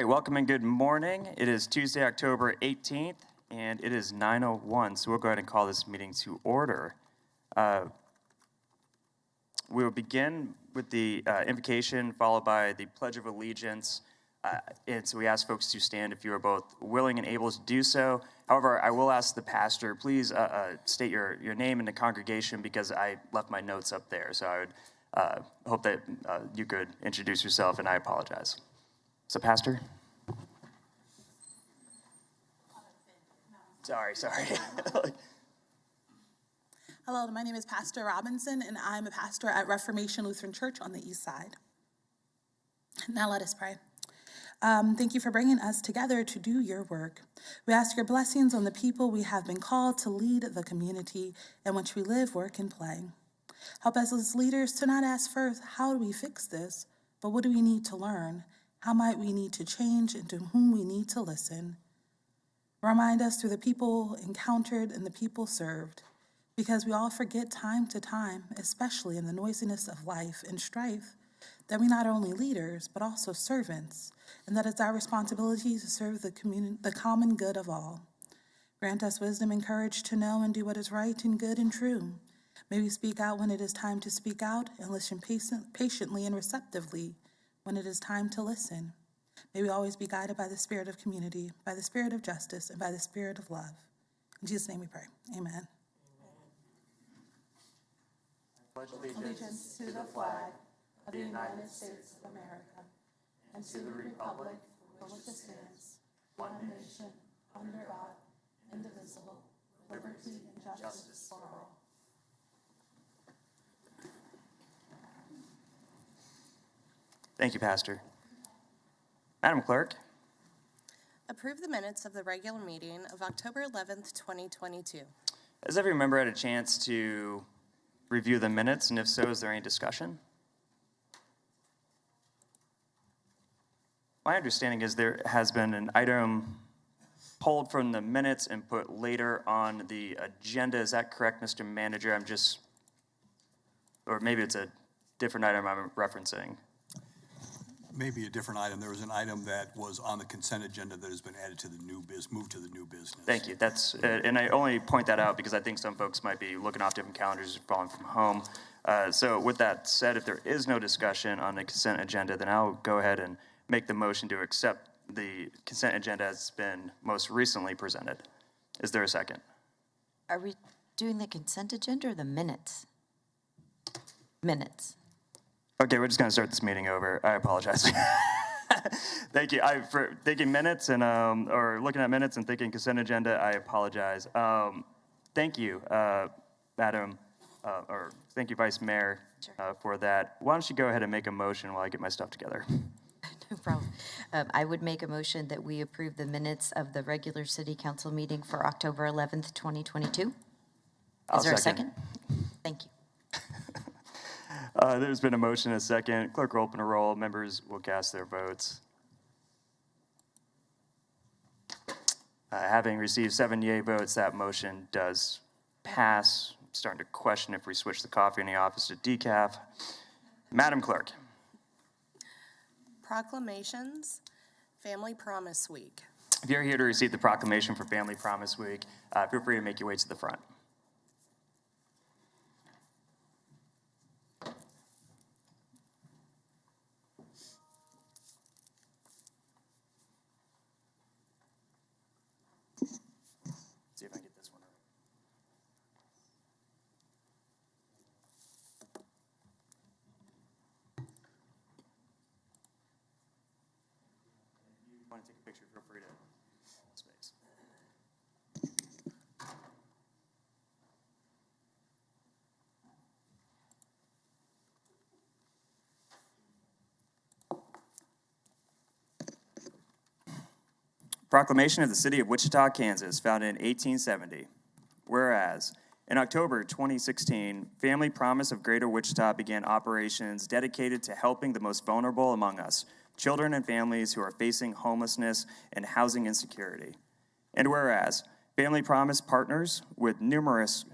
right, welcome and good morning. It is Tuesday, October 18th, and it is 9:01, so we'll go ahead and call this meeting to order. We will begin with the invocation, followed by the Pledge of Allegiance. And so we ask folks to stand if you are both willing and able to do so. However, I will ask the pastor, please state your name in the congregation because I left my notes up there. So I would hope that you could introduce yourself, and I apologize. So, Pastor? Sorry. Hello, my name is Pastor Robinson, and I'm a pastor at Reformation Lutheran Church on the East Side. Now let us pray. Thank you for bringing us together to do your work. We ask your blessings on the people we have been called to lead the community in which we live, work, and play. Help us as leaders to not ask first, how do we fix this, but what do we need to learn? How might we need to change, and to whom we need to listen? Remind us through the people encountered and the people served, because we all forget time to time, especially in the noisiness of life and strife, that we're not only leaders, but also servants, and that it's our responsibility to serve the common good of all. Grant us wisdom and courage to know and do what is right and good and true. May we speak out when it is time to speak out, and listen patiently and receptively when it is time to listen. May we always be guided by the spirit of community, by the spirit of justice, and by the spirit of love. In Jesus' name we pray. Amen. Pledge Allegiance to the flag of the United States of America, and to the republic for which it stands, one nation, under God, indivisible, with liberty and justice for all. Thank you, Pastor. Madam Clerk. Approve the minutes of the regular meeting of October 11th, 2022. Has every member had a chance to review the minutes, and if so, is there any discussion? My understanding is there has been an item pulled from the minutes and put later on the agenda. Is that correct, Mr. Manager? Or maybe it's a different item I'm referencing. Maybe a different item. There was an item that was on the consent agenda that has been added to the moved to the new business. Thank you. That's and I only point that out because I think some folks might be looking off different calendars or following from home. So with that said, if there is no discussion on the consent agenda, then I'll go ahead and make the motion to accept the consent agenda as been most recently presented. Is there a second? Are we doing the consent agenda or the minutes? Minutes. Okay, we're just going to start this meeting over. I apologize. Thank you. For thinking minutes and or looking at minutes and thinking consent agenda, I apologize. Thank you, Madam, or thank you, Vice Mayor, for that. Why don't you go ahead and make a motion while I get my stuff together? No problem. I would make a motion that we approve the minutes of the regular city council meeting for October 11th, 2022. Is there a second? Thank you. There's been a motion and a second. Clerk will open a roll. Members will cast their votes. Having received 7 yea votes, that motion does pass. I'm starting to question if we switch the coffee in the office to decaf. Madam Clerk. Proclamations, Family Promise Week. If you're here to receive the proclamation for Family Promise Week, feel free to make your way to the front. See if I can get this one right. If you want to take a picture, feel free to space. Proclamation of the City of Wichita, Kansas, founded in 1870. Whereas, in October 2016, Family Promise of Greater Wichita began operations dedicated to helping the most vulnerable among us, children and families who are facing homelessness and housing insecurity. And whereas, Family Promise partners with numerous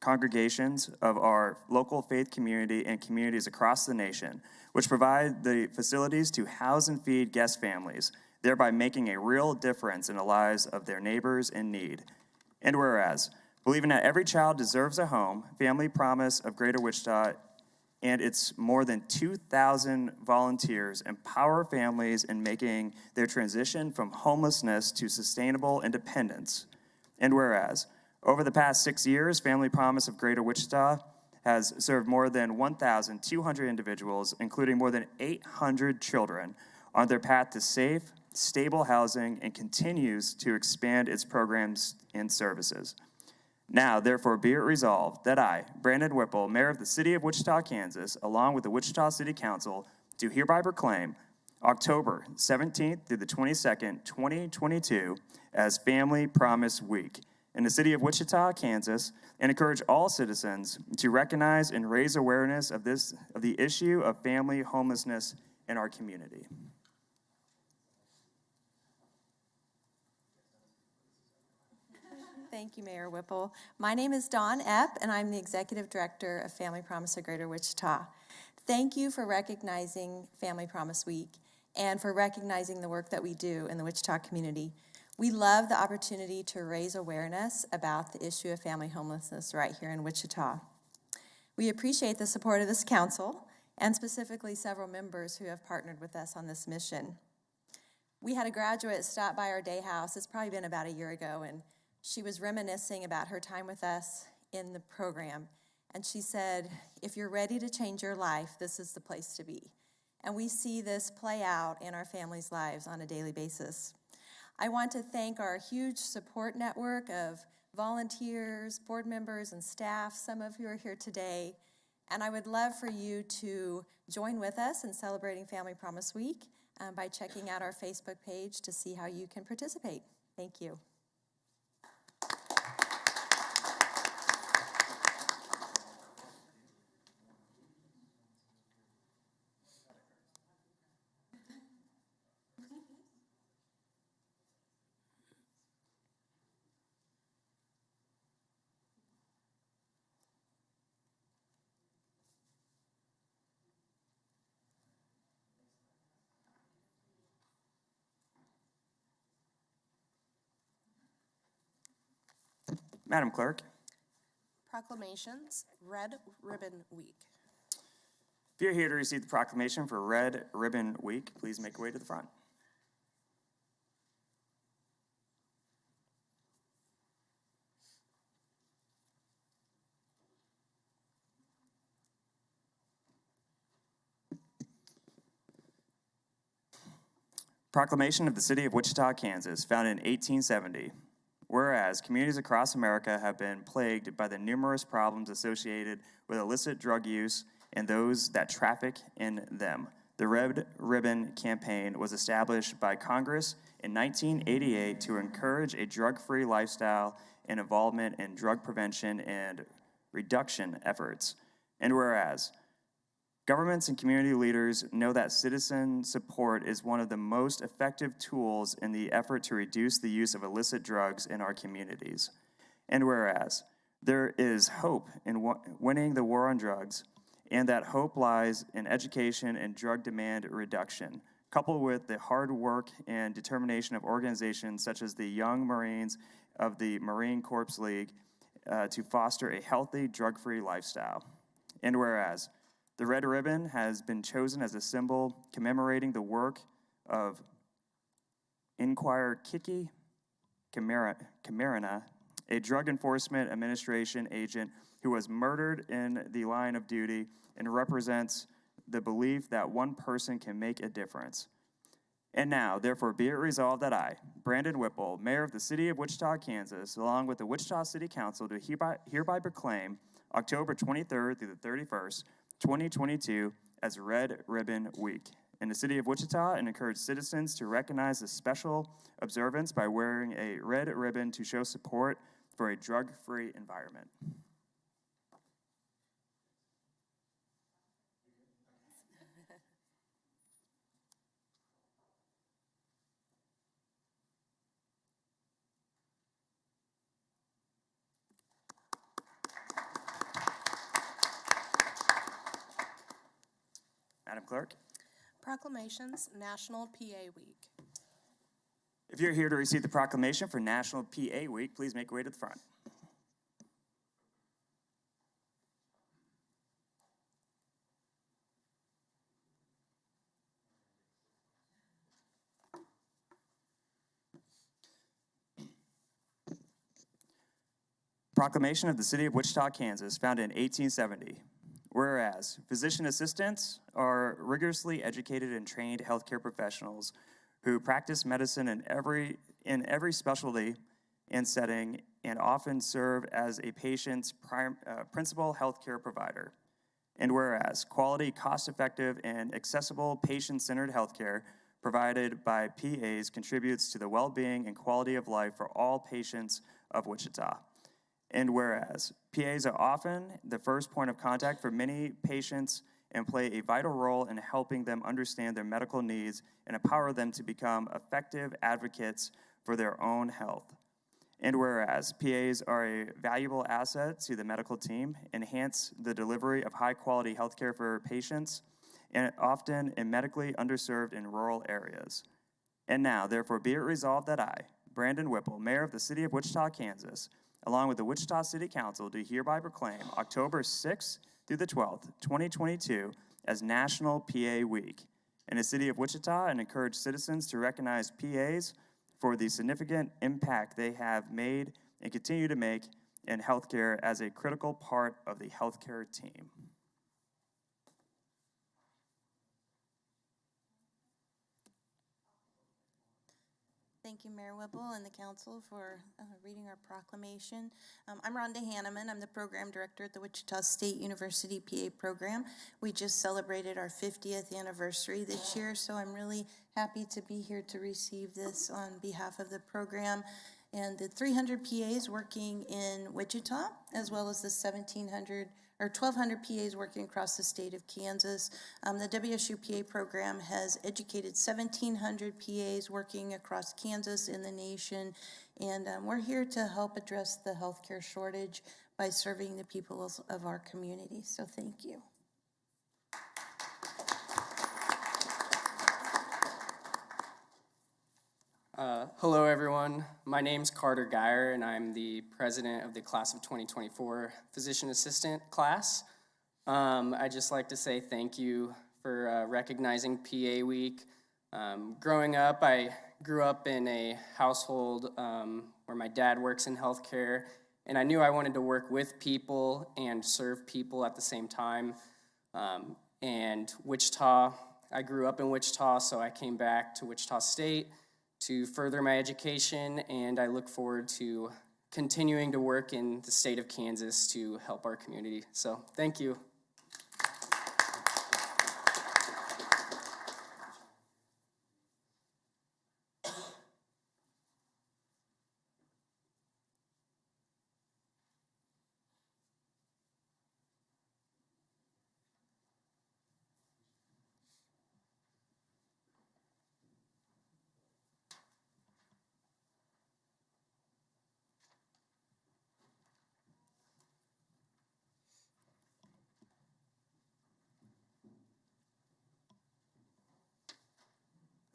congregations of our local faith community and communities across the nation, which provide the facilities to house and feed guest families. thereby making a real difference in the lives of their neighbors in need. And whereas, believing that every child deserves a home, Family Promise of Greater Wichita and its more than 2,000 volunteers empower families in making their transition from homelessness to sustainable independence. And whereas, over the past 6 years, Family Promise of Greater Wichita has served more than 1,200 individuals, including more than 800 children, on their path to safe, stable housing, and continues to expand its programs and services. Now, therefore, be it resolved that I, Brandon Whipple, Mayor of the City of Wichita, Kansas, along with the Wichita City Council, do hereby proclaim October 17th through the 22nd, 2022, as Family Promise Week in the City of Wichita, Kansas, and encourage all citizens to recognize and raise awareness of the issue of family homelessness in our community. Thank you, Mayor Whipple. My name is Dawn Epp, and I'm the Executive Director of Family Promise of Greater Wichita. Thank you for recognizing Family Promise Week and for recognizing the work that we do in the Wichita community. We love the opportunity to raise awareness about the issue of family homelessness right here in Wichita. We appreciate the support of this council and specifically several members who have partnered with us on this mission. We had a graduate stop by our day house. It's probably been about a year ago, and she was reminiscing about her time with us in the program. And she said, if you're ready to change your life, this is the place to be. And we see this play out in our families' lives on a daily basis. I want to thank our huge support network of volunteers, board members, and staff, some of you are here today. And I would love for you to join with us in celebrating Family Promise Week by checking out our Facebook page to see how you can participate. Thank you. Madam Clerk, Proclamations, Red Ribbon Week. if you're here to receive the proclamation for Red Ribbon Week, please make your way to the front. Proclamation of the City of Wichita, Kansas, founded in 1870. Whereas communities across America have been plagued by the numerous problems associated with illicit drug use and those that traffic in them, the Red Ribbon Campaign was established by Congress in 1988 to encourage a drug-free lifestyle and involvement in drug prevention and reduction efforts. And whereas governments and community leaders know that citizen support is one of the most effective tools in the effort to reduce the use of illicit drugs in our communities. And whereas there is hope in winning the war on drugs, and that hope lies in education and drug demand reduction, coupled with the hard work and determination of organizations such as the Young Marines of the Marine Corps League to foster a healthy, drug-free lifestyle. And whereas the red ribbon has been chosen as a symbol commemorating the work of Inquirer Kiki Camarena, a Drug Enforcement Administration agent who was murdered in the line of duty and represents the belief that one person can make a difference. And now, therefore, be it resolved that I, Brandon Whipple, Mayor of the City of Wichita, Kansas, along with the Wichita City Council, do hereby proclaim October 23rd through the 31st, 2022 as Red Ribbon Week in the City of Wichita, and encourage citizens to recognize this special observance by wearing a red ribbon to show support for a drug-free environment. Madam Clerk. Proclamations, National PA Week. If you're here to receive the proclamation for National PA Week, please make your way to the front. Proclamation of the City of Wichita, Kansas, founded in 1870. Whereas physician assistants are rigorously educated and trained healthcare professionals who practice medicine in every specialty and setting and often serve as a patient's principal healthcare provider. And whereas quality, cost-effective, and accessible patient-centered healthcare provided by PAs contributes to the well-being and quality of life for all patients of Wichita. And whereas PAs are often the first point of contact for many patients and play a vital role in helping them understand their medical needs and empower them to become effective advocates for their own health. And whereas PAs are a valuable asset to the medical team, enhance the delivery of high-quality healthcare for patients, and often in medically underserved in rural areas. And now, therefore, be it resolved that I, Brandon Whipple, Mayor of the City of Wichita, Kansas, along with the Wichita City Council, do hereby proclaim October 6th through the 12th, 2022, as National PA Week in the City of Wichita, and encourage citizens to recognize PAs for the significant impact they have made and continue to make in healthcare as a critical part of the healthcare team. Thank you, Mayor Whipple and the council for reading our proclamation. I'm Rhonda Hanneman. I'm the program director at the Wichita State University PA program. We just celebrated our 50th anniversary this year, so I'm really happy to be here to receive this on behalf of the program and the 300 PAs working in Wichita, as well as the 1,200 PAs working across the state of Kansas. The WSU PA program has educated 1,700 PAs working across Kansas and the nation, and we're here to help address the healthcare shortage by serving the people of our community, so thank you. Hello, everyone. My name's Carter Geyer, and I'm the president of the class of 2024 physician assistant class. I'd just like to say thank you for recognizing PA Week. Growing up, I grew up in a household where my dad works in healthcare, and I knew I wanted to work with people and serve people at the same time. And Wichita, I grew up in Wichita, so I came back to Wichita State to further my education, and I look forward to continuing to work in the state of Kansas to help our community. So, thank you.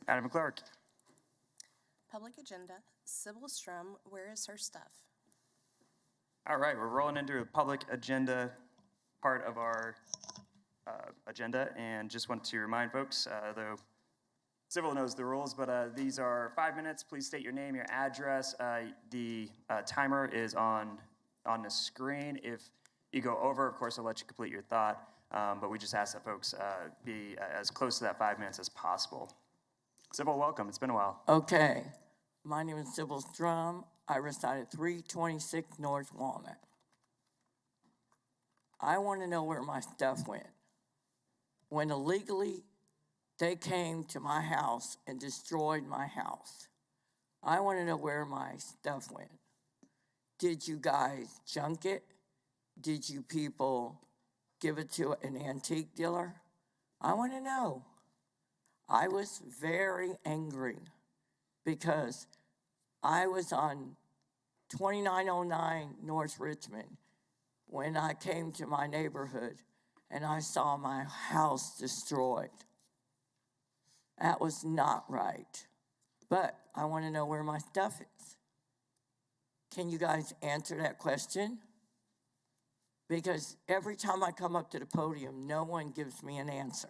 Madam Clerk. Public agenda, Sybil Strum, where is her stuff? All right, we're rolling into a public agenda part of our agenda, and just want to remind folks, though Sybil knows the rules, but these are 5 minutes. Please state your name, your address. The timer is on the screen. If you go over, of course, I'll let you complete your thought, but we just ask that folks be as close to that 5 minutes as possible. Sybil, welcome. It's been a while. Okay. My name is Sybil Strum. I reside at 326 North Walnut. I want to know where my stuff went. When illegally they came to my house and destroyed my house, I want to know where my stuff went. Did you guys junk it? Did you people give it to an antique dealer? I want to know. I was very angry because I was on 2909 North Richmond when I came to my neighborhood and I saw my house destroyed. That was not right. but I want to know where my stuff is. Can you guys answer that question? Because every time I come up to the podium, no one gives me an answer.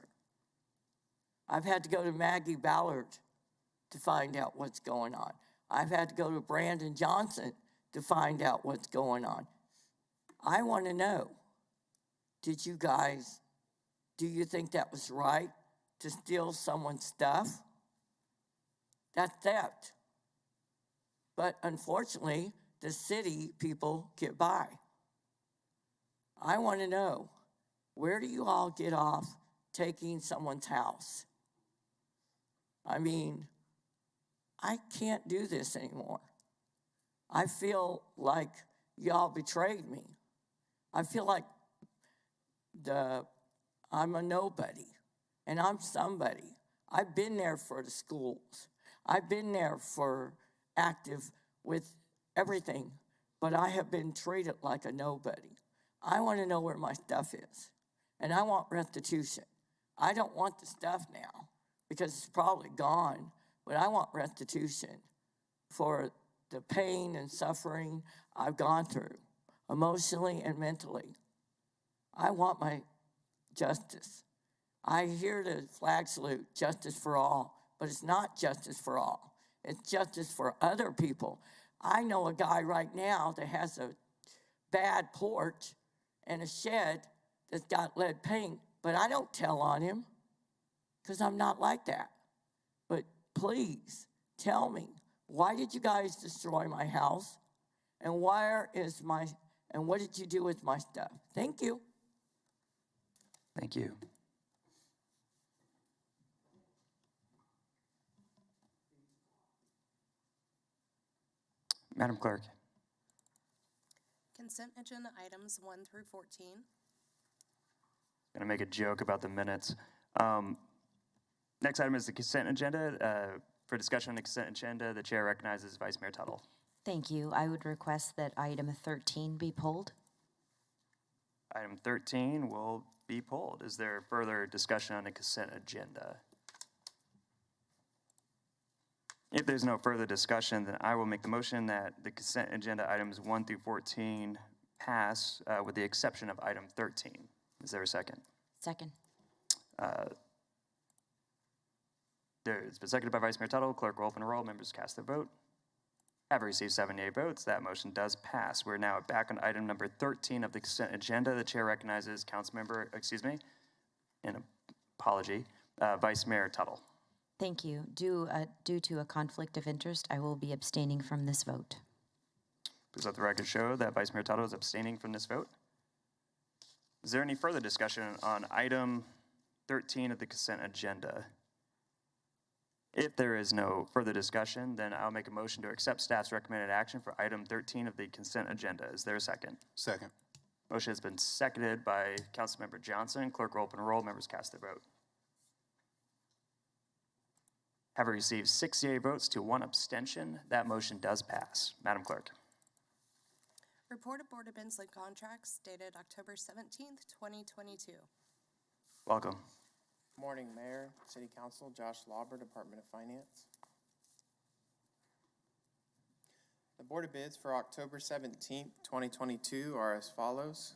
I've had to go to Maggie Ballard to find out what's going on. I've had to go to Brandon Johnson to find out what's going on. I want to know, do you think that was right to steal someone's stuff? That's theft. But unfortunately, the city people get by. I want to know, where do you all get off taking someone's house? I mean, I can't do this anymore. I feel like y'all betrayed me. I feel like I'm a nobody, and I'm somebody. I've been there for the schools. I've been there for active with everything, but I have been treated like a nobody. I want to know where my stuff is, and I want restitution. I don't want the stuff now because it's probably gone, but I want restitution for the pain and suffering I've gone through, emotionally and mentally. I want my justice. I hear the flag salute, justice for all, but it's not justice for all. It's justice for other people. I know a guy right now that has a bad porch and a shed that's got lead paint, but I don't tell on him because I'm not like that. But please tell me, why did you guys destroy my house? And what did you do with my stuff? Thank you. Thank you. Madam Clerk. Consent agenda items 1 through 14. Going to make a joke about the minutes. Next item is the consent agenda. For discussion on the consent agenda, the chair recognizes Vice Mayor Tuttle. Thank you. I would request that item 13 be pulled. Item 13 will be pulled. Is there further discussion on the consent agenda? If there's no further discussion, then I will make the motion that the consent agenda items 1 through 14 pass with the exception of item 13. Is there a second? Second. It's been seconded by Vice Mayor Tuttle. Clerk will open a roll. Members cast their vote. Have received 78 votes. That motion does pass. We're now back on item number 13 of the consent agenda. The chair recognizes Vice Mayor Tuttle. Thank you. Due to a conflict of interest, I will be abstaining from this vote. Please let the record show that Vice Mayor Tuttle is abstaining from this vote. Is there any further discussion on item 13 of the consent agenda? If there is no further discussion, then I'll make a motion to accept staff's recommended action for item 13 of the consent agenda. Is there a second? Second. Motion has been seconded by Councilmember Johnson. Clerk will open a roll. Members cast their vote. Have received 68 votes to 1 abstention. That motion does pass. Madam Clerk. Report of Board of Bids and Contracts dated October 17th, 2022. Welcome. Morning, Mayor, City Council, Josh Lauber, Department of Finance. The Board of Bids for October 17th, 2022 are as follows.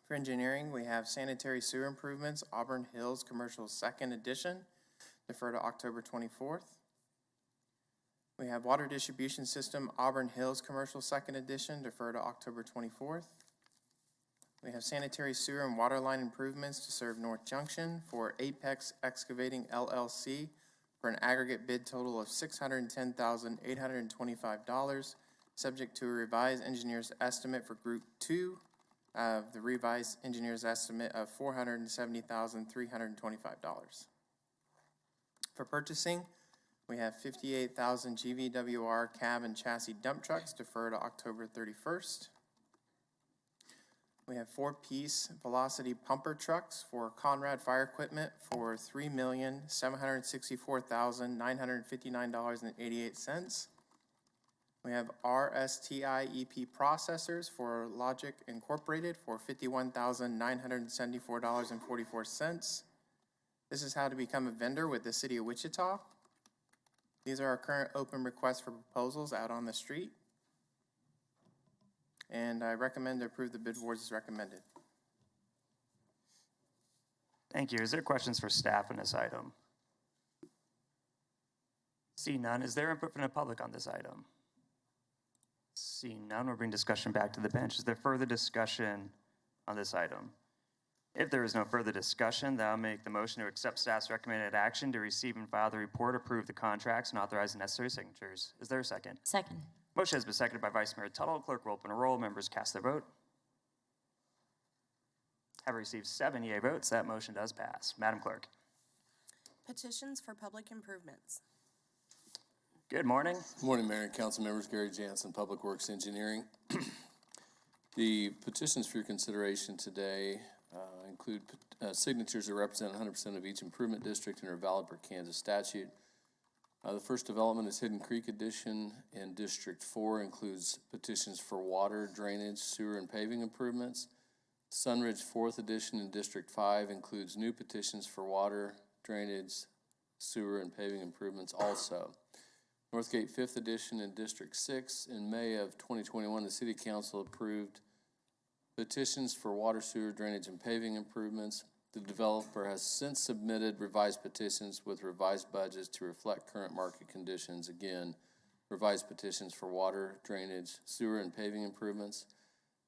For engineering, we have sanitary sewer improvements, Auburn Hills Commercial 2nd Edition, defer to October 24th. We have water distribution system, Auburn Hills Commercial 2nd Edition, defer to October 24th. We have sanitary sewer and water line improvements to serve North Junction for Apex Excavating LLC for an aggregate bid total of $610,825, subject to a revised engineer's estimate for Group 2 of the revised engineer's estimate of $470,325. For purchasing, we have 58,000 GVWR cab and chassis dump trucks, defer to October 31st. We have 4-piece velocity pumper trucks for Conrad Fire Equipment for $3,764,959.88. We have RSTI EP processors for Logic Incorporated for $51,974.44. This is how to become a vendor with the City of Wichita. These are our current open requests for proposals out on the street. And I recommend to approve the bid awards as recommended. Thank you. Is there questions for staff on this item? See none. Is there input from the public on this item? See none. We'll bring discussion back to the bench. Is there further discussion on this item? If there is no further discussion, then I'll make the motion to accept staff's recommended action to receive and file the report, approve the contracts, and authorize the necessary signatures. Is there a second? Second. Motion has been seconded by Vice Mayor Tuttle. Clerk will open a roll. Members cast their vote. Have received 7 yea votes. That motion does pass. Madam Clerk. Petitions for public improvements. Good morning. Good morning, Mayor and Council members. Gary Jansen, Public Works Engineering. The petitions for your consideration today include signatures that represent 100% of each improvement district under a valid per Kansas statute. The first development is Hidden Creek Edition in District 4, includes petitions for water, drainage, sewer, and paving improvements. Sunridge 4th Edition in District 5 includes new petitions for water, drainage, sewer, and paving improvements also. Northgate 5th Edition in District 6. In May of 2021, the City Council approved petitions for water, sewer, drainage, and paving improvements. The developer has since submitted revised petitions with revised budgets to reflect current market conditions. Again, revised petitions for water, drainage, sewer, and paving improvements.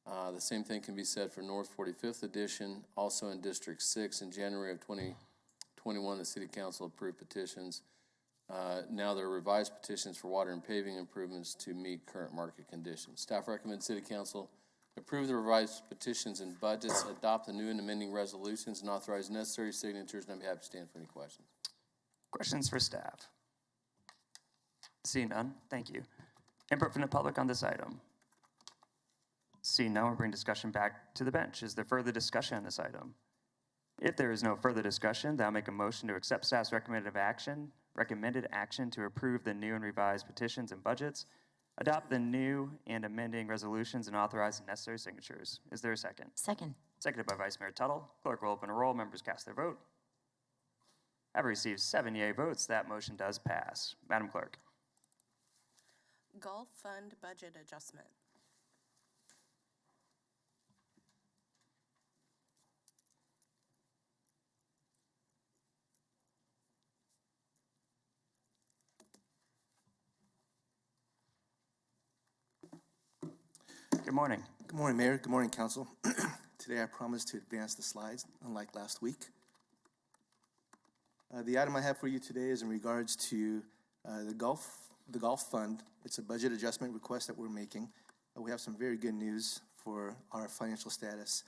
The same thing can be said for North 45th Edition, also in District 6. In January of 2021, the City Council approved petitions. Now there are revised petitions for water and paving improvements to meet current market conditions. Staff recommends City Council approve the revised petitions and budgets, adopt the new and amending resolutions, and authorize necessary signatures, and I'd be happy to stand for any questions. Questions for staff? Seeing none, thank you. Input from the public on this item? Seeing none, we'll bring discussion back to the bench. Is there further discussion on this item? If there is no further discussion, then I'll make a motion to accept staff's recommended action to approve the new and revised petitions and budgets, adopt the new and amending resolutions, and authorize the necessary signatures. Is there a second? Second. Seconded by Vice Mayor Tuttle. Clerk will open a roll. Members cast their vote. Have received 7 yea votes. That motion does pass. Madam Clerk. Gulf Fund budget adjustment. Good morning. Good morning, Mayor. Good morning, Council. Today I promise to advance the slides, unlike last week. The item I have for you today is in regards to the Gulf Fund. It's a budget adjustment request that we're making. We have some very good news for our financial status.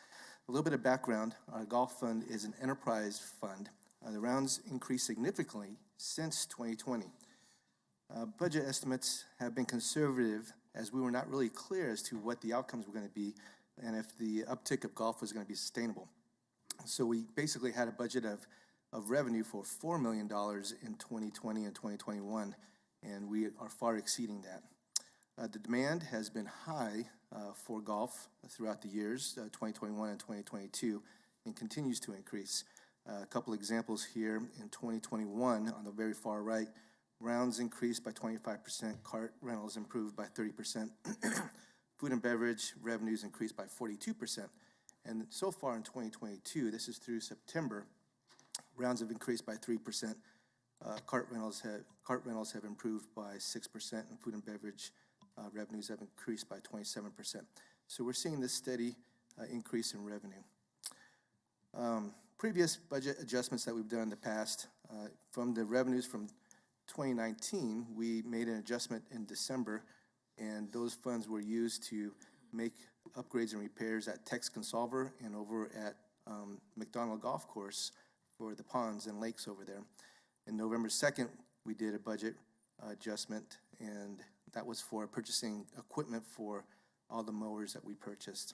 A little bit of background, our Gulf Fund is an enterprise fund. The rounds increased significantly since 2020. Budget estimates have been conservative as we were not really clear as to what the outcomes were going to be and if the uptick of golf was going to be sustainable. So we basically had a budget of revenue for $4 million in 2020 and 2021, and we are far exceeding that. The demand has been high for golf throughout the years, 2021 and 2022, and continues to increase. A couple examples here. In 2021, on the very far right, rounds increased by 25%, cart rentals improved by 30%, food and beverage revenues increased by 42%. And so far in 2022, this is through September, rounds have increased by 3%, cart rentals have improved by 6%, and food and beverage revenues have increased by 27%. So we're seeing this steady increase in revenue. Previous budget adjustments that we've done in the past, from the revenues from 2019, we made an adjustment in December, and those funds were used to make upgrades and repairs at Tex Consolver and over at McDonald Golf Course for the ponds and lakes over there. And November 2nd, we did a budget adjustment, and that was for purchasing equipment for all the mowers that we purchased.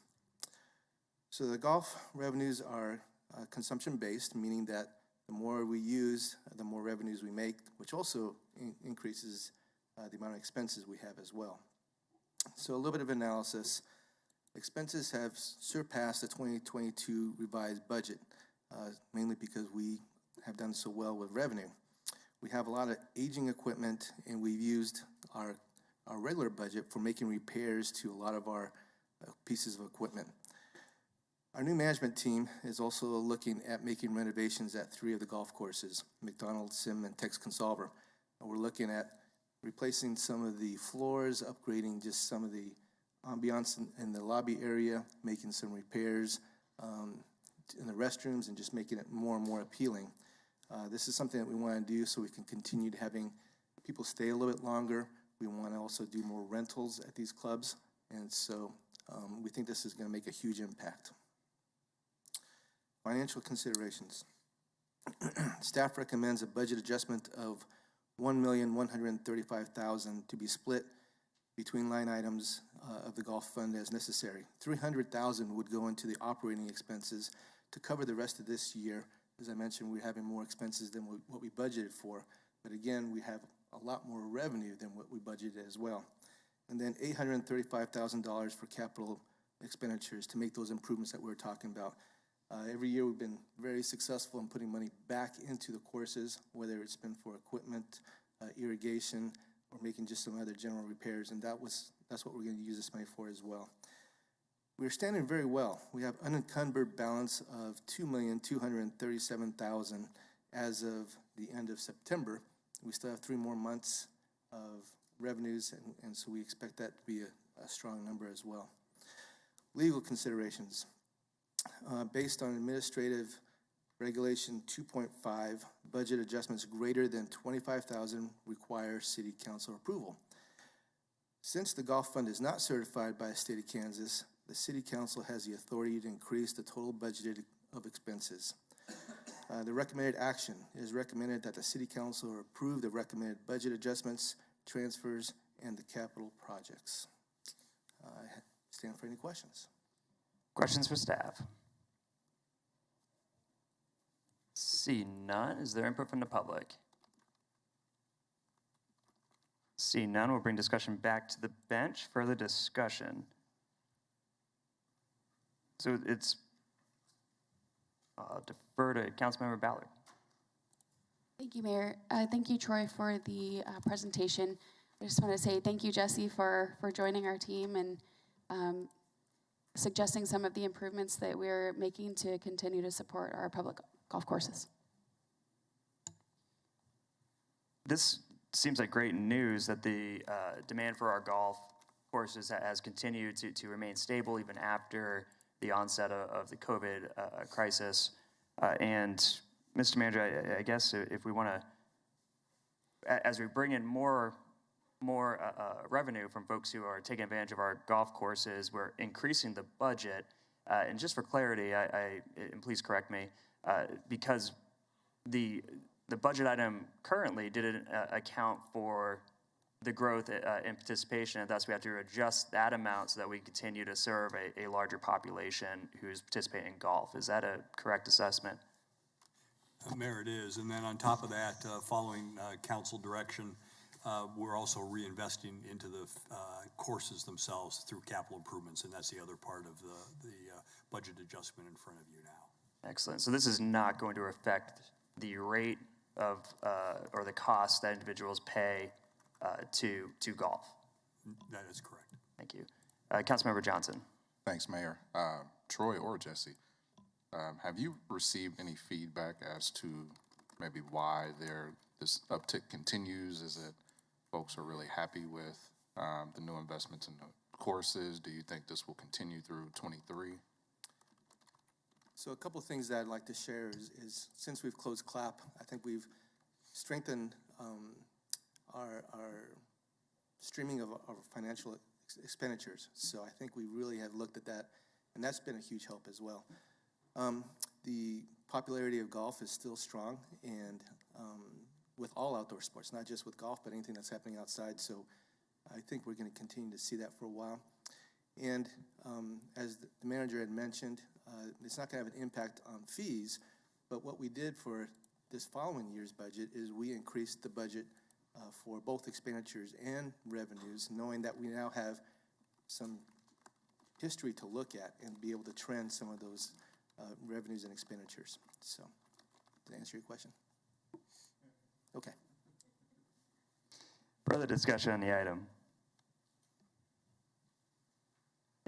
So the golf revenues are consumption-based, meaning that the more we use, the more revenues we make, which also increases the amount of expenses we have as well. So a little bit of analysis. Expenses have surpassed the 2022 revised budget, mainly because we have done so well with revenue. We have a lot of aging equipment, and we've used our regular budget for making repairs to a lot of our pieces of equipment. Our new management team is also looking at making renovations at 3 of the golf courses, McDonald, Sim, and Tex Consolver. And we're looking at replacing some of the floors, upgrading just some of the ambiance in the lobby area, making some repairs in the restrooms, and just making it more and more appealing. This is something that we want to do so we can continue to having people stay a little bit longer. We want to also do more rentals at these clubs, and so we think this is going to make a huge impact. Financial considerations. Staff recommends a budget adjustment of $1,135,000 to be split between line items of the golf fund as necessary. $300,000 would go into the operating expenses to cover the rest of this year. As I mentioned, we're having more expenses than what we budgeted for, but again, we have a lot more revenue than what we budgeted as well. And then $835,000 for capital expenditures to make those improvements that we were talking about. Every year we've been very successful in putting money back into the courses, whether it's been for equipment, irrigation, or making just some other general repairs, and that's what we're going to use this money for as well. We're standing very well. We have unencumbered balance of $2,237,000 as of the end of September. We still have 3 more months of revenues, and so we expect that to be a strong number as well. Legal considerations. Based on Administrative Regulation 2.5, budget adjustments greater than $25,000 require City Council approval. Since the golf fund is not certified by the state of Kansas, the City Council has the authority to increase the total budgeted of expenses. The recommended action is recommended that the City Council approve the recommended budget adjustments, transfers, and the capital projects. I stand for any questions. Questions for staff? See none. Is there input from the public? See none. We'll bring discussion back to the bench. Further discussion. So it's defer to Councilmember Ballard. Thank you, Mayor. Thank you, Troy, for the presentation. I just want to say thank you, Jesse, for joining our team and suggesting some of the improvements that we're making to continue to support our public golf courses. This seems like great news that the demand for our golf courses has continued to remain stable even after the onset of the COVID crisis. And Mr. Manager, I guess if we want to, as we bring in more revenue from folks who are taking advantage of our golf courses, we're increasing the budget. And just for clarity, and please correct me, because the budget item currently didn't account for the growth in participation, and thus we have to adjust that amount so that we continue to serve a larger population who's participating in golf. Is that a correct assessment? Mayor, it is. And then on top of that, following council direction, we're also reinvesting into the courses themselves through capital improvements, and that's the other part of the budget adjustment in front of you now. Excellent. So this is not going to affect the rate of or the cost that individuals pay to golf. That is correct. Thank you. Councilmember Johnson. Thanks, Mayor. Troy or Jesse, have you received any feedback as to maybe why this uptick continues? Is it folks are really happy with the new investments in the courses? Do you think this will continue through 23? So a couple of things that I'd like to share is since we've closed CLAP, I think we've strengthened our streaming of our financial expenditures. So I think we really have looked at that, and that's been a huge help as well. The popularity of golf is still strong, and with all outdoor sports, not just with golf, but anything that's happening outside. So I think we're going to continue to see that for a while. And as the manager had mentioned, it's not going to have an impact on fees, but what we did for this following year's budget is we increased the budget for both expenditures and revenues, knowing that we now have some history to look at and be able to trend some of those revenues and expenditures. So, did I answer your question? Okay. Further discussion on the item?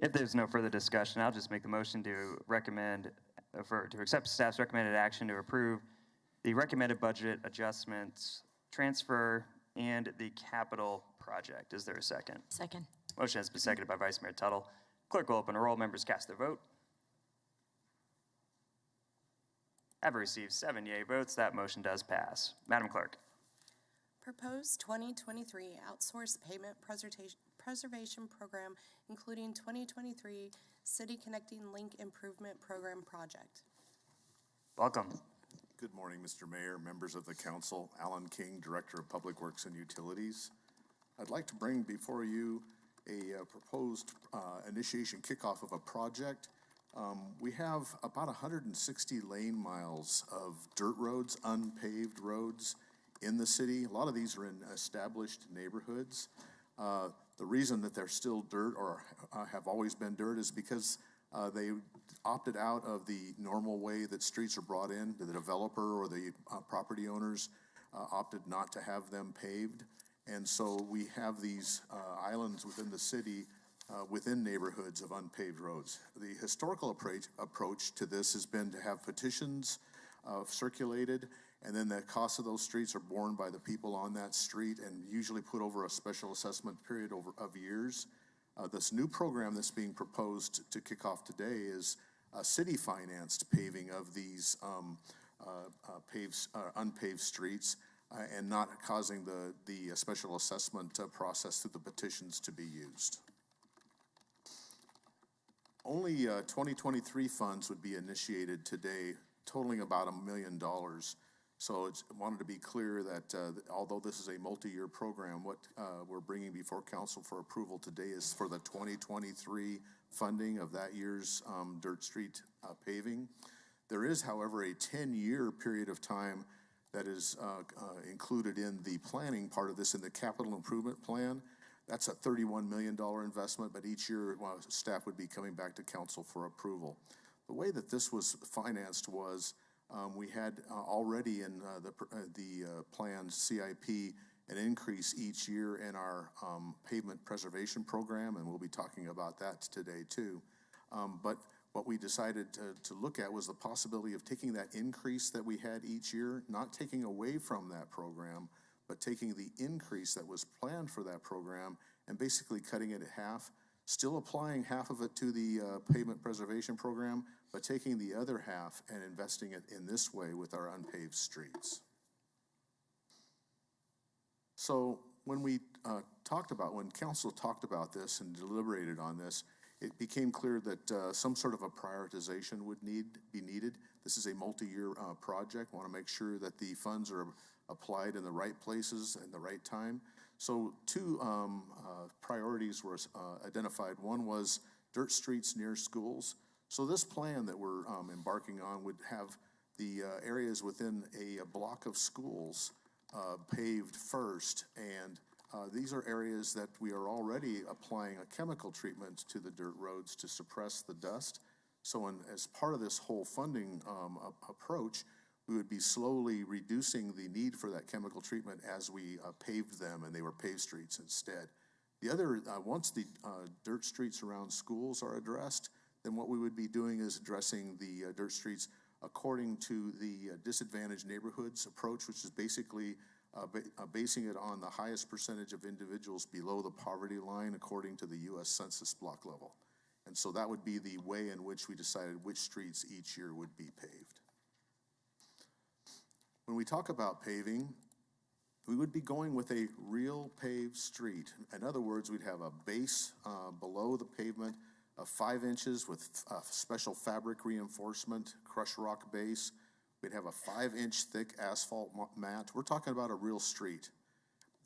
If there's no further discussion, I'll just make the motion to to accept staff's recommended action to approve the recommended budget adjustments, transfer, and the capital project. Is there a second? Second. Motion has been seconded by Vice Mayor Tuttle. Clerk will open a roll. Members cast their vote. Have received 7 yea votes. That motion does pass. Madam Clerk. Proposed 2023 Outsourced Pavement Preservation Program, including 2023 City Connecting Link Improvement Program Project. Welcome. Good morning, Mr. Mayor, members of the council. Alan King, Director of Public Works and Utilities. I'd like to bring before you a proposed initiation kickoff of a project. We have about 160 lane miles of dirt roads, unpaved roads in the city. A lot of these are in established neighborhoods. The reason that they're still dirt or have always been dirt is because they opted out of the normal way that streets are brought in. The developer or the property owners opted not to have them paved. And so we have these islands within the city within neighborhoods of unpaved roads. The historical approach to this has been to have petitions circulated, and then the cost of those streets are borne by the people on that street and usually put over a special assessment period of years. This new program that's being proposed to kick off today is city-financed paving of these unpaved streets and not causing the special assessment process through the petitions to be used. Only 2023 funds would be initiated today, totaling about $1 million. So I wanted to be clear that although this is a multi-year program, what we're bringing before council for approval today is for the 2023 funding of that year's dirt street paving. There is, however, a 10-year period of time that is included in the planning part of this in the capital improvement plan. That's a $31 million investment, but each year staff would be coming back to council for approval. The way that this was financed was we had already in the planned CIP an increase each year in our pavement preservation program, and we'll be talking about that today too. But what we decided to look at was the possibility of taking that increase that we had each year, not taking away from that program, but taking the increase that was planned for that program and basically cutting it in half, still applying half of it to the pavement preservation program, but taking the other half and investing it in this way with our unpaved streets. So when when council talked about this and deliberated on this, it became clear that some sort of a prioritization would be needed. This is a multi-year project. Want to make sure that the funds are applied in the right places and the right time. So two priorities were identified. One was dirt streets near schools. So this plan that we're embarking on would have the areas within a block of schools paved first, and these are areas that we are already applying a chemical treatment to the dirt roads to suppress the dust. So as part of this whole funding approach, we would be slowly reducing the need for that chemical treatment as we paved them and they were paved streets instead. The other, once the dirt streets around schools are addressed, then what we would be doing is addressing the dirt streets according to the disadvantaged neighborhoods approach, which is basically basing it on the highest percentage of individuals below the poverty line according to the U.S. Census block level. And so that would be the way in which we decided which streets each year would be paved. When we talk about paving, we would be going with a real paved street. In other words, we'd have a base below the pavement of 5 inches with special fabric reinforcement, crushed rock base. We'd have a 5-inch thick asphalt mat. We're talking about a real street.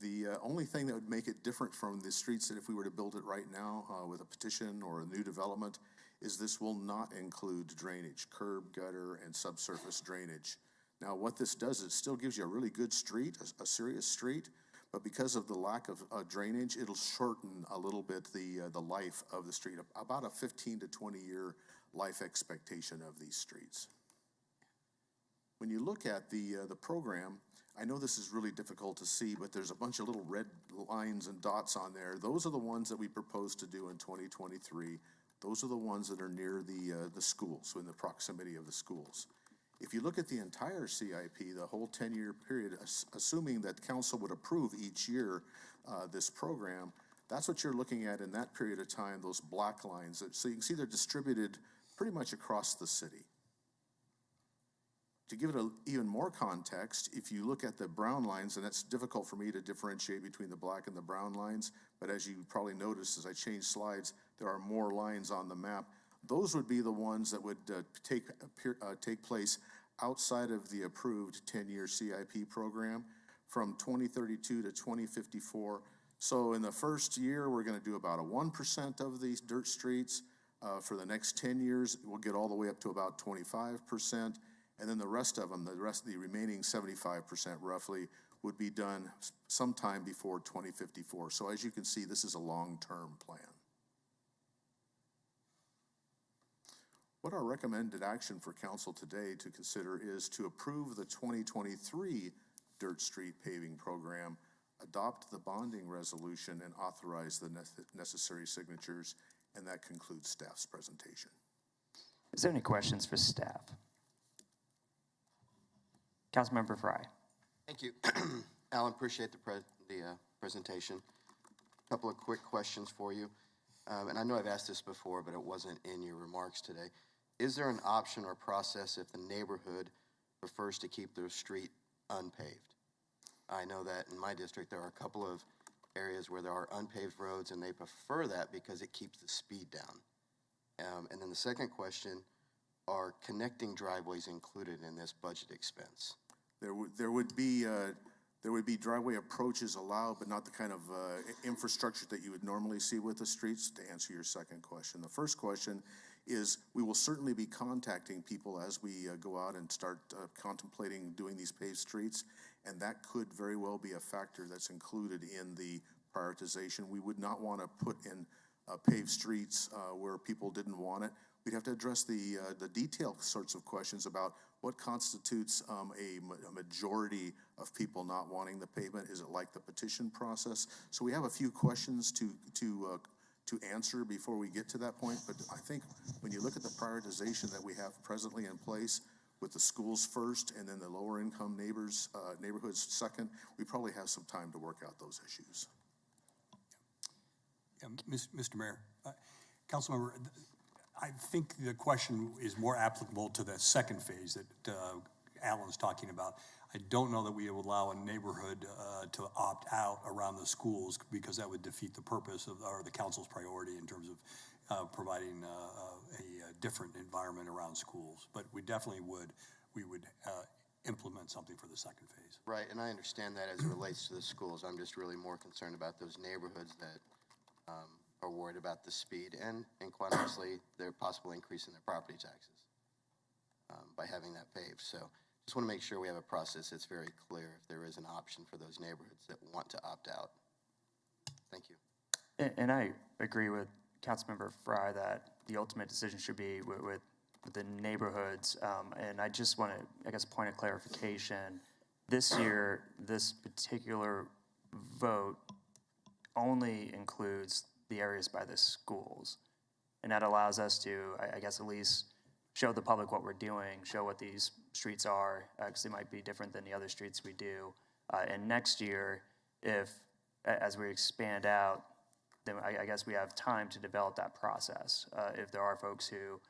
The only thing that would make it different from the streets that if we were to build it right now with a petition or a new development is this will not include drainage, curb, gutter, and subsurface drainage. Now, what this does is it still gives you a really good street, a serious street, but because of the lack of drainage, it'll shorten a little bit the life of the street, about a 15 to 20 year life expectation of these streets. When you look at the program, I know this is really difficult to see, but there's a bunch of little red lines and dots on there. Those are the ones that we propose to do in 2023. Those are the ones that are near the schools, so in the proximity of the schools. If you look at the entire CIP, the whole 10-year period, assuming that council would approve each year this program, that's what you're looking at in that period of time, those black lines. So you can see they're distributed pretty much across the city. To give it even more context, if you look at the brown lines, and it's difficult for me to differentiate between the black and the brown lines, but as you probably noticed as I change slides, there are more lines on the map. Those would be the ones that would take place outside of the approved 10-year CIP program from 2032 to 2054. So in the first year, we're going to do about a 1% of these dirt streets. For the next 10 years, we'll get all the way up to about 25%. And then the rest of them, the remaining 75% roughly, would be done sometime before 2054. So as you can see, this is a long-term plan. What our recommended action for council today to consider is to approve the 2023 Dirt Street Paving Program, adopt the bonding resolution, and authorize the necessary signatures, and that concludes staff's presentation. Is there any questions for staff? Councilmember Frye. Thank you. Alan, appreciate the presentation. A couple of quick questions for you. And I know I've asked this before, but it wasn't in your remarks today. Is there an option or process if the neighborhood prefers to keep their street unpaved? I know that in my district there are a couple of areas where there are unpaved roads, and they prefer that because it keeps the speed down. And then the second question, are connecting driveways included in this budget expense? There would be driveway approaches allowed, but not the kind of infrastructure that you would normally see with the streets. To answer your second question, the first question is we will certainly be contacting people as we go out and start contemplating doing these paved streets, and that could very well be a factor that's included in the prioritization. We would not want to put in paved streets where people didn't want it. We'd have to address the detailed sorts of questions about what constitutes a majority of people not wanting the pavement. Is it like the petition process? So we have a few questions to answer before we get to that point. But I think when you look at the prioritization that we have presently in place with the schools first and then the lower income neighborhoods second, we probably have some time to work out those issues. Yeah, Mr. Mayor, Councilmember, I think the question is more applicable to the second phase that Alan's talking about. I don't know that we would allow a neighborhood to opt out around the schools, because that would defeat the purpose of, or the council's priority in terms of providing a different environment around schools. But we definitely would implement something for the second phase. Right, and I understand that as it relates to the schools. I'm just really more concerned about those neighborhoods that are worried about the speed, and quite honestly, they're possibly increasing their property taxes by having that paved. So just want to make sure we have a process that's very clear if there is an option for those neighborhoods that want to opt out. Thank you. And I agree with Councilmember Frye that the ultimate decision should be with the neighborhoods. And I just want to, I guess, point of clarification. This year, this particular vote only includes the areas by the schools. And that allows us to, I guess, at least show the public what we're doing, show what these streets are, because they might be different than the other streets we do. And next year, as we expand out, then I guess we have time to develop that process. If there are folks who,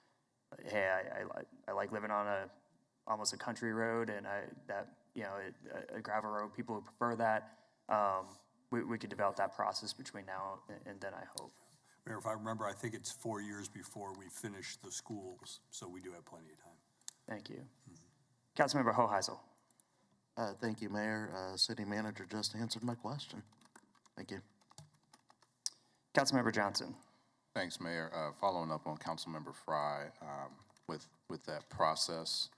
hey, I like living on almost a country road, and a gravel road, people who prefer that, we could develop that process between now and then, I hope. Mayor, if I remember, I think it's 4 years before we finish the schools, so we do have plenty of time. Thank you. Councilmember Hoheisel. Thank you, Mayor. City Manager just answered my question. Thank you. Councilmember Johnson. Thanks, Mayor. Following up on Councilmember Frye, with that process,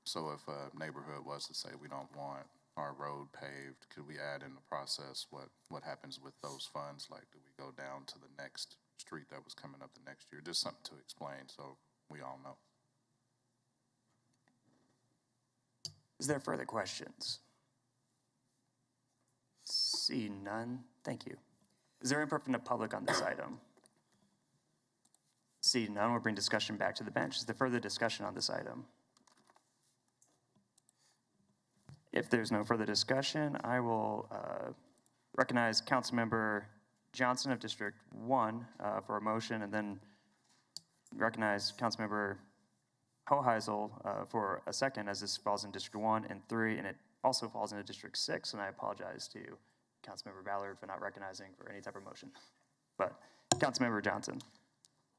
so if a neighborhood was to say we don't want our road paved, could we add in the process what happens with those funds? Like, do we go down to the next street that was coming up the next year? Just something to explain so we all know. Is there further questions? Seeing none, thank you. Is there input from the public on this item? Seeing none, we'll bring discussion back to the bench. Is there further discussion on this item? If there's no further discussion, I will recognize Councilmember Johnson of District 1 for a motion, and then recognize Councilmember Hoheisel for a second, as this falls in District 1 and 3, and it also falls into District 6, and I apologize to Councilmember Ballard for not recognizing for any type of motion. But Councilmember Johnson.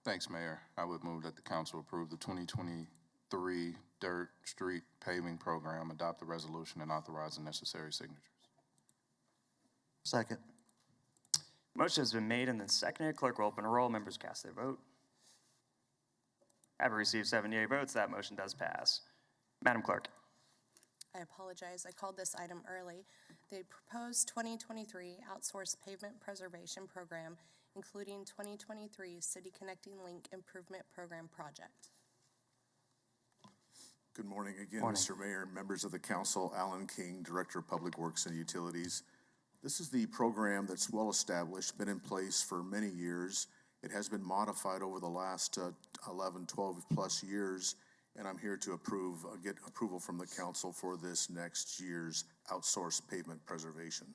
Thanks, Mayor. I would move that the council approve the 2023 Dirt Street Paving Program, adopt the resolution, and authorize the necessary signatures. Second. Motion has been made and then seconded. Clerk will open a roll. Members cast their vote. Having received 78 votes, that motion does pass. Madam Clerk. I apologize, I called this item early. The proposed 2023 Outsourced Pavement Preservation Program, including 2023 City Connecting Link Improvement Program project. Good morning again, Morning. Mr. Mayor and members of the council. Alan King, Director of Public Works and Utilities. This is the program that's well established, been in place for many years. It has been modified over the last 11, 12 plus years, and I'm here to get approval from the council for this next year's outsourced pavement preservation.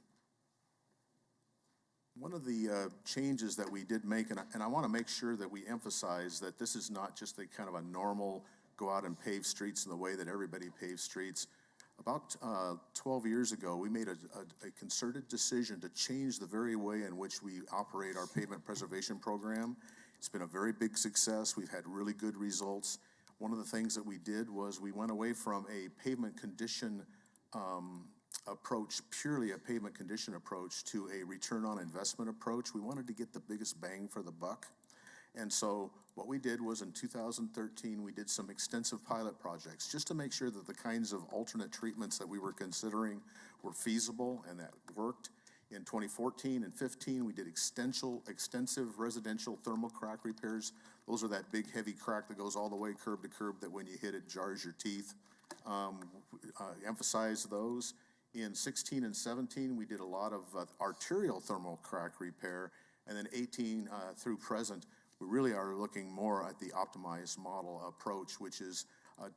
One of the changes that we did make, and I want to make sure that we emphasize that this is not just a kind of a normal go out and pave streets in the way that everybody paves streets. About 12 years ago, we made a concerted decision to change the very way in which we operate our pavement preservation program. It's been a very big success. We've had really good results. One of the things that we did was we went away from a pavement condition approach, purely a pavement condition approach, to a return on investment approach. We wanted to get the biggest bang for the buck. And so what we did was in 2013, we did some extensive pilot projects just to make sure that the kinds of alternate treatments that we were considering were feasible and that worked. In 2014 and 15, we did extensive residential thermal crack repairs. Those are that big heavy crack that goes all the way curb to curb that when you hit it jars your teeth. Emphasize those. In 16 and 17, we did a lot of arterial thermal crack repair. And then 18 through present, we really are looking more at the optimized model approach, which is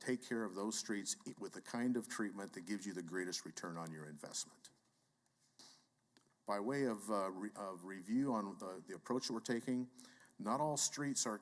take care of those streets with the kind of treatment that gives you the greatest return on your investment. By way of review on the approach that we're taking, not all streets are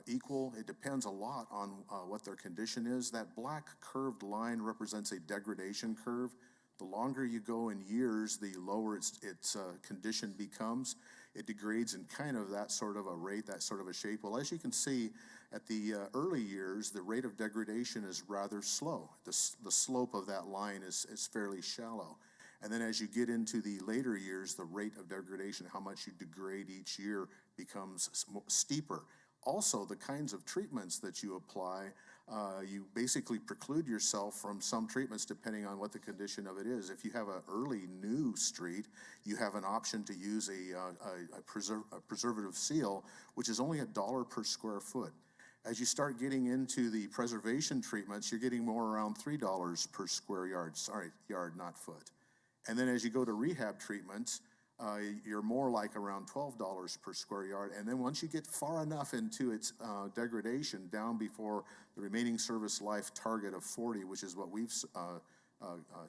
equal. It depends a lot on what their condition is. That black curved line represents a degradation curve. The longer you go in years, the lower its condition becomes. It degrades in kind of that sort of a rate, that sort of a shape. Well, as you can see, at the early years, the rate of degradation is rather slow. The slope of that line is fairly shallow. And then as you get into the later years, the rate of degradation, how much you degrade each year, becomes steeper. Also, the kinds of treatments that you apply, you basically preclude yourself from some treatments depending on what the condition of it is. If you have an early new street, you have an option to use a preservative seal, which is only $1 per square foot. As you start getting into the preservation treatments, you're getting more around $3 per square yard. Sorry, yard, not foot. And then as you go to rehab treatments, you're more like around $12 per square yard. And then once you get far enough into its degradation, down before the remaining service life target of 40, which is what we've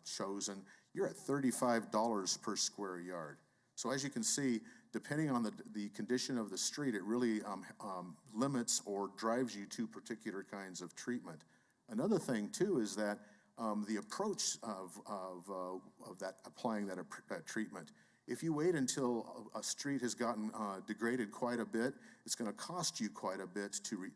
chosen, you're at $35 per square yard. So as you can see, depending on the condition of the street, it really limits or drives you to particular kinds of treatment. Another thing too is that the approach of that applying that treatment. If you wait until a street has gotten degraded quite a bit, it's going to cost you quite a bit to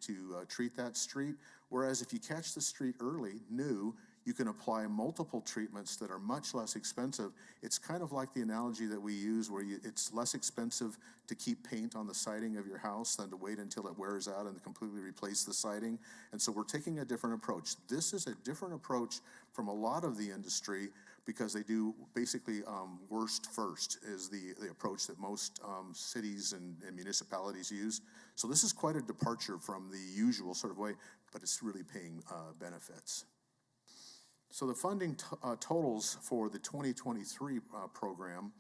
treat that street. Whereas if you catch the street early, new, you can apply multiple treatments that are much less expensive. It's kind of like the analogy that we use where it's less expensive to keep paint on the siding of your house than to wait until it wears out and completely replace the siding. And so we're taking a different approach. This is a different approach from a lot of the industry because they do basically worst first is the approach that most cities and municipalities use. So this is quite a departure from the usual sort of way, but it's really paying benefits. So the funding totals for the 2023 program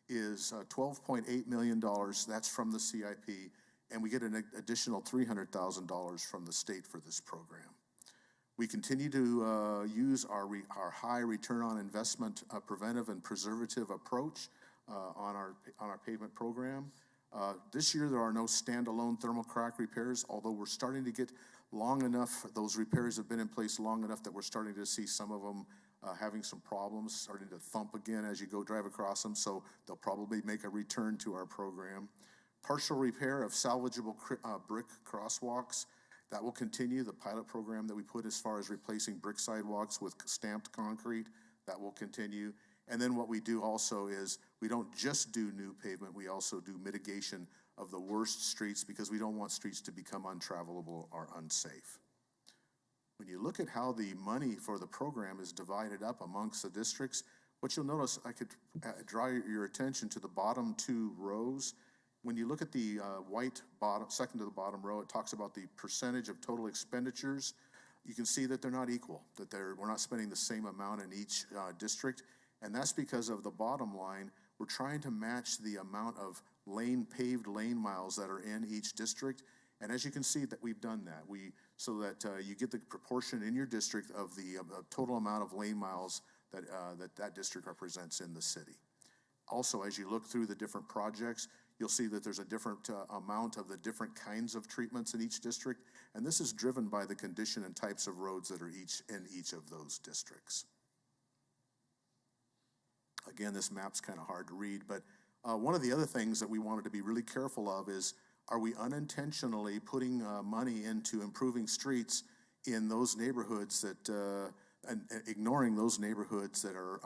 is $12.8 million. That's from the CIP, and we get an additional $300,000 from the state for this program. We continue to use our high return on investment preventive and preservative approach on our pavement program. This year there are no standalone thermal crack repairs, although we're starting to get long enough, those repairs have been in place long enough that we're starting to see some of them having some problems, starting to thump again as you go drive across them, so they'll probably make a return to our program. Partial repair of salvageable brick crosswalks, that will continue. The pilot program that we put as far as replacing brick sidewalks with stamped concrete, that will continue. And then what we do also is we don't just do new pavement, we also do mitigation of the worst streets because we don't want streets to become untravelable or unsafe. When you look at how the money for the program is divided up amongst the districts, what you'll notice, I could draw your attention to the bottom two rows. When you look at the white bottom, second to the bottom row, it talks about the percentage of total expenditures. You can see that they're not equal, that we're not spending the same amount in each district. And that's because of the bottom line. We're trying to match the amount of paved lane miles that are in each district. And as you can see that we've done that, so that you get the proportion in your district of the total amount of lane miles that district represents in the city. Also, as you look through the different projects, you'll see that there's a different amount of the different kinds of treatments in each district. And this is driven by the condition and types of roads that are in each of those districts. Again, this map's kind of hard to read, but one of the other things that we wanted to be really careful of is, are we unintentionally putting money into improving streets in those neighborhoods that, and ignoring those neighborhoods that are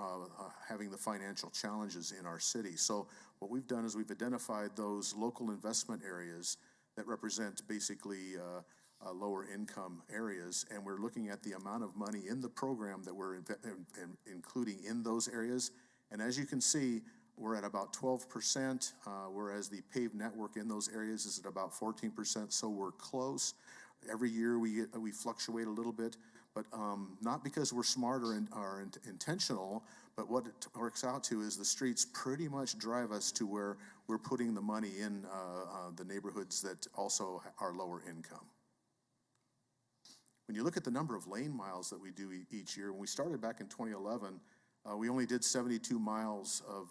having the financial challenges in our city? So what we've done is we've identified those local investment areas that represent basically lower income areas, and we're looking at the amount of money in the program that we're including in those areas. And as you can see, we're at about 12%, whereas the paved network in those areas is at about 14%, so we're close. Every year we fluctuate a little bit, but not because we're smart or intentional, but what it works out to is the streets pretty much drive us to where we're putting the money in the neighborhoods that also are lower income. When you look at the number of lane miles that we do each year, when we started back in 2011, we only did 72 miles of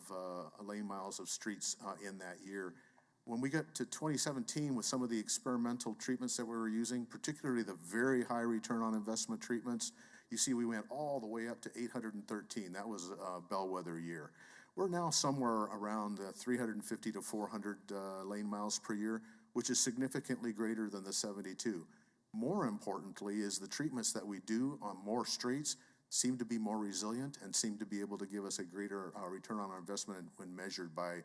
lane miles of streets in that year. When we got to 2017 with some of the experimental treatments that we were using, particularly the very high return on investment treatments, you see we went all the way up to 813. That was a bellwether year. We're now somewhere around 350 to 400 lane miles per year, which is significantly greater than the 72. More importantly is the treatments that we do on more streets seem to be more resilient and seem to be able to give us a greater return on our investment when measured by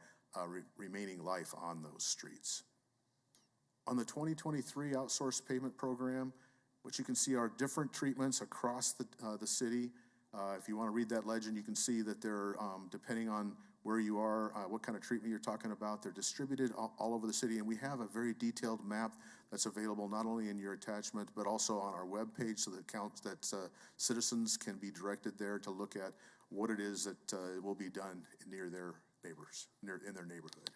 remaining life on those streets. On the 2023 outsourced pavement program, what you can see are different treatments across the city. If you want to read that legend, you can see that they're, depending on where you are, what kind of treatment you're talking about, they're distributed all over the city, and we have a very detailed map that's available not only in your attachment, but also on our webpage so that citizens can be directed there to look at what it is that will be done near their neighbors, in their neighborhood.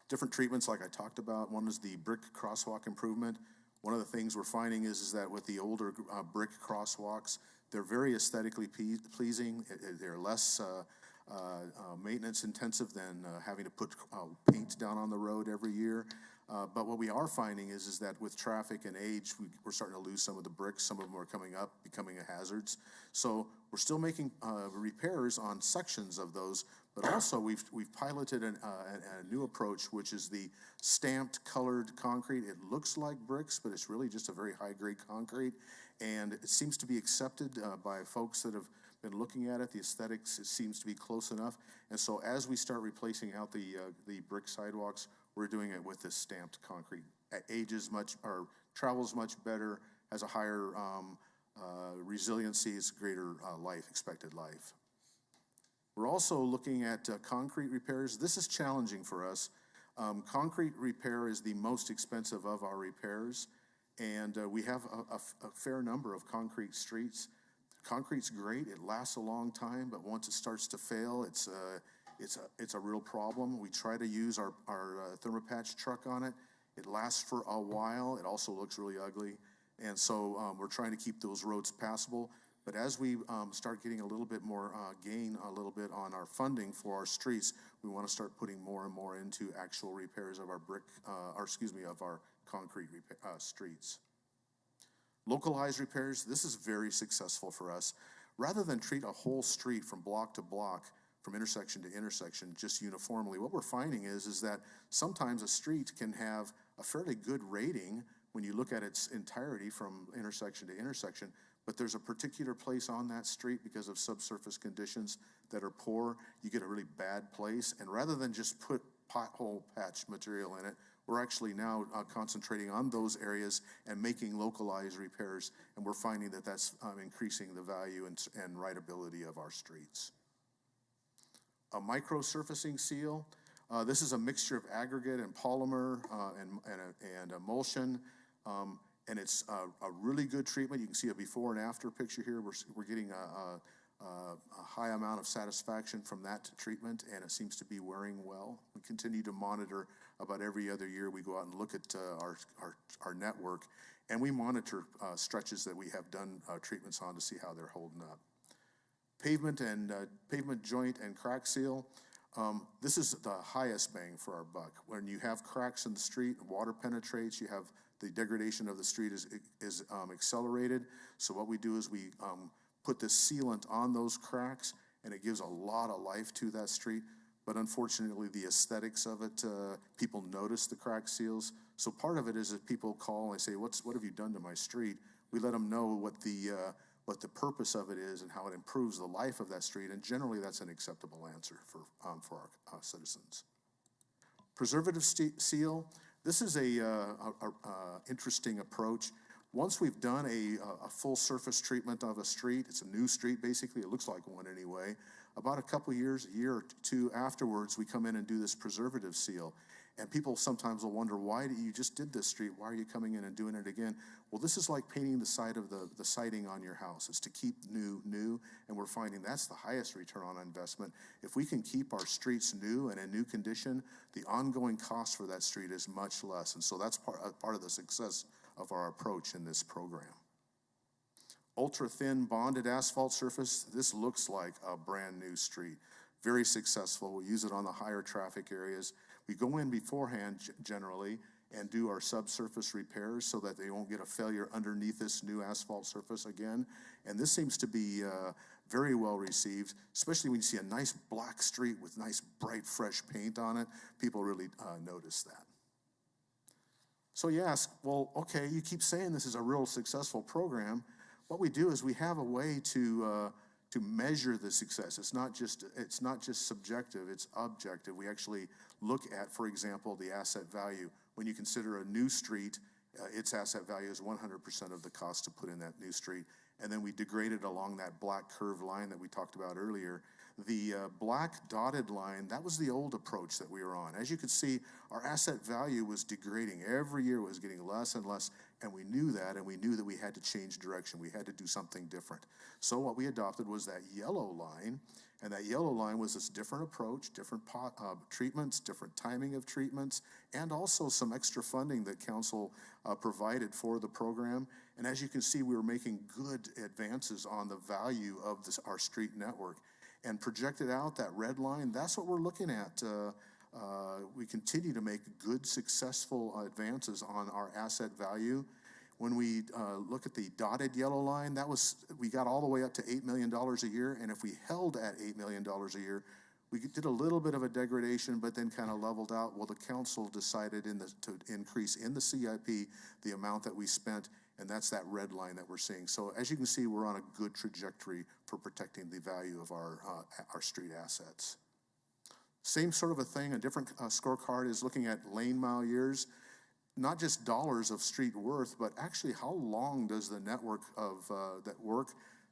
Different treatments like I talked about. One is the brick crosswalk improvement. One of the things we're finding is that with the older brick crosswalks, they're very aesthetically pleasing. They're less maintenance intensive than having to put paint down on the road every year. But what we are finding is that with traffic and age, we're starting to lose some of the bricks. Some of them are coming up, becoming hazards. So we're still making repairs on sections of those, but also we've piloted a new approach, which is the stamped colored concrete. It looks like bricks, but it's really just a very high-grade concrete, and it seems to be accepted by folks that have been looking at it. The aesthetics, it seems to be close enough. And so as we start replacing out the brick sidewalks, we're doing it with this stamped concrete. Ages much, or travels much better, has a higher resiliency, it's greater expected life. We're also looking at concrete repairs. This is challenging for us. Concrete repair is the most expensive of our repairs, And we have a fair number of concrete streets. Concrete's great, it lasts a long time, but once it starts to fail, it's a real problem. We try to use our Thermopatch truck on it. It lasts for a while, it also looks really ugly. And so we're trying to keep those roads passable. But as we start getting a little bit more gain, a little bit on our funding for our streets, we want to start putting more and more into actual repairs of our of our concrete streets. Localized repairs, this is very successful for us. Rather than treat a whole street from block to block, from intersection to intersection, just uniformly, what we're finding is that sometimes a street can have a fairly good rating when you look at its entirety from intersection to intersection, but there's a particular place on that street because of subsurface conditions that are poor, you get a really bad place, and rather than just put pothole patch material in it, we're actually now concentrating on those areas and making localized repairs, and we're finding that that's increasing the value and rideability of our streets. A micro-surfacing seal. This is a mixture of aggregate and polymer and emulsion, and it's a really good treatment. You can see a before and after picture here. We're getting a high amount of satisfaction from that treatment, and it seems to be wearing well. We continue to monitor. About every other year, we go out and look at our network, and we monitor stretches that we have done treatments on to see how they're holding up. Pavement and pavement joint and crack seal. This is the highest bang for our buck. When you have cracks in the street, water penetrates, you have the degradation of the street is accelerated. So what we do is we put this sealant on those cracks, and it gives a lot of life to that street. But unfortunately, the aesthetics of it, people notice the crack seals. So part of it is that people call and they say, what have you done to my street? We let them know what the purpose of it is and how it improves the life of that street. And generally, that's an acceptable answer for our citizens. Preservative seal. This is a interesting approach. Once we've done a full surface treatment of a street, it's a new street basically, it looks like one anyway. About a couple years, a year or two afterwards, we come in and do this preservative seal. And people sometimes will wonder, why you just did this street? Why are you coming in and doing it again? Well, this is like painting the side of the siding on your house. It's to keep new, and we're finding that's the highest return on investment. If we can keep our streets new and in new condition, the ongoing cost for that street is much less. And so that's part of the success of our approach in this program. Ultra-thin bonded asphalt surface. This looks like a brand new street. Very successful. We use it on the higher traffic areas. We go in beforehand generally and do our subsurface repairs so that they won't get a failure underneath this new asphalt surface again. And this seems to be very well received, especially when you see a nice black street with nice bright fresh paint on it. People really notice that. So you ask, well, okay, you keep saying this is a real successful program. What we do is we have a way to measure the success. It's not just subjective, it's objective. We actually look at, for example, the asset value. When you consider a new street, its asset value is 100% of the cost to put in that new street. And then we degrade it along that black curved line that we talked about earlier. The black dotted line, that was the old approach that we were on. As you can see, our asset value was degrading. Every year it was getting less and less, and we knew that, and we knew that we had to change direction. We had to do something different. So what we adopted was that yellow line, and that yellow line was this different approach, different treatments, different timing of treatments, and also some extra funding that council provided for the program. And as you can see, we were making good advances on the value of our street network. And projected out, that red line, that's what we're looking at. We continue to make good, successful advances on our asset value. When we look at the dotted yellow line, we got all the way up to $8 million a year. And if we held at $8 million a year, we did a little bit of a degradation, but then kind of leveled out. Well, the council decided to increase in the CIP the amount that we spent, and that's that red line that we're seeing. So as you can see, we're on a good trajectory for protecting the value of our street assets. Same sort of a thing, a different scorecard is looking at lane mile years, not just dollars of street worth, but actually how long does the network of that work?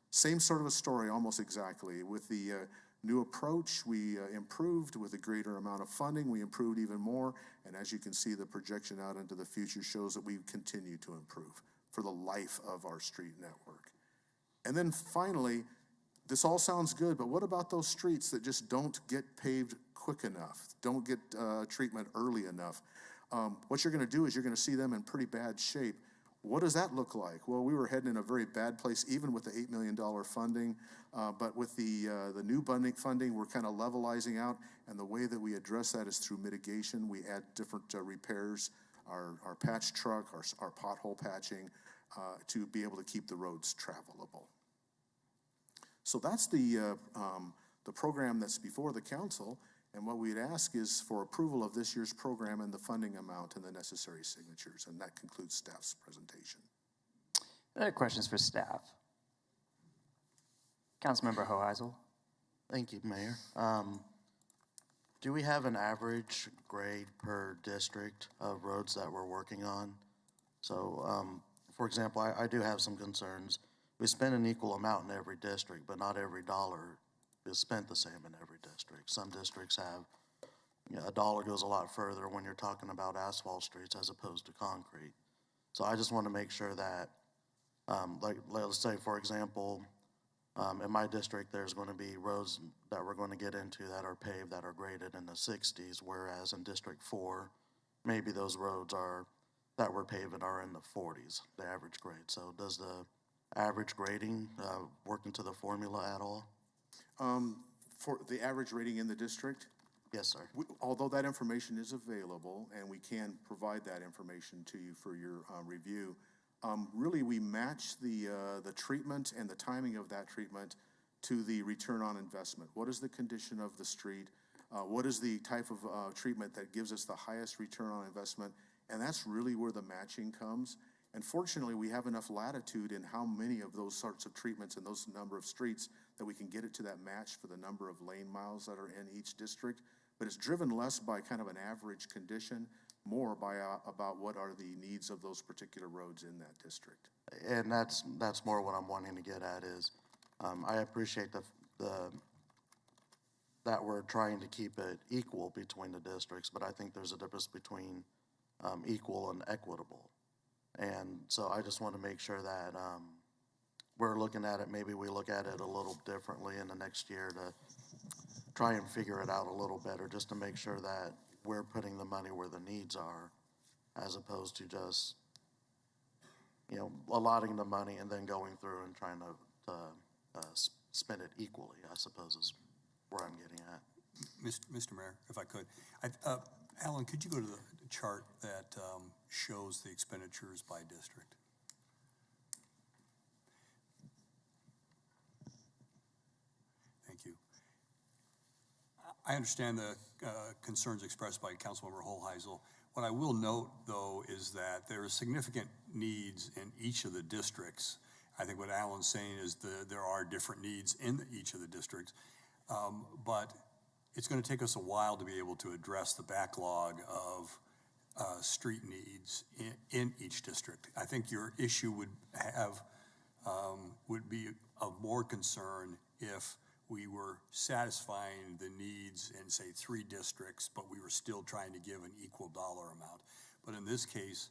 Same sort of a story, almost exactly. With the new approach. We improved with a greater amount of funding. We improved even more. And as you can see, the projection out into the future shows that we continue to improve for the life of our street network. And then finally, this all sounds good, but what about those streets that just don't get paved quick enough, don't get treatment early enough? What you're going to do is you're going to see them in pretty bad shape. What does that look like? Well, we were heading in a very bad place, even with the $8 million funding. But with the new funding, we're kind of levelizing out. And the way that we address that is through mitigation. We add different repairs, our patch truck, our pothole patching, to be able to keep the roads travelable. So that's the program that's before the council. And what we'd ask is for approval of this year's program and the funding amount and the necessary signatures. And that concludes staff's presentation. Other questions for staff? Councilmember Hoheisel. Thank you, Mayor. Do we have an average grade per district of roads that we're working on? So, for example, I do have some concerns. We spend an equal amount in every district, but not every dollar is spent the same in every district. Some districts have, a dollar goes a lot further when you're talking about asphalt streets as opposed to concrete. So I just want to make sure that, like, let's say, for example, in my district, there's going to be roads that we're going to get into that are paved, that are graded in the 60s, whereas in District 4, maybe those roads that we're paving are in the 40s, the average grade. So does the average grading work into the formula at all? For the average rating in the district? Yes, sir. Although that information is available and we can provide that information to you for your review, really we match the treatment and the timing of that treatment to the return on investment. What is the condition of the street? What is the type of treatment that gives us the highest return on investment? And that's really where the matching comes. And fortunately, we have enough latitude in how many of those sorts of treatments and those number of streets that we can get it to that match for the number of lane miles that are in each district. But it's driven less by kind of an average condition, more by about what are the needs of those particular roads in that district. And that's more what I'm wanting to get at is, I appreciate that we're trying to keep it equal between the districts, but I think there's a difference between equal and equitable. And so I just want to make sure that we're looking at it, maybe we look at it a little differently in the next year to try and figure it out a little better, just to make sure that we're putting the money where the needs are, as opposed to just, allotting the money and then going through and trying to spend it equally, I suppose is where I'm getting at. Mr. Mayor, if I could. Alan, could you go to the chart that shows the expenditures by district? Thank you. I understand the concerns expressed by Councilmember Hoheisel. What I will note, though, is that there are significant needs in each of the districts. I think what Alan's saying is there are different needs in each of the districts, but it's going to take us a while to be able to address the backlog of street needs in each district. I think your issue would be of more concern if we were satisfying the needs in, say, 3 districts, but we were still trying to give an equal dollar amount. But in this case,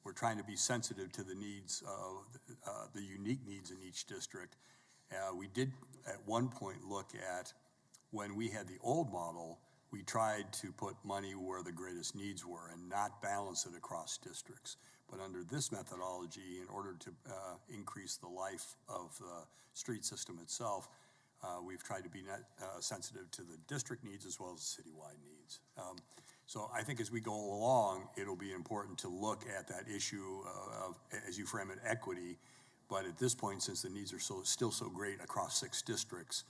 we're trying to be sensitive to the needs of the unique needs in each district. We did at one point look at, when we had the old model, we tried to put money where the greatest needs were and not balance it across districts. But under this methodology, in order to increase the life of the street system itself, we've tried to be sensitive to the district needs as well as the citywide needs. So I think as we go along, it'll be important to look at that issue of, as you frame it, equity. But at this point, since the needs are still so great across 6 districts,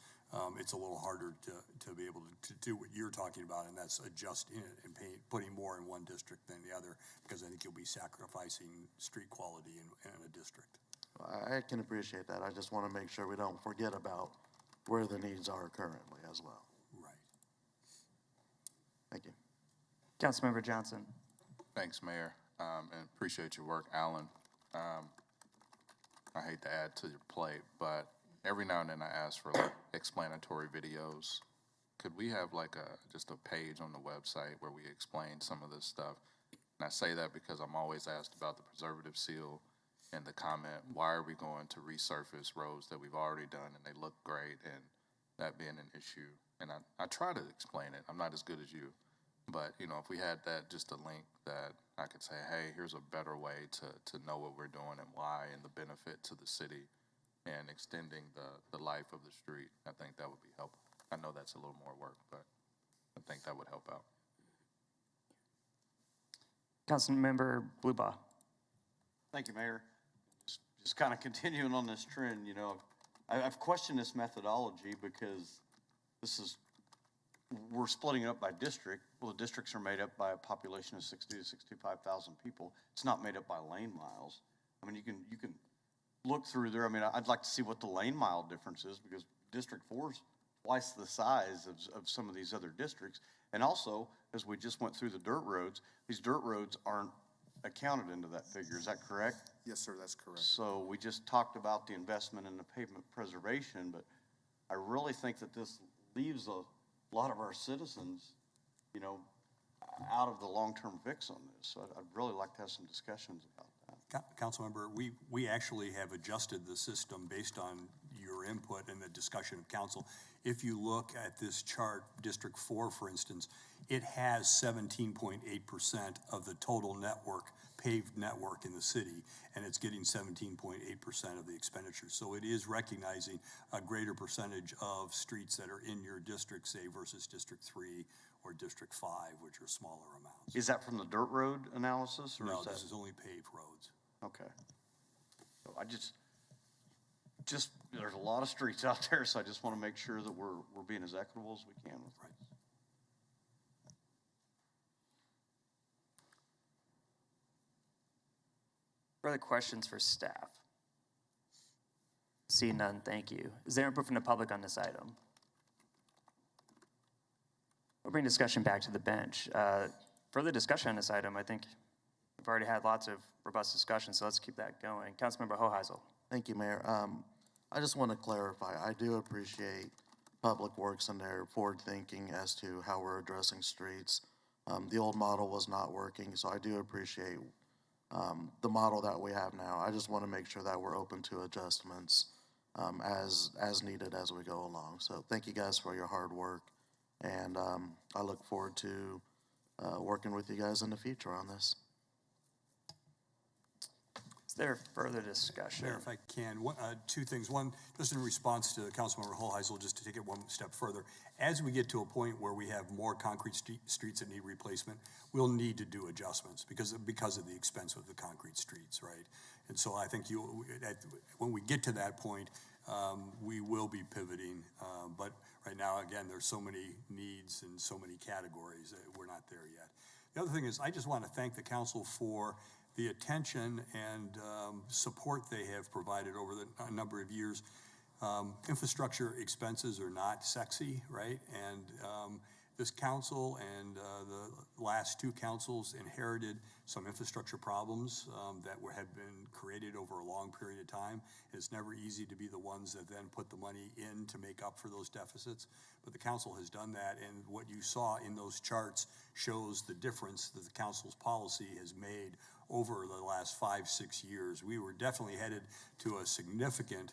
it's a little harder to be able to do what you're talking about, and that's adjusting it and putting more in one district than the other, because I think you'll be sacrificing street quality in a district. I can appreciate that. I just want to make sure we don't forget about where the needs are currently as well. Right. Thank you. Councilmember Johnson. Thanks, Mayor, and appreciate your work, Alan. I hate to add to your plate, but every now and then I ask for like explanatory videos. Could we have like just a page on the website where we explain some of this stuff? And I say that because I'm always asked about the preservative seal and the comment, why are we going to resurface roads that we've already done and they look great, and that being an issue. And I try to explain it. I'm not as good as you. But, you know, if we had that, just a link that I could say, hey, here's a better way to know what we're doing and why, and the benefit to the city and extending the life of the street, I think that would be helpful. I know that's a little more work, but I think that would help out. Councilmember Blubaugh. Thank you, Mayor. Just kind of continuing on this trend, you know, I've questioned this methodology because we're splitting it up by district. Well, the districts are made up by a population of 60 to 65,000 people. It's not made up by lane miles. I mean, you can look through there. I mean, I'd like to see what the lane mile difference is, because District 4 is twice the size of some of these other districts. And also, as we just went through the dirt roads, these dirt roads aren't accounted into that figure. Is that correct? Yes, sir, that's correct. So we just talked about the investment in the pavement preservation, but I really think that this leaves a lot of our citizens, you know, out of the long-term fix on this. So I'd really like to have some discussions about that. Councilmember, we actually have adjusted the system based on your input and the discussion of council. If you look at this chart, District 4, for instance, it has 17.8% of the total network, paved network in the city, and it's getting 17.8% of the expenditure. So it is recognizing a greater percentage of streets that are in your district, say, versus District 3 or District 5, which are smaller amounts. Is that from the dirt road analysis? Or No, is that... this is only paved roads. Okay. So I just there's a lot of streets out there, so I just want to make sure that we're being as equitable as we can with it. Further questions for staff? See none, thank you. Is there input from the public on this item? We'll bring discussion back to the bench. Further discussion on this item, I think we've already had lots of robust discussion, so let's keep that going. Councilmember Hoheisel. Thank you, Mayor. I just want to clarify, I do appreciate Public Works and their forward thinking as to how we're addressing streets. The old model was not working, so I do appreciate the model that we have now. I just want to make sure that we're open to adjustments as needed as we go along. So thank you guys for your hard work, and I look forward to working with you guys in the future on this. Is there further discussion? Mayor, if I can, two things. One, just in response to Councilmember Hoheisel, just to take it one step further. As we get to a point where we have more concrete streets that need replacement, we'll need to do adjustments because of the expense of the concrete streets, right? And so I think when we get to that point, we will be pivoting. But right now, again, there's so many needs and so many categories that we're not there yet. The other thing is, I just want to thank the council for the attention and support they have provided over a number of years. Infrastructure expenses are not sexy, right? And this council and the last two councils inherited some infrastructure problems that have been created over a long period of time. It's never easy to be the ones that then put the money in to make up for those deficits, but the council has done that, and what you saw in those charts shows the difference that the council's policy has made over the last 5-6 years. We were definitely headed to a significant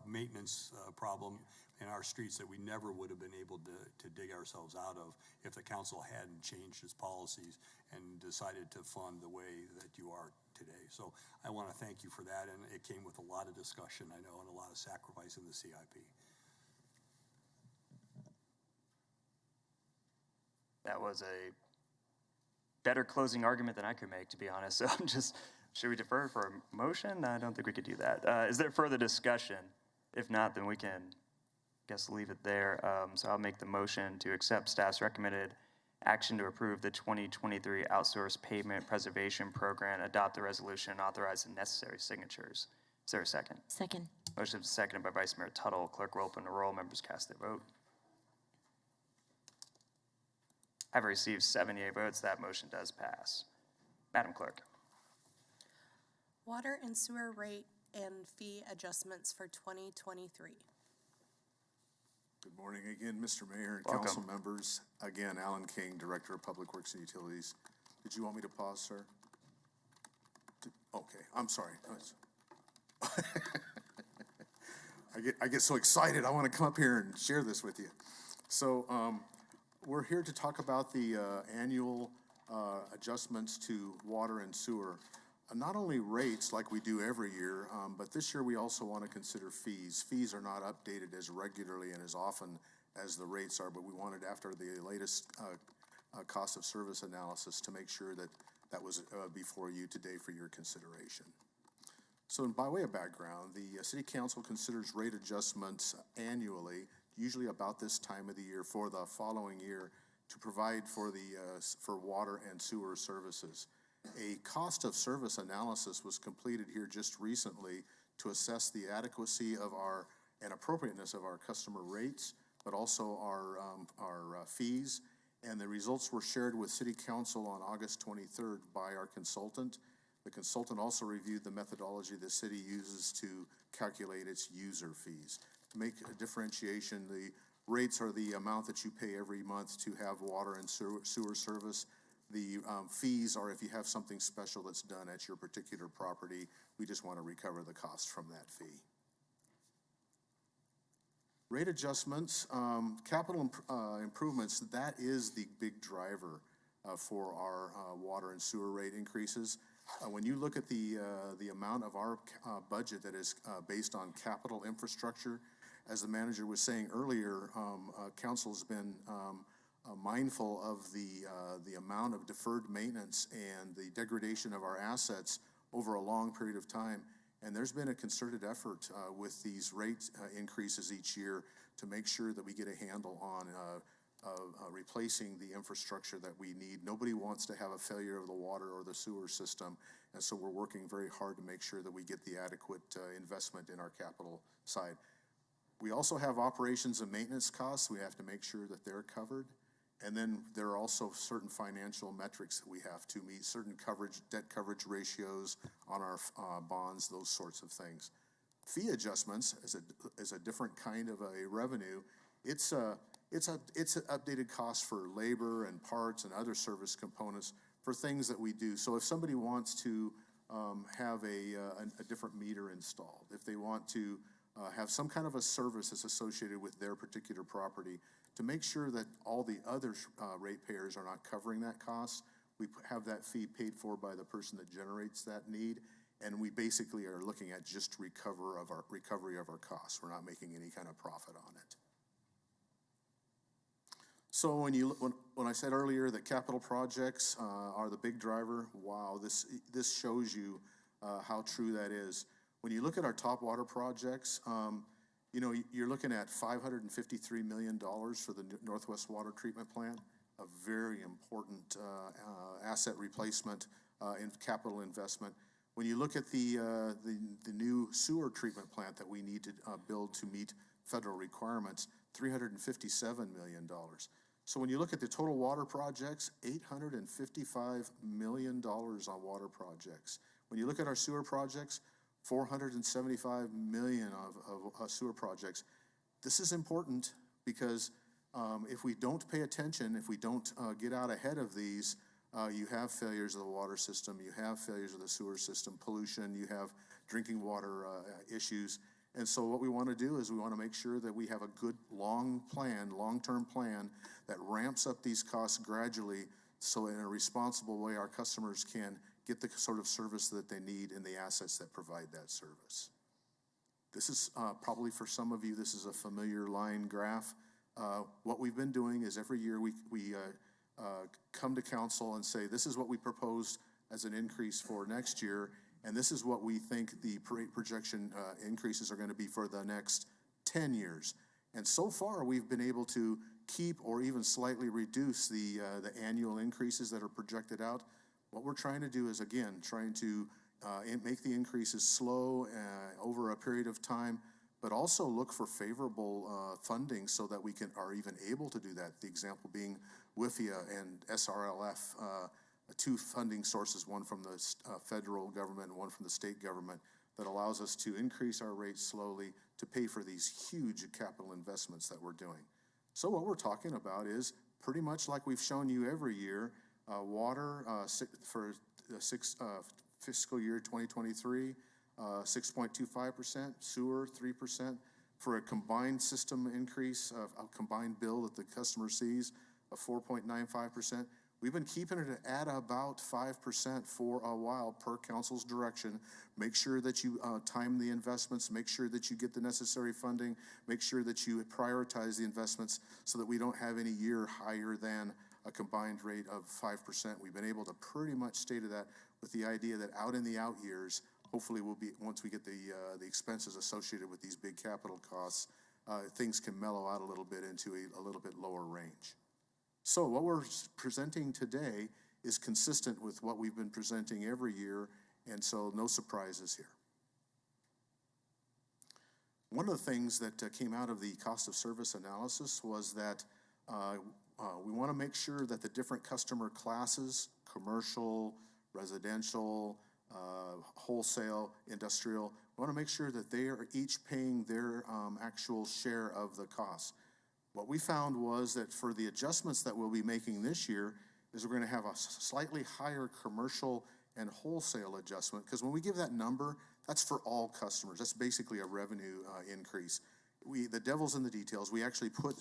maintenance problem in our streets that we never would have been able to dig ourselves out of if the council hadn't changed its policies and decided to fund the way that you are today. So I want to thank you for that, and it came with a lot of discussion, I know, and a lot of sacrifice in the CIP. That was a better closing argument than I could make, to be honest. So I'm just, should we defer for a motion? I don't think we could do that. Is there further discussion? If not, then we can, I guess, leave it there. So I'll make the motion to accept staff's recommended action to approve the 2023 Outsourced Pavement Preservation Program, adopt the resolution, and authorize the necessary signatures. Is there a second? Second. Motion is seconded by Vice Mayor Tuttle. Clerk will open the roll. Members cast their vote. I've received 78 votes. That motion does pass. Madam Clerk. Water and sewer rate and fee adjustments for 2023. Good morning again, Mr. Mayor and Welcome. council members. Again, Alan King, Director of Public Works and Utilities. Did you want me to pause, sir? Okay, I'm sorry. I get so excited. I want to come up here and share this with you. So we're here to talk about the annual adjustments to water and sewer. Not only rates like we do every year, but this year we also want to consider fees. Fees are not updated as regularly and as often as the rates are, but we wanted, after the latest cost of service analysis, to make sure that that was before you today for your consideration. So by way of background, the City Council considers rate adjustments annually, usually about this time of the year for the following year, to provide for for water and sewer services. A cost of service analysis was completed here just recently to assess the adequacy of and appropriateness of our customer rates, but also our fees. And the results were shared with City Council on August 23rd by our consultant. The consultant also reviewed the methodology the city uses to calculate its user fees. To make a differentiation, the rates are the amount that you pay every month to have water and sewer service. The fees are if you have something special that's done at your particular property. We just want to recover the cost from that fee. Rate adjustments, capital improvements, that is the big driver for our water and sewer rate increases. When you look at the amount of our budget that is based on capital infrastructure, as the manager was saying earlier, council's been mindful of the amount of deferred maintenance and the degradation of our assets over a long period of time. And there's been a concerted effort with these rate increases each year to make sure that we get a handle on replacing the infrastructure that we need. Nobody wants to have a failure of the water or the sewer system, and so we're working very hard to make sure that we get the adequate investment in our capital side. We also have operations and maintenance costs. We have to make sure that they're covered. And then there are also certain financial metrics that we have to meet, certain debt coverage ratios on our bonds, those sorts of things. Fee adjustments is a different kind of a revenue. It's an updated cost for labor and parts and other service components for things that we do. So if somebody wants to have a different meter installed, if they want to have some kind of a service that's associated with their particular property, to make sure that all the other ratepayers are not covering that cost, we have that fee paid for by the person that generates that need, and we basically are looking at just recovery of our costs. We're not making any kind of profit on it. So when I said earlier that capital projects are the big driver, wow, this shows you how true that is. When you look at our top water projects, you know, you're looking at $553 million for the Northwest Water Treatment Plant, a very important asset replacement in capital investment. When you look at the new sewer treatment plant that we need to build to meet federal requirements, $357 million. So when you look at the total water projects, $855 million on water projects. When you look at our sewer projects, $475 million of sewer projects. This is important because if we don't pay attention, if we don't get out ahead of these, you have failures of the water system, you have failures of the sewer system, pollution, you have drinking water issues. And so what we want to do is we want to make sure that we have a good long-term plan that ramps up these costs gradually, so in a responsible way our customers can get the sort of service that they need and the assets that provide that service. This is probably for some of you, this is a familiar line graph. What we've been doing is every year we come to council and say, this is what we proposed as an increase for next year, and this is what we think the projection increases are going to be for the next 10 years. And so far, we've been able to keep or even slightly reduce the annual increases that are projected out. What we're trying to do is, again, trying to make the increases slow over a period of time, but also look for favorable funding so that we are even able to do that. The example being WIFIA and SRLF, two funding sources, one from the federal government and one from the state government, that allows us to increase our rates slowly to pay for these huge capital investments that we're doing. So what we're talking about is pretty much like we've shown you every year, water for the fiscal year 2023, 6.25%, sewer 3%, for a combined system increase, a combined bill that the customer sees of 4.95%. We've been keeping it at about 5% for a while per council's direction. Make sure that you time the investments, make sure that you get the necessary funding, make sure that you prioritize the investments so that we don't have any year higher than a combined rate of 5%. We've been able to pretty much stay to that with the idea that out in the out years, hopefully we'll be, once we get the expenses associated with these big capital costs, things can mellow out a little bit into a little bit lower range. So what we're presenting today is consistent with what we've been presenting every year, and so no surprises here. One of the things that came out of the cost of service analysis was that we want to make sure that the different customer classes, commercial, residential, wholesale, industrial, we want to make sure that they are each paying their actual share of the cost. What we found was that for the adjustments that we'll be making this year is we're going to have a slightly higher commercial and wholesale adjustment, because when we give that number, that's for all customers. That's basically a revenue increase. The devil's in the details. We actually put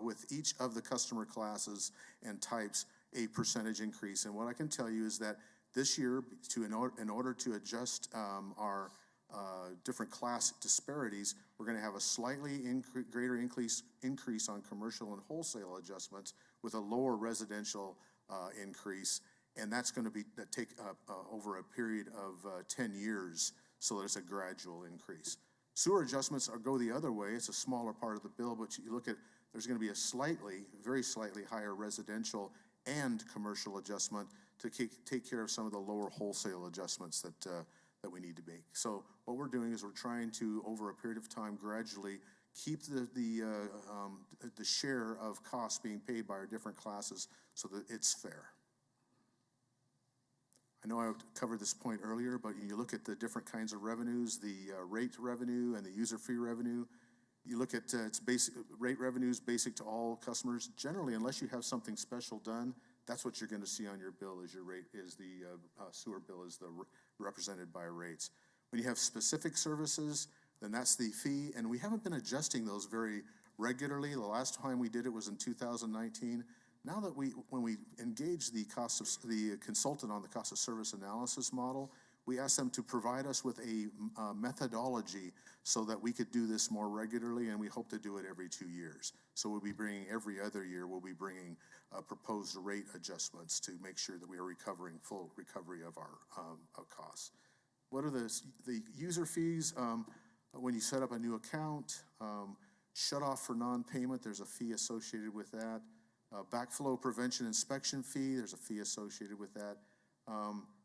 with each of the customer classes and types a percentage increase. And what I can tell you is that this year, in order to adjust our different class disparities, we're going to have a slightly greater increase on commercial and wholesale adjustments with a lower residential increase, and that's going to take over a period of 10 years, so that it's a gradual increase. Sewer adjustments go the other way. It's a smaller part of the bill, but you look at, there's going to be a very slightly higher residential and commercial adjustment to take care of some of the lower wholesale adjustments that we need to make. So what we're doing is we're trying to, over a period of time, gradually keep the share of costs being paid by our different classes so that it's fair. I know I covered this point earlier, but you look at the different kinds of revenues, the rate revenue and the user fee revenue. You look at its basic rate revenues, basic to all customers. Generally, unless you have something special done, that's what you're going to see on your bill. Is your rate is the sewer bill is represented by rates. When you have specific services, then that's the fee, and we haven't been adjusting those very regularly. The last time we did it was in 2019. Now that when we engage the consultant on the cost of service analysis model, we asked them to provide us with a methodology so that we could do this more regularly, and we hope to do it every 2 years. So we'll be bringing, every other year, we'll be bringing proposed rate adjustments to make sure that we are recovering full recovery of our costs. What are the user fees? When you set up a new account, shut off for non-payment, there's a fee associated with that. Backflow prevention inspection fee, there's a fee associated with that.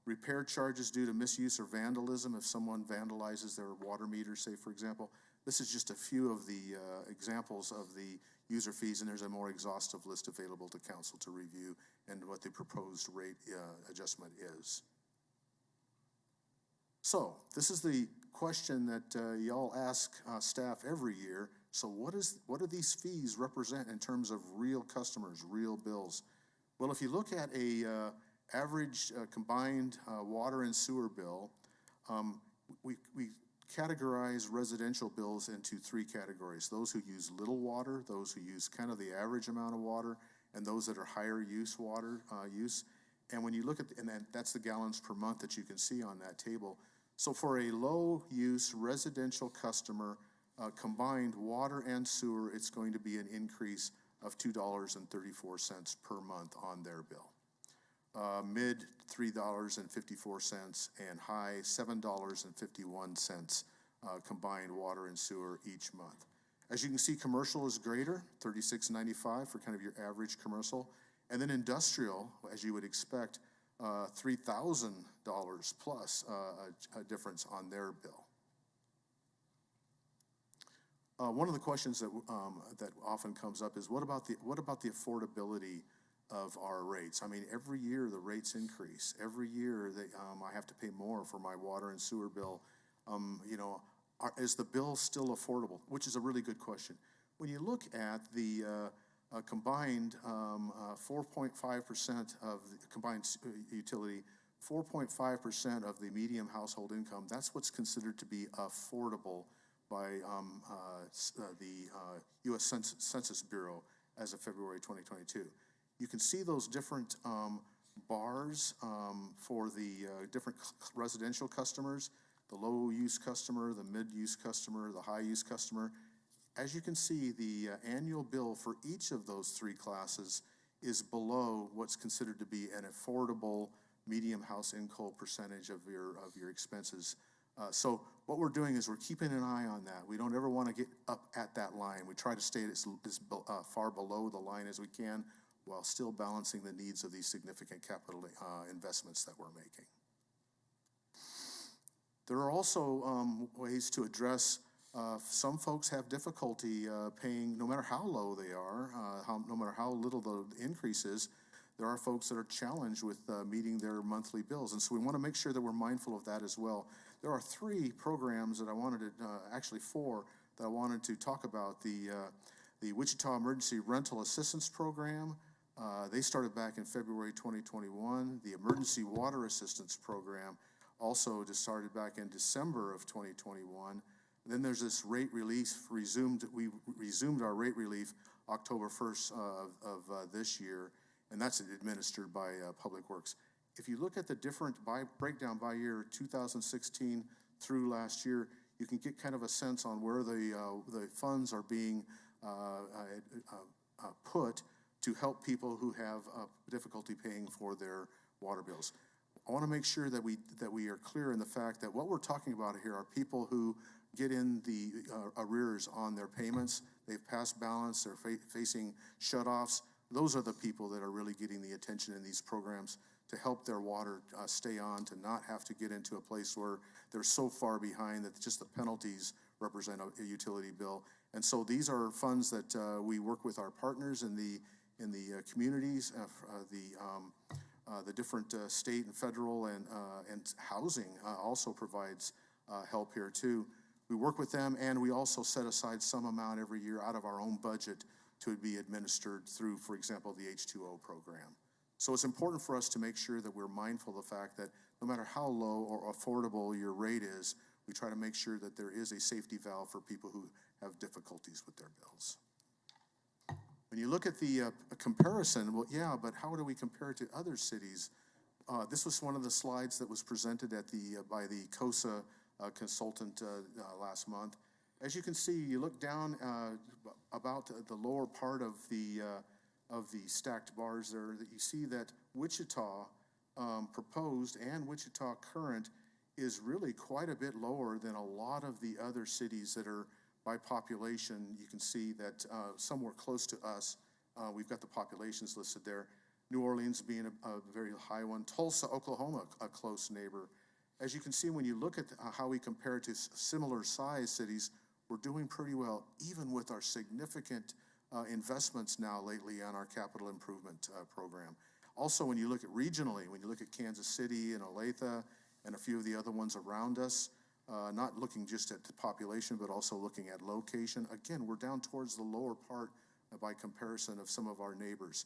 Repair charges due to misuse or vandalism, if someone vandalizes their water meter, say, for example. This is just a few of the examples of the user fees, and there's a more exhaustive list available to council to review and what the proposed rate adjustment is. So this is the question that y'all ask staff every year. So what do these fees represent in terms of real customers, real bills? Well, if you look at a average combined water and sewer bill, we categorize residential bills into 3 categories: those who use little water, those who use kind of the average amount of water, and those that are higher use water use. And when you look at, that's the gallons per month that you can see on that table. So for a low use residential customer, combined water and sewer, it's going to be an increase of $2.34 per month on their bill. Mid $3.54 and high $7.51 combined water and sewer each month. As you can see, commercial is greater, $36.95 for kind of your average commercial, and then industrial, as you would expect, $3,000 plus a difference on their bill. One of the questions that often comes up is what about the affordability of our rates? I mean, every year the rates increase. Every year I have to pay more for my water and sewer bill. You know, is the bill still affordable? Which is a really good question. When you look at the combined 4.5% of the combined utility, 4.5% of the median household income, that's what's considered to be affordable by the U.S. Census Bureau as of February 2022. You can see those different bars for the different residential customers, the low-use customer, the mid-use customer, the high-use customer. As you can see, the annual bill for each of those three classes is below what's considered to be an affordable medium house income percentage of your expenses. So what we're doing is we're keeping an eye on that. We don't ever want to get up at that line. We try to stay as far below the line as we can while still balancing the needs of these significant capital investments that we're making. There are also ways to address some folks have difficulty paying, no matter how low they are, no matter how little the increase is. There are folks that are challenged with meeting their monthly bills, and so we want to make sure that we're mindful of that as well. There are three programs that I wanted to, actually four, that I wanted to talk about. The Wichita Emergency Rental Assistance Program, they started back in February 2021. The Emergency Water Assistance Program also just started back in December of 2021. Then there's this rate relief we resumed our rate relief October 1st of this year, and that's administered by Public Works. If you look at the different breakdown by year, 2016 through last year, you can get kind of a sense on where the funds are being put to help people who have difficulty paying for their water bills. I want to make sure that we are clear in the fact that what we're talking about here are people who get in the arrears on their payments. They've passed balance, they're facing shutoffs. Those are the people that are really getting the attention in these programs to help their water stay on, to not have to get into a place where they're so far behind that just the penalties represent a utility bill. And so these are funds that we work with our partners in the communities, the different state and federal and housing also provides help here too. We work with them, and we also set aside some amount every year out of our own budget to be administered through, for example, the H2O program. So it's important for us to make sure that we're mindful of the fact that no matter how low or affordable your rate is, we try to make sure that there is a safety valve for people who have difficulties with their bills. When you look at the comparison, well, yeah, but how do we compare to other cities? This was one of the slides that was presented at by the COSA consultant last month. As you can see, you look down about the lower part of the stacked bars there, that you see that Wichita proposed and Wichita current is really quite a bit lower than a lot of the other cities that are by population. You can see that somewhere close to us, we've got the populations listed there. New Orleans being a very high one. Tulsa, Oklahoma, a close neighbor. As you can see, when you look at how we compare to similar size cities, we're doing pretty well, even with our significant investments now lately on our capital improvement program. Also, when you look at regionally, when you look at Kansas City and Olathe and a few of the other ones around us, not looking just at the population, but also looking at location, again, we're down towards the lower part by comparison of some of our neighbors.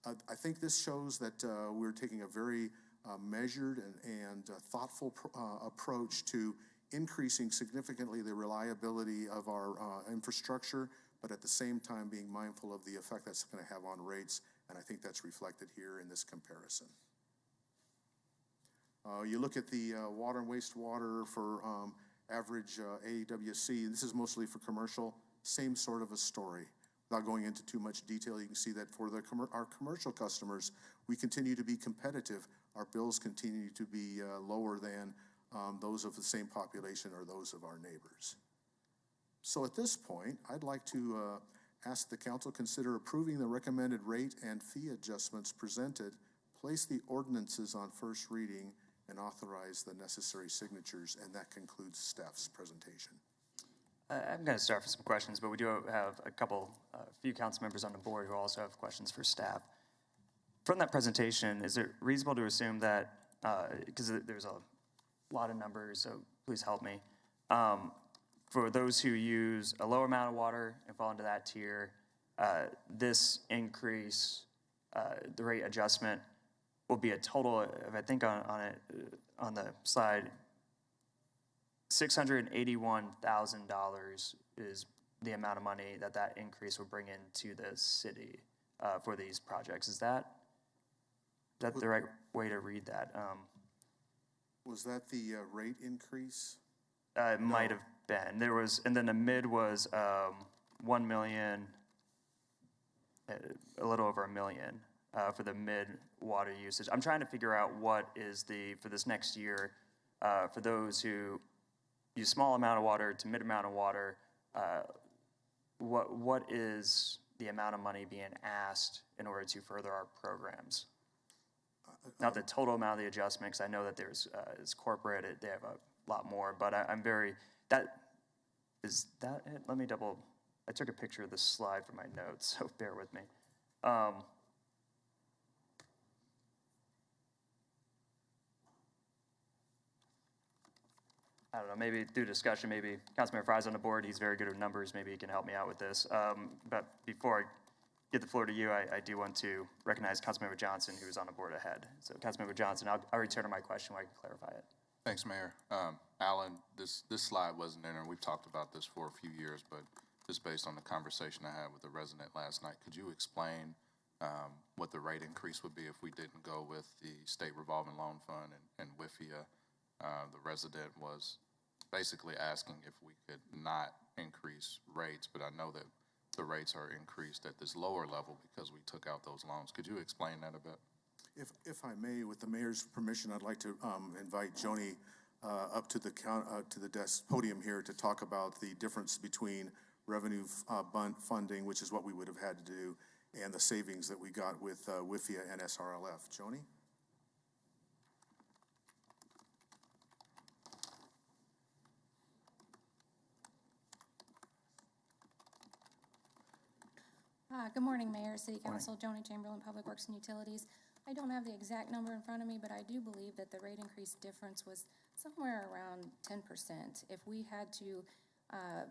I think this shows that we're taking a very measured and thoughtful approach to increasing significantly the reliability of our infrastructure, but at the same time being mindful of the effect that's going to have on rates, and I think that's reflected here in this comparison. You look at the water and wastewater for average AWC. This is mostly for commercial, same sort of a story. Without going into too much detail, you can see that for our commercial customers, we continue to be competitive. Our bills continue to be lower than those of the same population or those of our neighbors. So at this point, I'd like to ask the council consider approving the recommended rate and fee adjustments presented, place the ordinances on first reading, and authorize the necessary signatures, and that concludes staff's presentation. I'm going to start with some questions, but we do have a few council members on the board who also have questions for staff. From that presentation, is it reasonable to assume that, because there's a lot of numbers, so please help me, For those who use a lower amount of water and fall into that tier, this increase, the rate adjustment, will be a total of, I think on the slide, $681,000 is the amount of money that increase will bring into the city for these projects. Is that the right way to read that? Was that the rate increase? It might have been. There was, and then the mid was 1 million, a little over $1 million for the mid water usage. I'm trying to figure out what is for this next year, for those who use small amount of water to mid amount of water, what is the amount of money being asked in order to further our programs? Not the total amount of the adjustment, because I know that there's it's corporate, they have a lot more, but I'm very, is that it? Let me I took a picture of this slide for my notes, so bear with me. I don't know, maybe through discussion, maybe Councilmember Frye's on the board, he's very good with numbers, maybe he can help me out with this. But before I get the floor to you, I do want to recognize Councilmember Johnson, who was on the board ahead. So Councilmember Johnson, I'll return to my question while I can clarify it. Thanks, Mayor. Alan, this slide wasn't in there. We've talked about this for a few years, but just based on the conversation I had with a resident last night, could you explain what the rate increase would be if we didn't go with the State Revolving Loan Fund and WIFIA? The resident was basically asking if we could not increase rates, but I know that the rates are increased at this lower level because we took out those loans. Could you explain that a bit? If I may, with the mayor's permission, I'd like to invite Joni up to the podium here to talk about the difference between revenue funding, which is what we would have had to do, and the savings that we got with WIFIA and SRLF. Joni? Good morning, Mayor, City Council, Joni Chamberlain, Public Works and Utilities. I don't have the exact number in front of me, but I do believe that the rate increase difference was somewhere around 10%. If we had to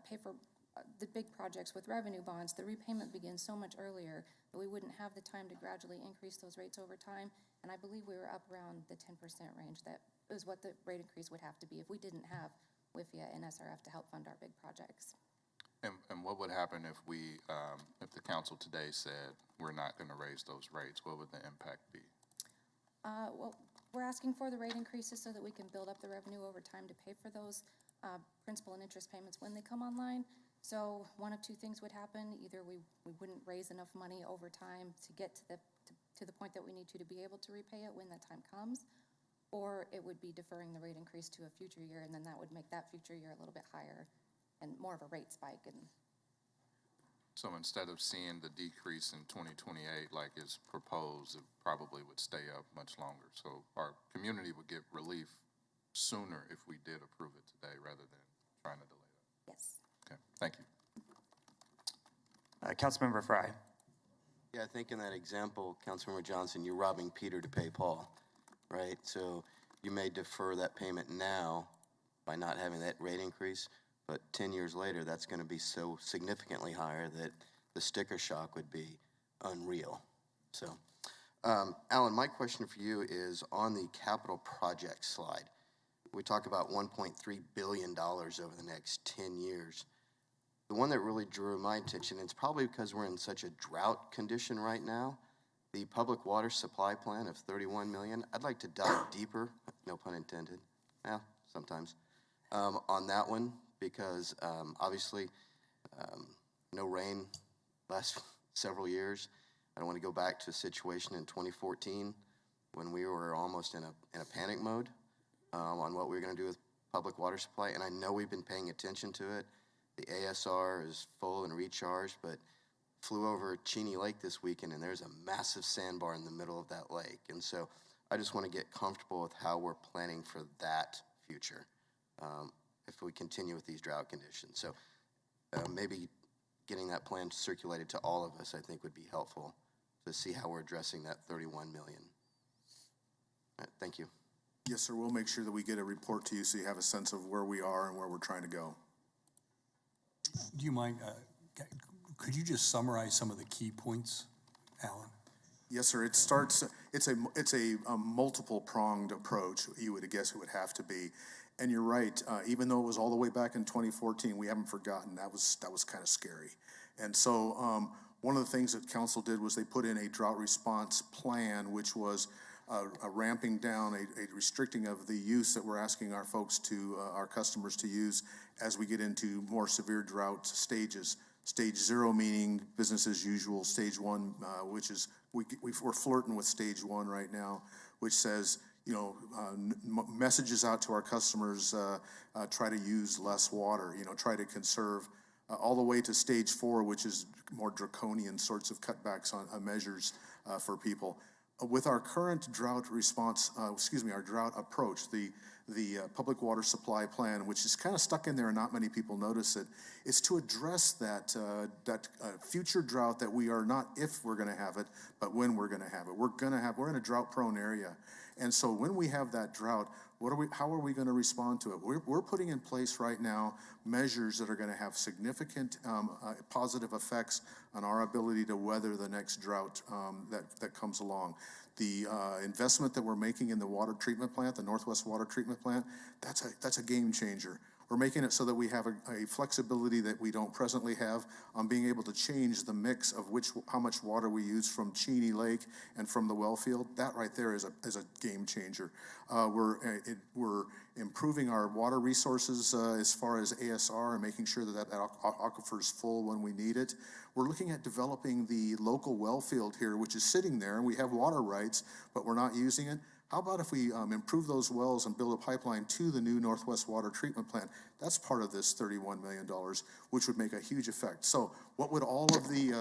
pay for the big projects with revenue bonds, the repayment begins so much earlier that we wouldn't have the time to gradually increase those rates over time. And I believe we were up around the 10% range. That is what the rate increase would have to be if we didn't have WIFIA and SRF to help fund our big projects. And what would happen if if the council today said we're not going to raise those rates? What would the impact be? Well, we're asking for the rate increases so that we can build up the revenue over time to pay for those principal and interest payments when they come online. So one of two things would happen. Either we wouldn't raise enough money over time to get to the point that we need to be able to repay it when that time comes, or it would be deferring the rate increase to a future year, and then that would make that future year a little bit higher and more of a rate spike. And so instead of seeing the decrease in 2028 like is proposed, it probably would stay up much longer. So our community would get relief sooner if we did approve it today rather than trying to delay that. Yes. Okay, thank you. Councilmember Frye. Yeah, I think in that example, Councilmember Johnson, you're robbing Peter to pay Paul, right? So you may defer that payment now by not having that rate increase, but 10 years later, that's going to be so significantly higher that the sticker shock would be unreal. So, Alan, my question for you is on the capital project slide. We talk about $1.3 billion over the next 10 years. The one that really drew my attention, and it's probably because we're in such a drought condition right now, the public water supply plan of $31 million. I'd like to dive deeper, no pun intended, yeah, sometimes, on that one, because obviously no rain last several years. I don't want to go back to a situation in 2014 when we were almost in a panic mode on what we were going to do with public water supply, and I know we've been paying attention to it. The ASR is full and recharged, but flew over Cheney Lake this weekend, and there's a massive sandbar in the middle of that lake. And so I just want to get comfortable with how we're planning for that future if we continue with these drought conditions. So maybe getting that plan circulated to all of us, I think, would be helpful to see how we're addressing that $31 million. All right, thank you. Yes, sir, we'll make sure that we get a report to you so you have a sense of where we are and where we're trying to go. Do you mind, could you just summarize some of the key points, Alan? Yes, sir, it's a multiple pronged approach, you would guess it would have to be. And you're right, even though it was all the way back in 2014, we haven't forgotten, that was kind of scary. And so one of the things that council did was they put in a drought response plan, which was a ramping down, a restricting of the use that we're asking our folks to, our customers to use as we get into more severe drought stages. Stage 0 meaning business as usual. Stage 1, which is, we're flirting with stage 1 right now, which says, you know, messages out to our customers, try to use less water, you know, try to conserve, all the way to stage 4, which is more draconian sorts of cutbacks on measures for people. With our current drought response, our drought approach, the public water supply plan, which is kind of stuck in there and not many people notice it, is to address that future drought that we are not if we're going to have it, but when we're going to have it. We're in a drought-prone area, and so when we have that drought, how are we going to respond to it? We're putting in place right now measures that are going to have significant positive effects on our ability to weather the next drought that comes along. The investment that we're making in the water treatment plant, the Northwest Water Treatment Plant, that's a game changer. We're making it so that we have a flexibility that we don't presently have on being able to change the mix of how much water we use from Cheney Lake and from the well field. That right there is a game changer. We're improving our water resources as far as ASR and making sure that aquifer is full when we need it. We're looking at developing the local well field here, which is sitting there, and we have water rights, but we're not using it. How about if we improve those wells and build a pipeline to the new Northwest Water Treatment Plant? That's part of this $31 million, which would make a huge effect. So what would all of the,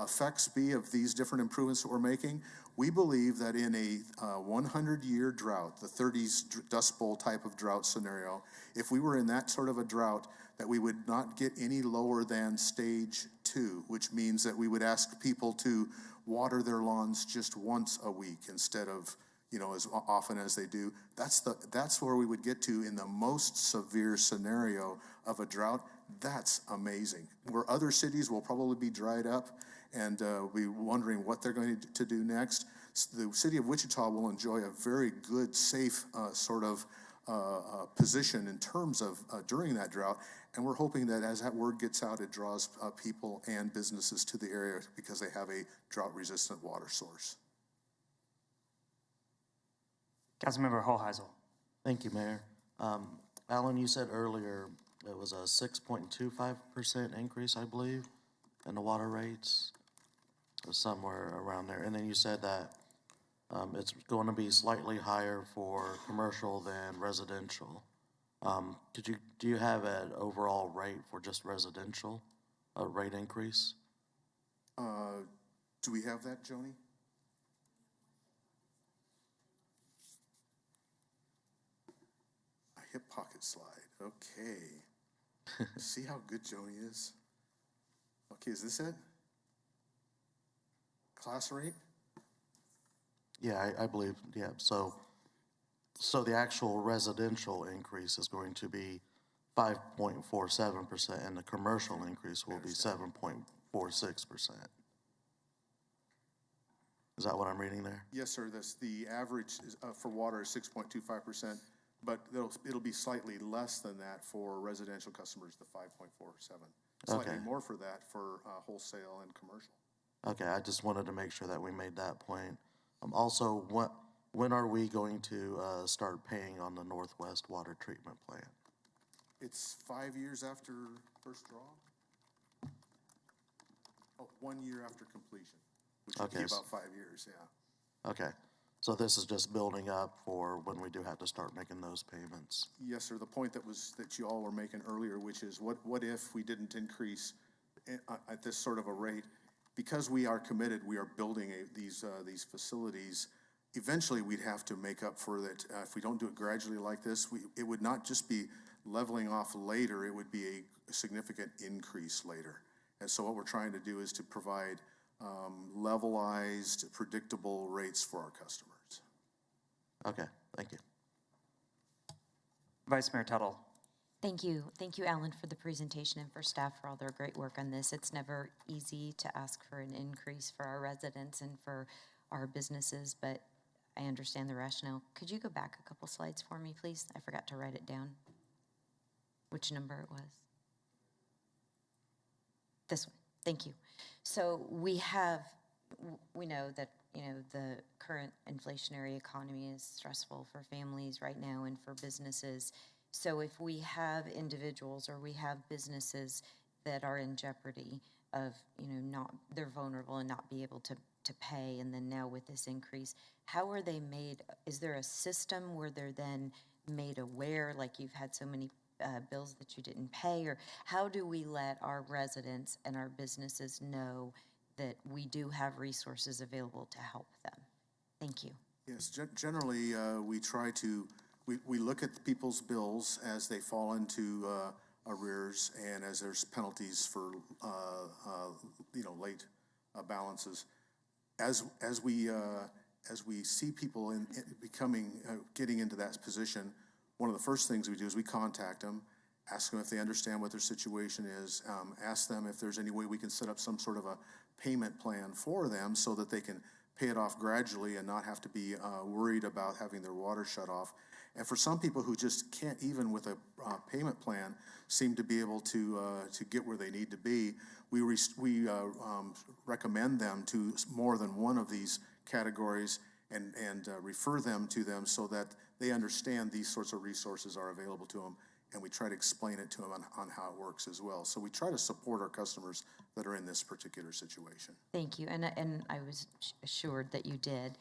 effects be of these different improvements that we're making? We believe that in a 100-year drought, the 30s Dust Bowl type of drought scenario, if we were in that sort of a drought, that we would not get any lower than stage 2, which means that we would ask people to water their lawns just once a week instead of, you know, as often as they do. That's where we would get to in the most severe scenario of a drought. That's amazing. Where other cities will probably be dried up and be wondering what they're going to do next, the city of Wichita will enjoy a very good, safe sort of position in terms of during that drought. And we're hoping that as that word gets out, it draws people and businesses to the area because they have a drought-resistant water source. Councilmember Hoheisel. Thank you, Mayor. Alan, you said earlier it was a 6.25% increase, I believe, in the water rates, or somewhere around there. And then you said that it's going to be slightly higher for commercial than residential. Do you have an overall rate for just residential, a rate increase? Do we have that, Joni? A hip pocket slide, okay. See how good Joni is? Okay, is this it? Class rate? Yeah, I believe, yeah. So the actual residential increase is going to be 5.47%, and the commercial increase will be 7.46%. Is that what I'm reading there? Yes, sir. The average for water is 6.25%, but it'll be slightly less than that for residential customers, the 5.47. Slightly more for that for wholesale and commercial. Okay, I just wanted to make sure that we made that point. Also, when are we going to start paying on the Northwest Water Treatment Plant? It's 5 years after first draw. Oh, 1 year after completion, which would be about 5 years, yeah. Okay, so this is just building up for when we do have to start making those payments. Yes, sir. The point that you all were making earlier, which is what if we didn't increase at this sort of a rate? Because we are committed, we are building these facilities. Eventually, we'd have to make up for that. If we don't do it gradually like this, it would not just be leveling off later, it would be a significant increase later. And so what we're trying to do is to provide levelized, predictable rates for our customers. Okay, thank you. Vice Mayor Tuttle. Thank you. Thank you, Alan, for the presentation and for staff for all their great work on this. It's never easy to ask for an increase for our residents and for our businesses, but I understand the rationale. Could you go back a couple slides for me, please? I forgot to write it down. Which number it was? This one. Thank you. So we know that, the current inflationary economy is stressful for families right now and for businesses. So if we have individuals or we have businesses that are in jeopardy of, they're vulnerable and not be able to pay, and then now with this increase, how are they made? Is there a system where they're then made aware, like you've had so many bills that you didn't pay, or how do we let our residents and our businesses know that we do have resources available to help them? Thank you. Yes, generally, we try to, we look at people's bills as they fall into arrears and as there's penalties for, late balances. As we see people getting into that position, one of the first things we do is we contact them, ask them if they understand what their situation is, ask them if there's any way we can set up some sort of a payment plan for them so that they can pay it off gradually and not have to be worried about having their water shut off. And for some people who just can't, even with a payment plan, seem to be able to get where they need to be, we recommend them to more than one of these categories and refer them to them so that they understand these sorts of resources are available to them, and we try to explain it to them on how it works as well. So we try to support our customers that are in this particular situation. Thank you, and I was assured that you did.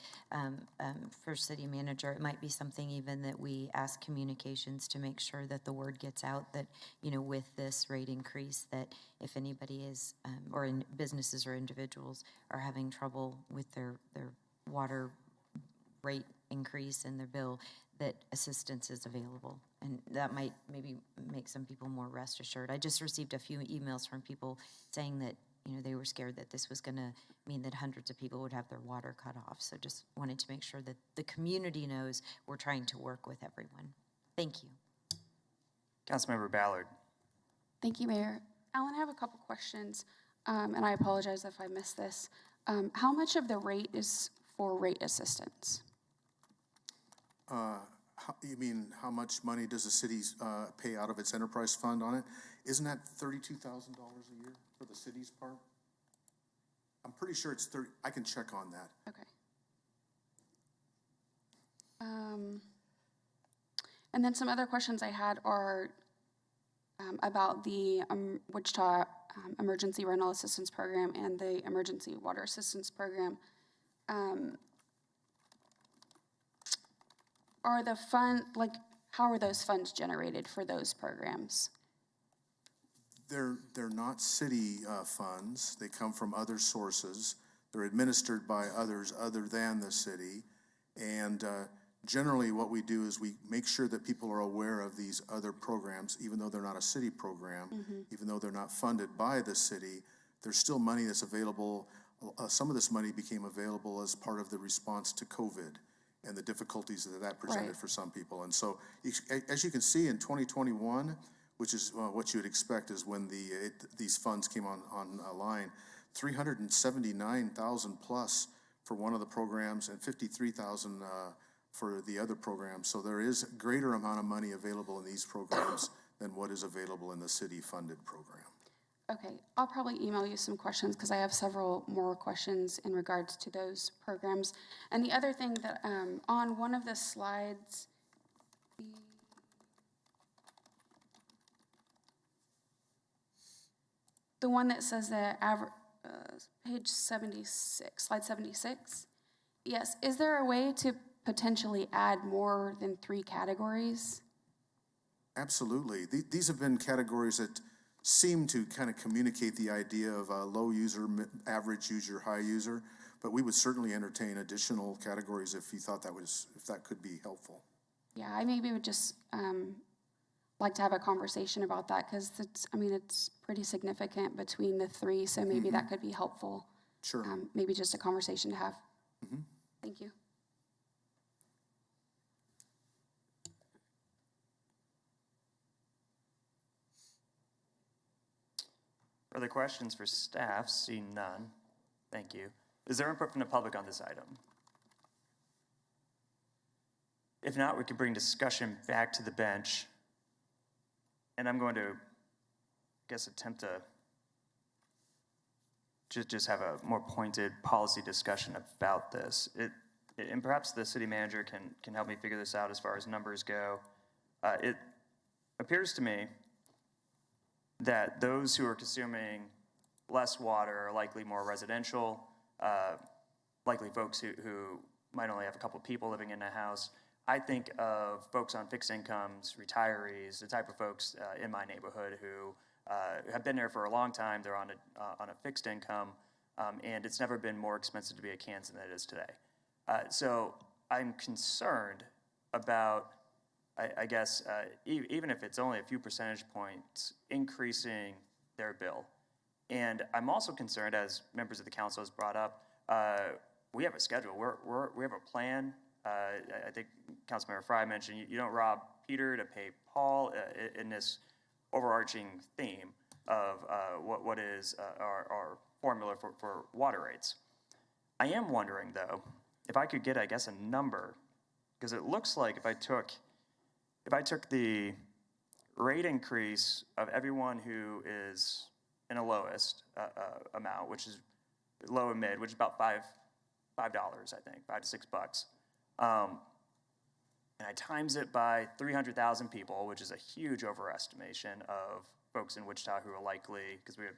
For city manager, it might be something even that we ask communications to make sure that the word gets out that, with this rate increase, that if anybody is, or in businesses or individuals are having trouble with their water rate increase in their bill, that assistance is available. And that might maybe make some people more rest assured. I just received a few emails from people saying that, they were scared that this was gonna mean that hundreds of people would have their water cut off. So just wanted to make sure that the community knows we're trying to work with everyone. Thank you. Councilmember Ballard. Thank you, Mayor. Alan, I have a couple questions, and I apologize if I missed this. How much of the rate is for rate assistance? You mean how much money does the city pay out of its enterprise fund on it? Isn't that $32,000 a year for the city's part? I'm pretty sure it's 30. I can check on that. Okay. And then some other questions I had are about the Wichita Emergency Rental Assistance Program and the Emergency Water Assistance Program. Are the how are those funds generated for those programs? They're not city funds. They come from other sources. They're administered by others other than the city. And generally what we do is we make sure that people are aware of these other programs, even though they're not a city program, even though they're not funded by the city, there's still money that's available. Some of this money became available as part of the response to COVID and the difficulties that presented for some people. And so, as you can see in 2021, which is what you would expect is when these funds came online, 379,000 plus for one of the programs and 53,000 for the other program. So there is a greater amount of money available in these programs than what is available in the city-funded program. Okay, I'll probably email you some questions because I have several more questions in regards to those programs. And the other thing that on one of the slides, the one that says that page 76, slide 76. Yes, is there a way to potentially add more than 3 categories? Absolutely. These have been categories that seem to kind of communicate the idea of a low user, average user, high user, but we would certainly entertain additional categories if you thought if that could be helpful. Yeah, I maybe would just like to have a conversation about that because it's pretty significant between the 3, so maybe that could be helpful. Sure. Maybe just a conversation to have. Thank you. Further questions for staff? See none. Thank you. Is there input from the public on this item? If not, we can bring discussion back to the bench. And I'm going to, I guess, attempt to just have a more pointed policy discussion about this. And perhaps the city manager can help me figure this out as far as numbers go. It appears to me that those who are consuming less water are likely more residential, likely folks who might only have a couple of people living in a house. I think of folks on fixed incomes, retirees, the type of folks in my neighborhood who have been there for a long time. They're on a fixed income, and it's never been more expensive to be a Kansan than it is today. So I'm concerned about, I guess, even if it's only a few percentage points, increasing their bill. And I'm also concerned, as members of the council has brought up, we have a schedule. We have a plan. I think Councilmember Frye mentioned you don't rob Peter to pay Paul in this overarching theme of what is our formula for water rates. I am wondering, though, if I could get, I guess, a number, because it looks like if I took the rate increase of everyone who is in a lowest amount, which is low and mid, which is about $5, I think, $5 to $6. And I times it by 300,000 people, which is a huge overestimation of folks in Wichita who are likely, because we have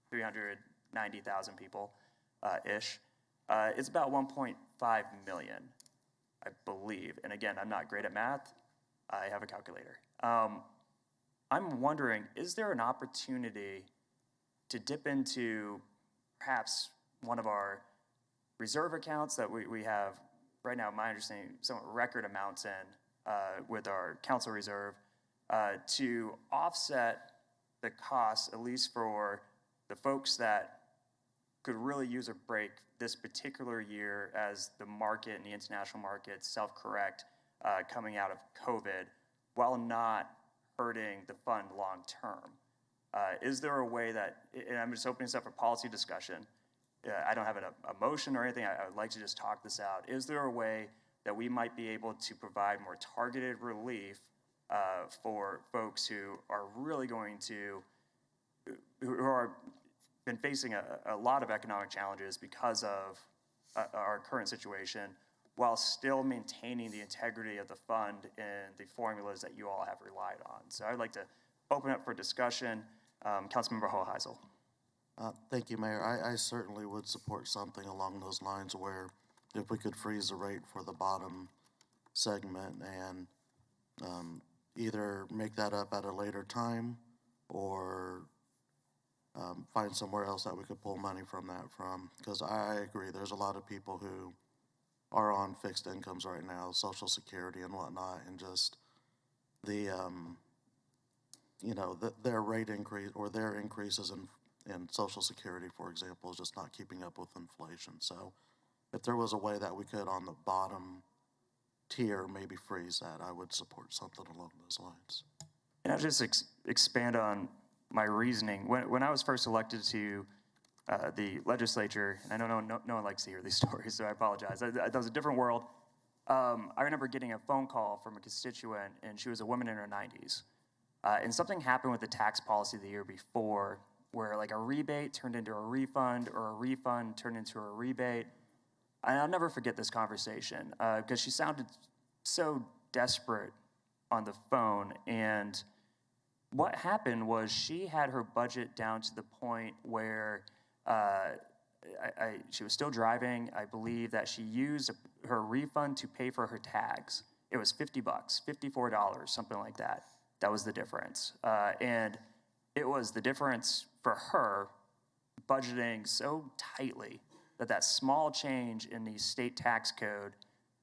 390,000 people ish. It's about 1.5 million, I believe. And again, I'm not great at math. I have a calculator. I'm wondering, is there an opportunity to dip into perhaps one of our reserve accounts that we have right now, my understanding, some record amounts in with our council reserve to offset the costs, at least for the folks that could really use a break this particular year as the market and the international market self-correct coming out of COVID, while not hurting the fund long term. Is there a way that, and I'm just opening this up for policy discussion, I don't have a motion or anything, I would like to just talk this out. Is there a way that we might be able to provide more targeted relief for folks who are really going to, who are been facing a lot of economic challenges because of our current situation, while still maintaining the integrity of the fund and the formulas that you all have relied on? So I'd like to open up for discussion. Councilmember Hoheisel. Thank you, Mayor. I certainly would support something along those lines where if we could freeze the rate for the bottom segment and either make that up at a later time or find somewhere else that we could pull money from that from. Because I agree, there's a lot of people who are on fixed incomes right now, Social Security and whatnot, and just the, their rate increase or their increases in Social Security, for example, is just not keeping up with inflation. So if there was a way that we could, on the bottom tier, maybe freeze that, I would support something along those lines. And I'll just expand on my reasoning. When I was first elected to the legislature, and I know no one likes to hear these stories, so I apologize. That was a different world. I remember getting a phone call from a constituent, and she was a woman in her 90s. And something happened with the tax policy the year before, where like a rebate turned into a refund or a refund turned into a rebate. And I'll never forget this conversation because she sounded so desperate on the phone. And what happened was she had her budget down to the point where she was still driving. I believe that she used her refund to pay for her tags. It was $50, $54, something like that. That was the difference. And it was the difference for her budgeting so tightly that small change in the state tax code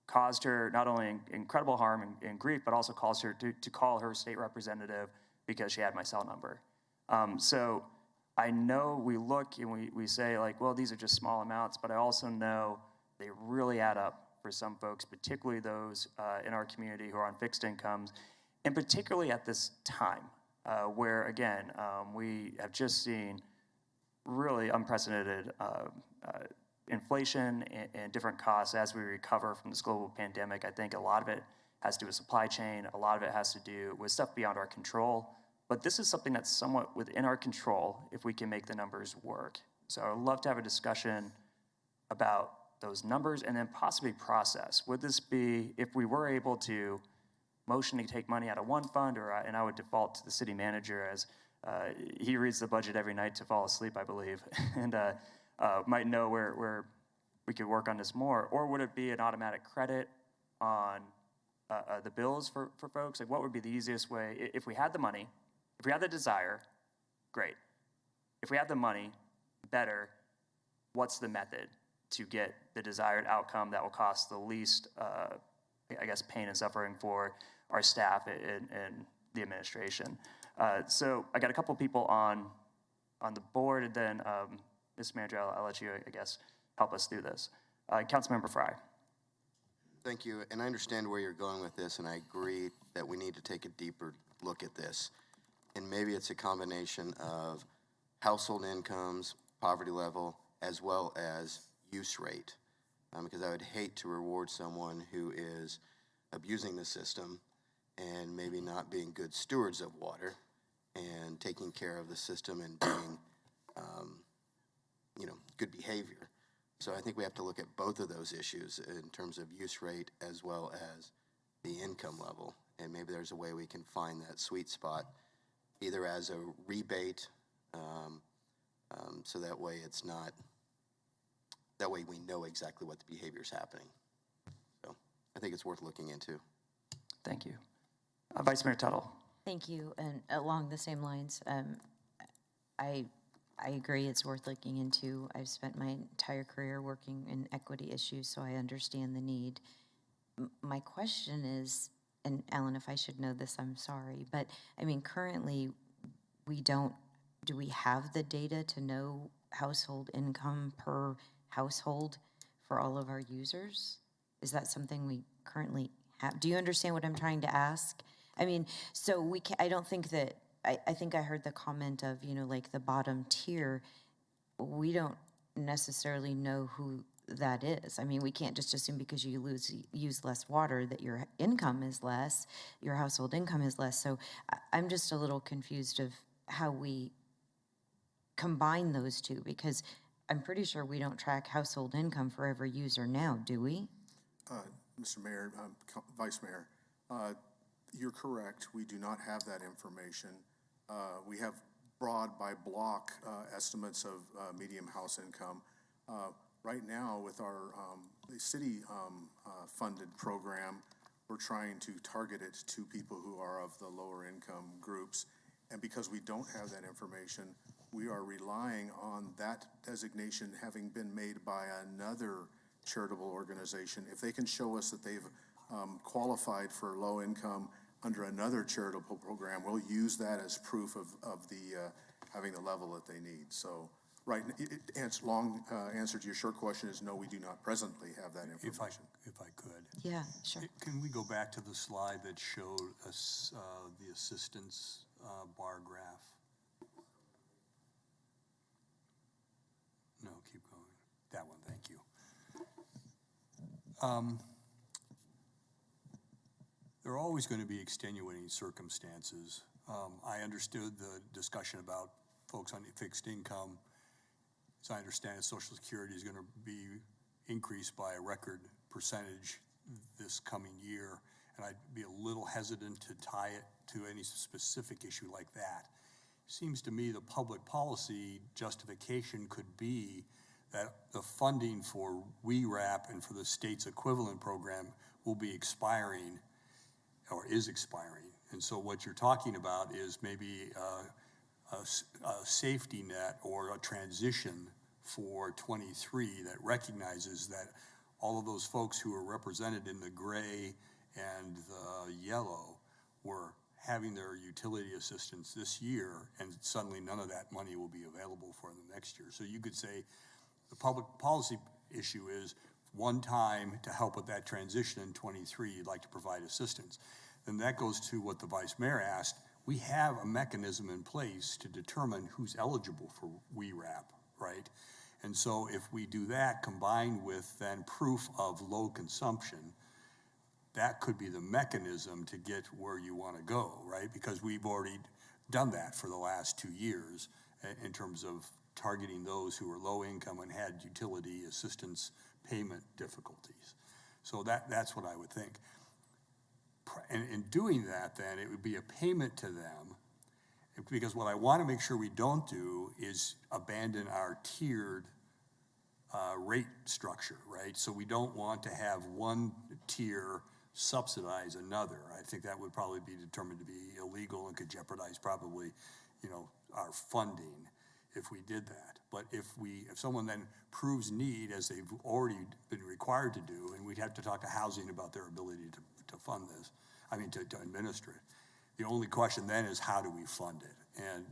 caused her not only incredible harm and grief, but also caused her to call her state representative because she had my cell number. So I know we look and we say like, well, these are just small amounts, but I also know they really add up for some folks, particularly those in our community who are on fixed incomes, and particularly at this time where, again, we have just seen really unprecedented inflation and different costs as we recover from this global pandemic. I think a lot of it has to do with supply chain. A lot of it has to do with stuff beyond our control. But this is something that's somewhat within our control if we can make the numbers work. So I'd love to have a discussion about those numbers and then possibly process. Would this be, if we were able to motion to take money out of one fund, and I would default to the city manager as he reads the budget every night to fall asleep, I believe, and might know where we could work on this more, or would it be an automatic credit on the bills for folks? Like, what would be the easiest way? If we had the money, if we had the desire, great. If we have the money, better. What's the method to get the desired outcome that will cost the least, I guess, pain and suffering for our staff and the administration? So I got a couple people on the board, and then Mr. Manager, I'll let you, I guess, help us through this. Councilmember Frye. Thank you, and I understand where you're going with this, and I agree that we need to take a deeper look at this. And maybe it's a combination of household incomes, poverty level, as well as use rate. Because I would hate to reward someone who is abusing the system and maybe not being good stewards of water and taking care of the system and being, good behavior. So I think we have to look at both of those issues in terms of use rate as well as the income level. And maybe there's a way we can find that sweet spot, either as a rebate, so that way it's not, that way we know exactly what the behavior is happening. So I think it's worth looking into. Thank you. Vice Mayor Tuttle. Thank you. And along the same lines, I agree it's worth looking into. I've spent my entire career working in equity issues, so I understand the need. My question is, and Alan, if I should know this, I'm sorry, but I mean, currently do we have the data to know household income per household for all of our users? Is that something we currently have? Do you understand what I'm trying to ask? I mean, so we can, I don't think that, I think I heard the comment of, like the bottom tier. We don't necessarily know who that is. I mean, we can't just assume because you use less water that your income is less, your household income is less. So I'm just a little confused of how we combine those two, because I'm pretty sure we don't track household income for every user now, do we? Mr. Mayor, Vice Mayor, you're correct. We do not have that information. We have broad by block estimates of median house income. Right now, with our city funded program, we're trying to target it to people who are of the lower income groups. And because we don't have that information, we are relying on that designation having been made by another charitable organization. If they can show us that they've qualified for low income under another charitable program, we'll use that as proof of the having the level that they need. So, right, long answer to your short question is no, we do not presently have that information. If I could. Yeah, sure. Can we go back to the slide that showed us the assistance bar graph? No, keep going. That one, thank you. There are always going to be extenuating circumstances. I understood the discussion about folks on fixed income. As I understand it, Social Security is going to be increased by a record percentage this coming year, and I'd be a little hesitant to tie it to any specific issue like that. Seems to me the public policy justification could be that the funding for WERAP and for the state's equivalent program will be expiring or is expiring. And so what you're talking about is maybe a safety net or a transition for 23 that recognizes that all of those folks who are represented in the gray and the yellow were having their utility assistance this year, and suddenly none of that money will be available for them next year. So you could say the public policy issue is one time to help with that transition in 23, you'd like to provide assistance. Then that goes to what the Vice Mayor asked. we have a mechanism in place to determine who's eligible for WERAP, right? And so if we do that combined with then proof of low consumption, that could be the mechanism to get where you want to go, right? Because we've already done that for the last 2 years in terms of targeting those who are low income and had utility assistance payment difficulties. So that's what I would think. And in doing that, then, it would be a payment to them, because what I want to make sure we don't do is abandon our tiered rate structure, right? So we don't want to have one tier subsidize another. I think that would probably be determined to be illegal and could jeopardize probably, our funding if we did that. But if someone then proves need, as they've already been required to do, and we'd have to talk to housing about their ability to fund this, to administer it. The only question then is, how do we fund it? And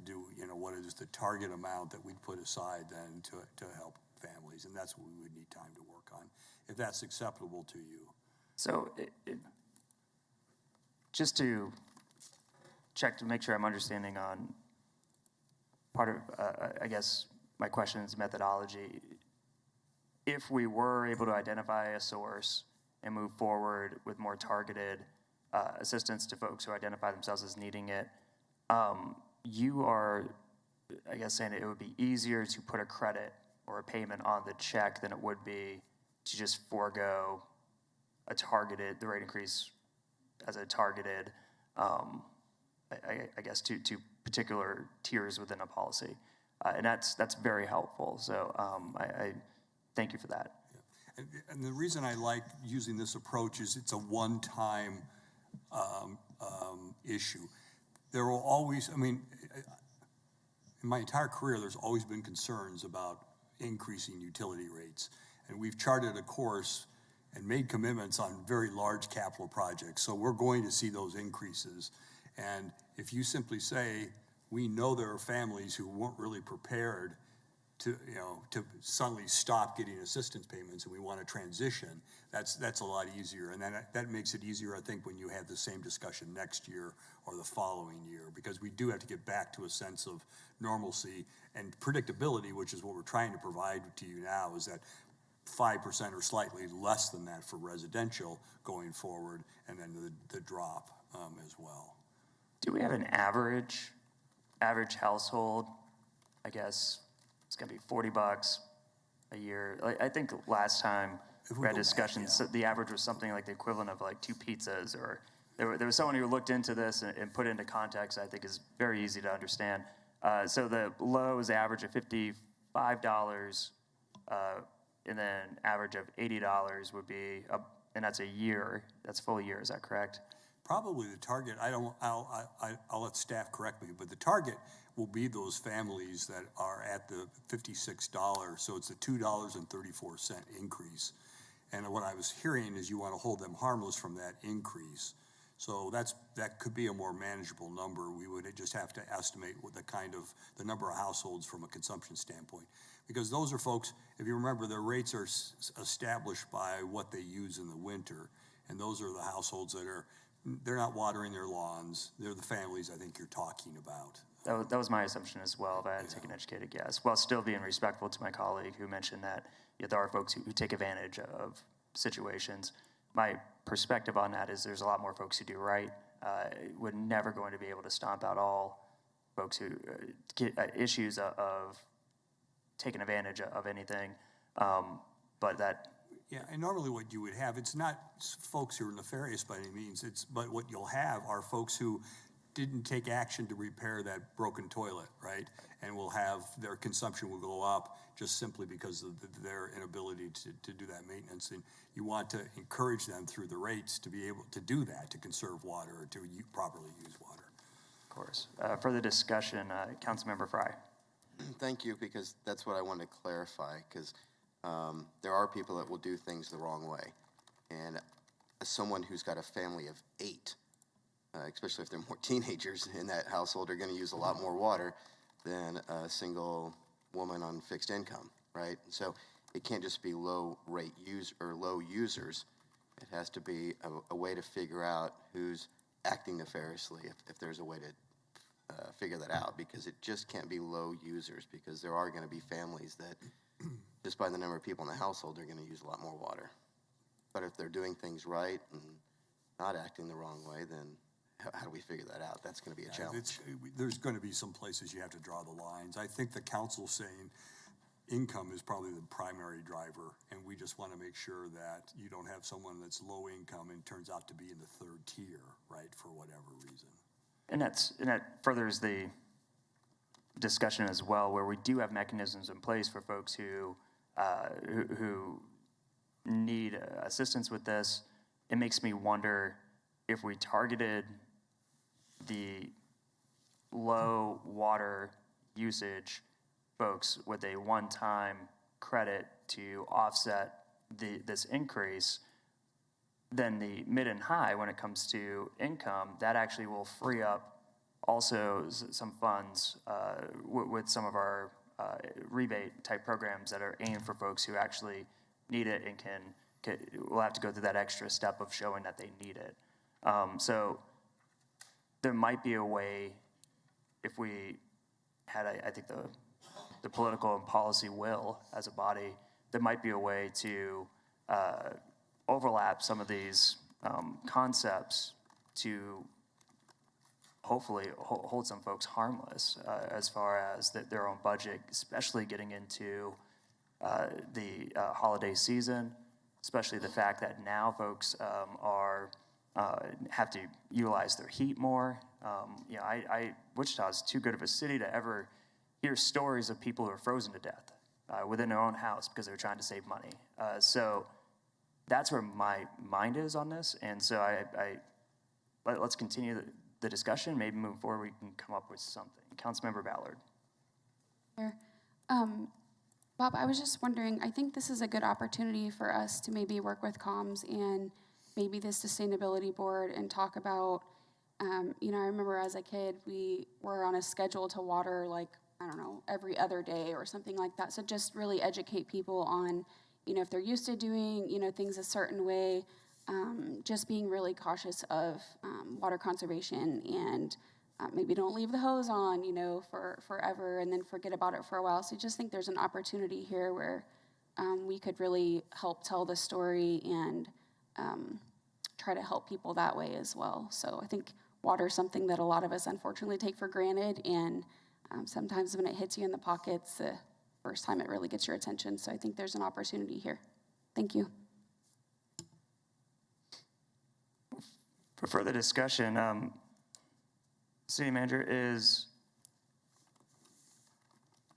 what is the target amount that we'd put aside then to help families? And that's what we would need time to work on, if that's acceptable to you. So just to check to make sure I'm understanding on part of, I guess, my question is methodology. If we were able to identify a source and move forward with more targeted assistance to folks who identify themselves as needing it, you are, I guess, saying it would be easier to put a credit or a payment on the check than it would be to just forego the rate increase as a targeted, I guess, to particular tiers within a policy. And that's very helpful. So I thank you for that. Yeah. And the reason I like using this approach is it's a one-time issue. There will always, in my entire career, there's always been concerns about increasing utility rates. And we've charted a course and made commitments on very large capital projects. So we're going to see those increases. And if you simply say, we know there are families who weren't really prepared to suddenly stop getting assistance payments, and we want to transition, that's a lot easier. And then that makes it easier, I think, when you have the same discussion next year or the following year, because we do have to get back to a sense of normalcy and predictability, which is what we're trying to provide to you now, is that 5% or slightly less than that for residential going forward, and then the drop as well. Do we have an average household? I guess it's gonna be $40 a year. I think last time we had discussions, the average was something like the equivalent of like 2 pizzas, or there was someone who looked into this and put it into context. I think is very easy to understand. So the low is the average of $55, and then average of $80 would be, and that's a year. That's a full year. Is that correct? Probably the target. I'll let staff correct me, but the target will be those families that are at the $56. So it's a $2.34 increase. And what I was hearing is you want to hold them harmless from that increase. So that could be a more manageable number. We would just have to estimate what the number of households from a consumption standpoint. Because those are folks, if you remember, their rates are established by what they use in the winter. And those are the households they're not watering their lawns. They're the families I think you're talking about. That was my assumption as well, if I had to take an educated guess, while still being respectful to my colleague who mentioned that there are folks who take advantage of situations. My perspective on that is there's a lot more folks who do right. We're never going to be able to stomp out all folks who get issues of taking advantage of anything, but that. Yeah, and normally what you would have, it's not folks who are nefarious by any means, but what you'll have are folks who didn't take action to repair that broken toilet, right? And will have their consumption will go up just simply because of their inability to do that maintenance. And you want to encourage them through the rates to be able to do that, to conserve water or to properly use water. Of course. Further discussion, Councilmember Frye. Thank you, because that's what I wanted to clarify, because there are people that will do things the wrong way. And as someone who's got a family of 8, especially if they're more teenagers in that household, are going to use a lot more water than a single woman on fixed income, right? So it can't just be low users. It has to be a way to figure out who's acting nefariously, if there's a way figure that out, because it just can't be low users, because there are going to be families that, just by the number of people in the household, they're going to use a lot more water. But if they're doing things right and not acting the wrong way, then how do we figure that out? That's going to be a challenge. There's going to be some places you have to draw the lines. I think the council's saying income is probably the primary driver, and we just want to make sure that you don't have someone that's low income and turns out to be in the third tier, right, for whatever reason. And that furthers the discussion as well, where we do have mechanisms in place for folks who need assistance with this. It makes me wonder if we targeted the low water usage folks with a one-time credit to offset this increase, then the mid and high, when it comes to income, that actually will free up also some funds with some of our rebate type programs that are aimed for folks who actually need it and will have to go through that extra step of showing that they need it. So there might be a way, if we had, I think, the political and policy will as a body, there might be a way to overlap some of these concepts to hopefully hold some folks harmless as far as their own budget, especially getting into the holiday season, especially the fact that now folks have to utilize their heat more. Wichita is too good of a city to ever hear stories of people who are frozen to death within their own house because they're trying to save money. So that's where my mind is on this. And so let's continue the discussion. Maybe moving forward, we can come up with something. Councilmember Ballard. Bob, I was just wondering, I think this is a good opportunity for us to maybe work with comms and maybe the sustainability board and talk about, I remember as a kid, we were on a schedule to water every other day or something like that. So just really educate people on, if they're used to doing, things a certain way, just being really cautious of water conservation and maybe don't leave the hose on, for forever and then forget about it for a while. So I just think there's an opportunity here where we could really help tell the story and try to help people that way as well. So I think water is something that a lot of us unfortunately take for granted, and sometimes when it hits you in the pockets, the first time it really gets your attention. So I think there's an opportunity here. Thank you. For further discussion, City Manager,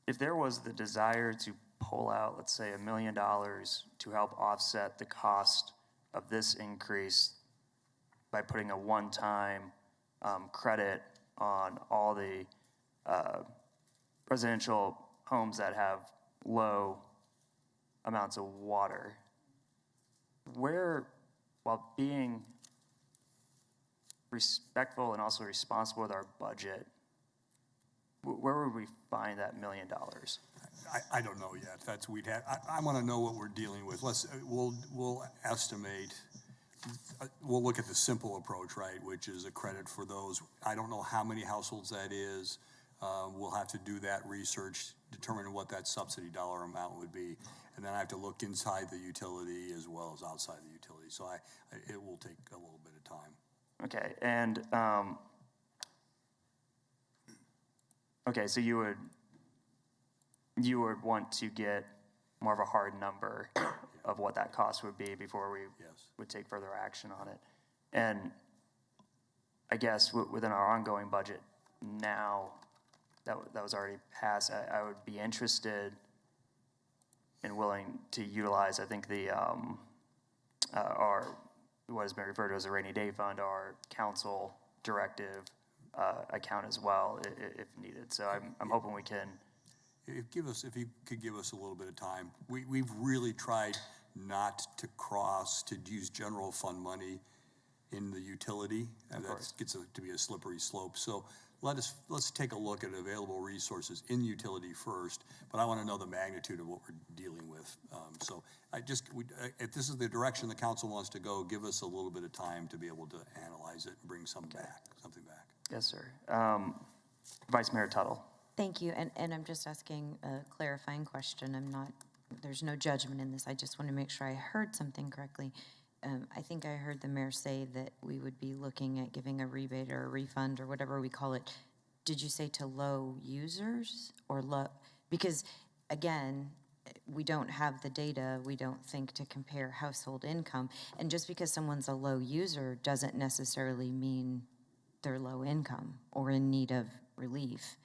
if there was the desire to pull out, let's say, $1 million to help offset the cost of this increase by putting a one-time credit on all the residential homes that have low amounts of water, where, while being respectful and also responsible with our budget, where would we find that $1 million? I don't know yet. I want to know what we're dealing with. We'll estimate. We'll look at the simple approach, right, which is a credit for those. I don't know how many households that is. We'll have to do that research, determine what that subsidy dollar amount would be, and then I have to look inside the utility as well as outside the utility. So it will take a little bit of time. Okay, and so you would want to get more of a hard number of what that cost would be before we would take further action on it. And I guess within our ongoing budget now, that was already passed, I would be interested and willing to utilize, I think, our what has been referred to as a rainy day fund, our council directive account as well, if needed. So I'm hoping we can. If you could give us a little bit of time, we've really tried not to use general fund money in the utility, and that gets to be a slippery slope. So let's take a look at available resources in utility first, but I want to know the magnitude of what we're dealing with. So if this is the direction the council wants to go, give us a little bit of time to be able to analyze it and bring something back. Yes, sir. Vice Mayor Tuttle. Thank you, and I'm just asking a clarifying question. There's no judgment in this. I just want to make sure I heard something correctly. I think I heard the mayor say that we would be looking at giving a rebate or a refund or whatever we call it. Did you say to low users or low? Because again, we don't have the data, we don't think to compare household income. And just because someone's a low user doesn't necessarily mean they're low income or in need of relief.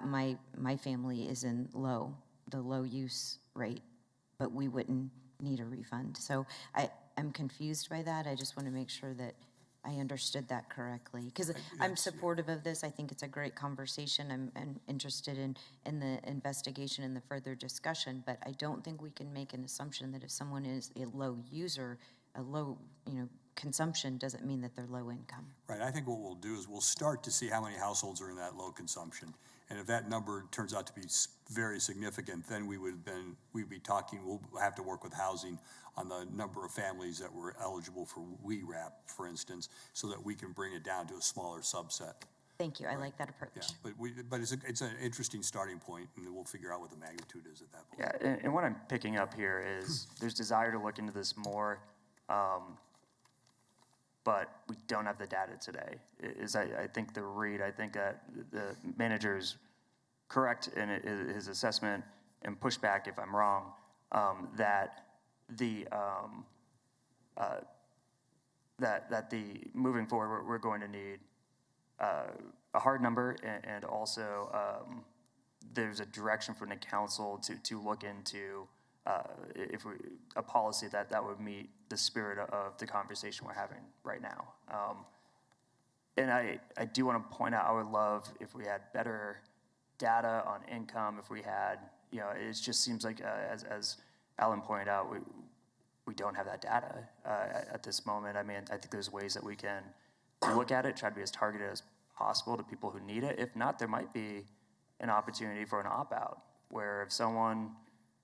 My family is in the low use rate, but we wouldn't need a refund. So I'm confused by that. I just want to make sure that I understood that correctly, because I'm supportive of this. I think it's a great conversation. I'm interested in the investigation and the further discussion, but I don't think we can make an assumption that if someone is a low user, a low consumption doesn't mean that they're low income. Right, I think what we'll do is we'll start to see how many households are in that low consumption. And if that number turns out to be very significant, then we'd be talking, we'll have to work with housing on the number of families that were eligible for WERAP, for instance, so that we can bring it down to a smaller subset. Thank you, I like that approach. Yeah, but it's an interesting starting point, and then we'll figure out what the magnitude is at that point. Yeah, and what I'm picking up here is there's desire to look into this more, but we don't have the data today. I think the read, I think that the manager's correct in his assessment and pushback if I'm wrong, that the moving forward, we're going to need a hard number, and also there's a direction from the council to look into a policy that would meet the spirit of the conversation we're having right now. And I do want to point out, I would love if we had better data on income, if we had, it just seems like, as Alan pointed out, we don't have that data at this moment. I mean, I think there's ways that we can look at it, try to be as targeted as possible to people who need it. If not, there might be an opportunity for an opt-out, where if someone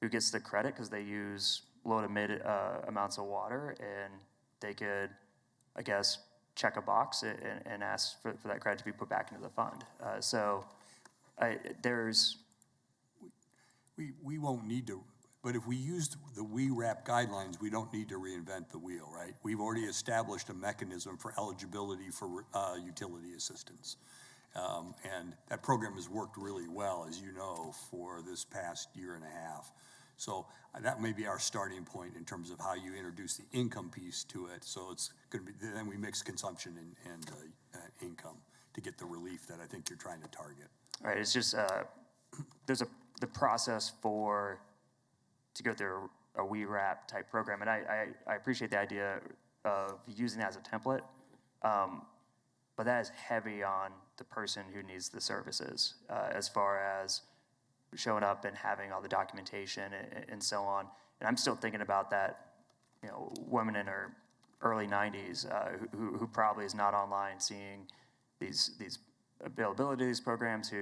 who gets the credit because they use low to mid amounts of water, and they could, I guess, check a box and ask for that credit to be put back into the fund. We won't need to, but if we used the WERAP guidelines, we don't need to reinvent the wheel, right? We've already established a mechanism for eligibility for utility assistance. And that program has worked really well, as you know, for this past year and a half. So that may be our starting point in terms of how you introduce the income piece to it. So it's going to be, then we mix consumption and income to get the relief that I think you're trying to target. All right, it's just, there's the process to go through a WERAP type program, and I appreciate the idea of using that as a template, but that is heavy on the person who needs the services, as far as showing up and having all the documentation and so on. And I'm still thinking about that, woman in her early 90s who probably is not online seeing these availability of these programs.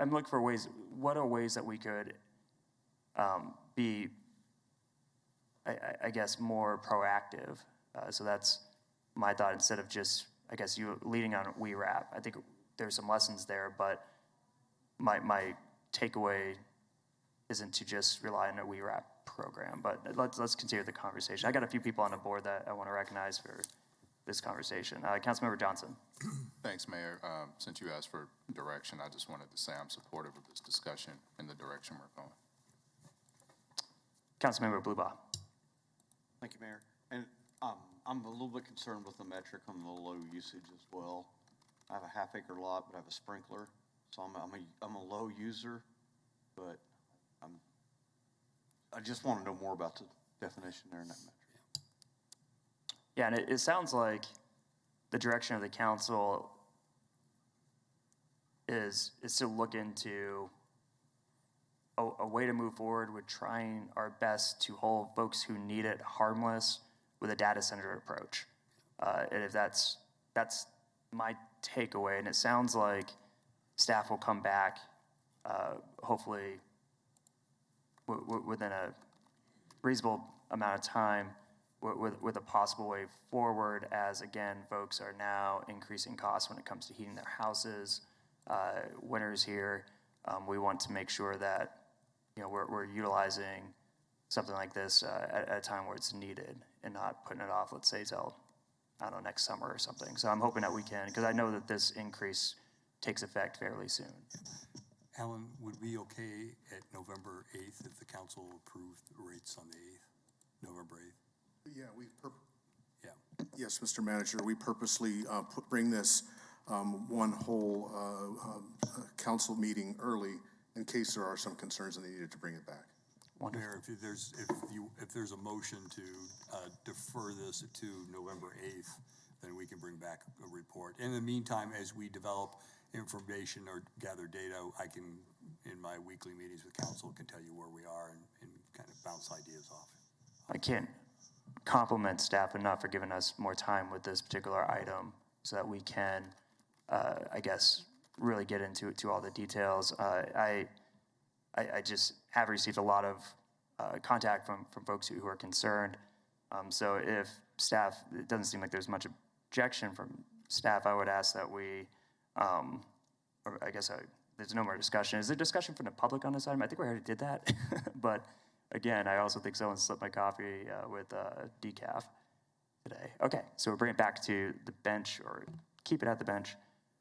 I'm looking for ways. What are ways that we could be, I guess, more proactive? So that's my thought, instead of just, I guess, you leading on WERAP. I think there's some lessons there, but my takeaway isn't to just rely on a WERAP program. But let's continue the conversation. I got a few people on the board that I want to recognize for this conversation. Councilmember Johnson. Thanks, Mayor. Since you asked for direction, I just wanted to say I'm supportive of this discussion and the direction we're going. Councilmember Blubaugh. Thank you, Mayor. And I'm a little bit concerned with the metric on the low usage as well. I have a half-acre lot, but I have a sprinkler, so I'm a low user, but I just want to know more about the definition there in that metric. Yeah, and it sounds like the direction of the council is to look into a way to move forward with trying our best to hold folks who need it harmless with a data-centered approach. And if that's my takeaway, and it sounds like staff will come back, hopefully within a reasonable amount of time with a possible way forward, as again, folks are now increasing costs when it comes to heating their houses, winters here, we want to make sure that, we're utilizing something like this at a time where it's needed and not putting it off, let's say, till, I don't know, next summer or something. So I'm hoping that we can, because I know that this increase takes effect fairly soon. Alan, would we okay at November 8th if the council approved the rates on the 8th, November 8th? Yeah, Yeah. yes, Mr. Manager, we purposely bring this one whole council meeting early in case there are some concerns and they needed to bring it back. Mayor, if there's a motion to defer this to November 8th, then we can bring back a report. In the meantime, as we develop information or gather data, I can, in my weekly meetings with council, can tell you where we are and kind of bounce ideas off. I can't compliment staff enough for giving us more time with this particular item so that we can, I guess, really get into all the details. I just have received a lot of contact from folks who are concerned. So if staff, it doesn't seem like there's much objection from staff, I would ask that we, or I guess there's no more discussion. Is there discussion from the public on this item? I think we already did that. But again, I also think someone slipped my coffee with decaf today. Okay, so we'll bring it back to the bench or keep it at the bench.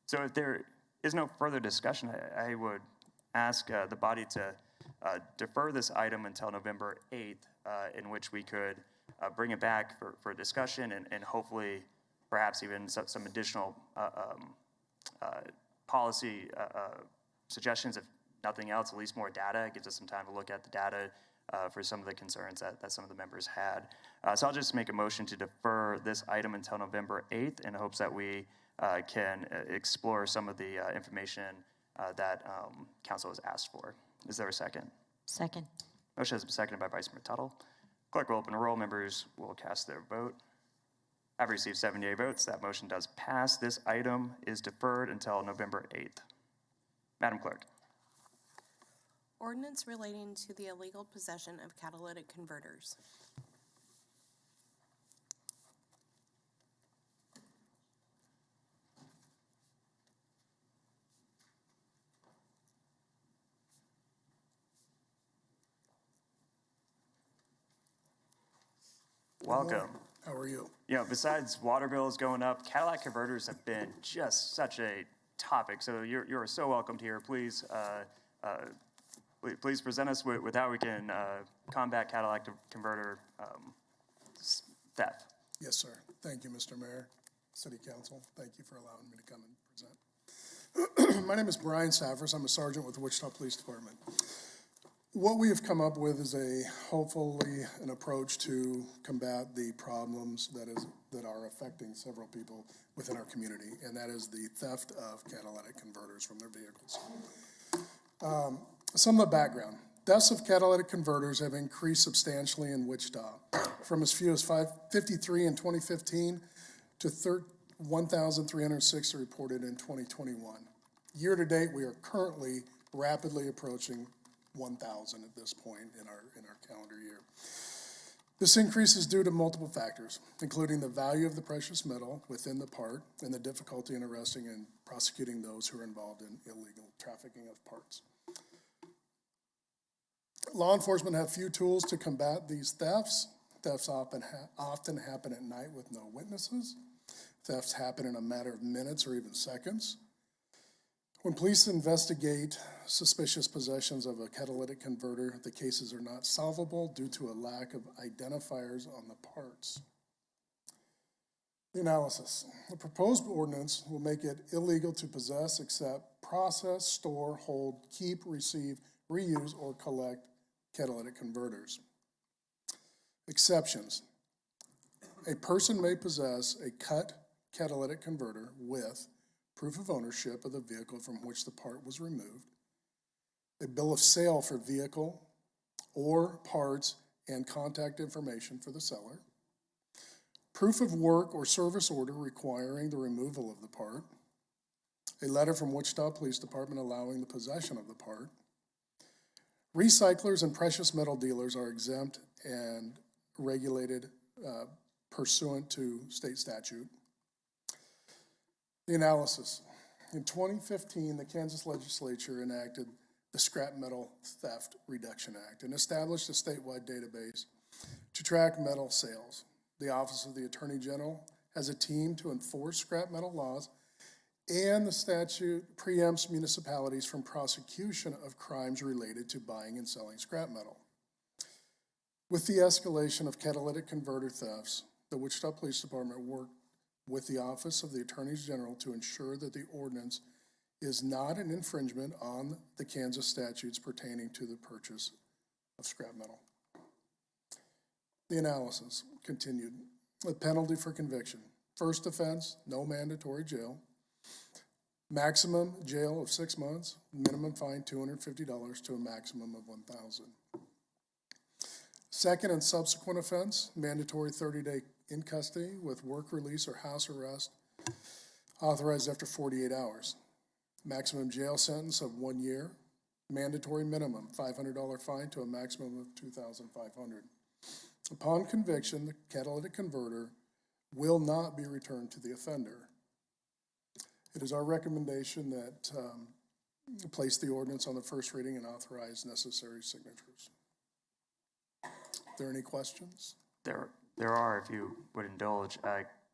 So if there is no further discussion, I would ask the body to defer this item until November 8th, in which we could bring it back for discussion and hopefully perhaps even some additional policy suggestions, if nothing else, at least more data. It gives us some time to look at the data for some of the concerns that some of the members had. So I'll just make a motion to defer this item until November 8th in hopes that we can explore some of the information that council has asked for. Is there a second? Second. Motion has been seconded by Vice Mayor Tuttle. Clerk will open a roll. Members will cast their vote. I've received 78 votes. That motion does pass. This item is deferred until November 8th. Madam Clerk. Ordinance relating to the illegal possession of catalytic converters. Welcome. How are you? Besides water bills going up, catalytic converters have been just such a topic. So you're so welcomed here. Please, please present us with how we can combat catalytic converter theft. Yes, sir. Thank you, Mr. Mayor, City Council. Thank you for allowing me to come and present. My name is Brian Saffers. I'm a sergeant with the Wichita Police Department. What we have come up with is hopefully an approach to combat the problems that are affecting several people within our community, and that is the theft of catalytic converters from their vehicles. Some of the background. Thefts of catalytic converters have increased substantially in Wichita, from as few as 553 in 2015 to 1,306 reported in 2021. Year to date, we are currently rapidly approaching 1,000 at this point in our calendar year. This increase is due to multiple factors, including the value of the precious metal within the part and the difficulty in arresting and prosecuting those who are involved in illegal trafficking of parts. Law enforcement have few tools to combat these thefts. Thefts often happen at night with no witnesses. Thefts happen in a matter of minutes or even seconds. When police investigate suspicious possessions of a catalytic converter, the cases are not solvable due to a lack of identifiers on the parts. The analysis. The proposed ordinance will make it illegal to possess, accept, process, store, hold, keep, receive, reuse, or collect catalytic converters. Exceptions. A person may possess a cut catalytic converter with proof of ownership of the vehicle from which the part was removed, a bill of sale for vehicle or parts and contact information for the seller, proof of work or service order requiring the removal of the part, a letter from Wichita Police Department allowing the possession of the part. Recyclers and precious metal dealers are exempt and regulated pursuant to state statute. The analysis. In 2015, the Kansas legislature enacted the Scrap Metal Theft Reduction Act and established a statewide database to track metal sales. The Office of the Attorney General has a team to enforce scrap metal laws, and the statute preempts municipalities from prosecution of crimes related to buying and selling scrap metal. With the escalation of catalytic converter thefts, the Wichita Police Department worked with the Office of the Attorney General to ensure that the ordinance is not an infringement on the Kansas statutes pertaining to the purchase of scrap metal. The analysis continued. The penalty for conviction. First offense, no mandatory jail. Maximum jail of 6 months, minimum fine $250 to a maximum of $1,000. Second and subsequent offense, mandatory 30-day in custody with work release or house arrest, authorized after 48 hours. Maximum jail sentence of 1 year, mandatory minimum $500 fine to a maximum of $2,500. Upon conviction, the catalytic converter will not be returned to the offender. It is our recommendation that place the ordinance on the first reading and authorize necessary signatures. Are there any questions? There are, if you would indulge.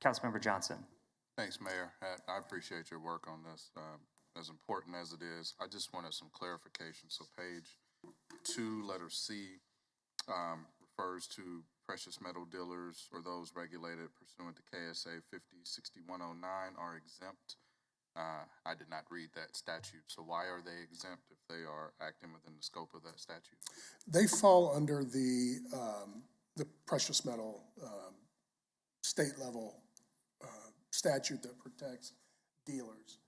Councilmember Johnson. Thanks, Mayor. I appreciate your work on this, as important as it is. I just wanted some clarification. So page 2, letter C, refers to precious metal dealers or those regulated pursuant to KSA 506109 are exempt. I did not read that statute, so why are they exempt if they are acting within the scope of that statute? They fall under the precious metal state level statute that protects dealers.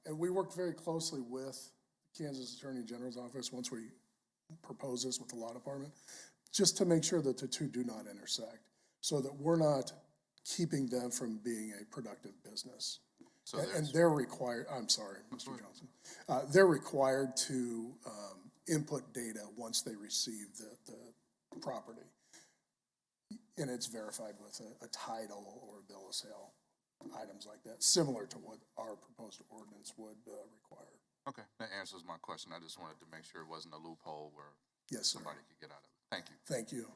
And we worked very closely with Kansas Attorney General's office once we proposed this with the law department, just to make sure that the two do not intersect, so that we're not keeping them from being a productive business. So and they're required, I'm sorry, Mr. Johnson, they're required to input data once they receive the property. And it's verified with a title or a bill of sale, items like that, similar to what our proposed ordinance would require. Okay, that answers my question. I just wanted to make sure it wasn't a loophole where yes, somebody could get out of it. Thank you. Thank you.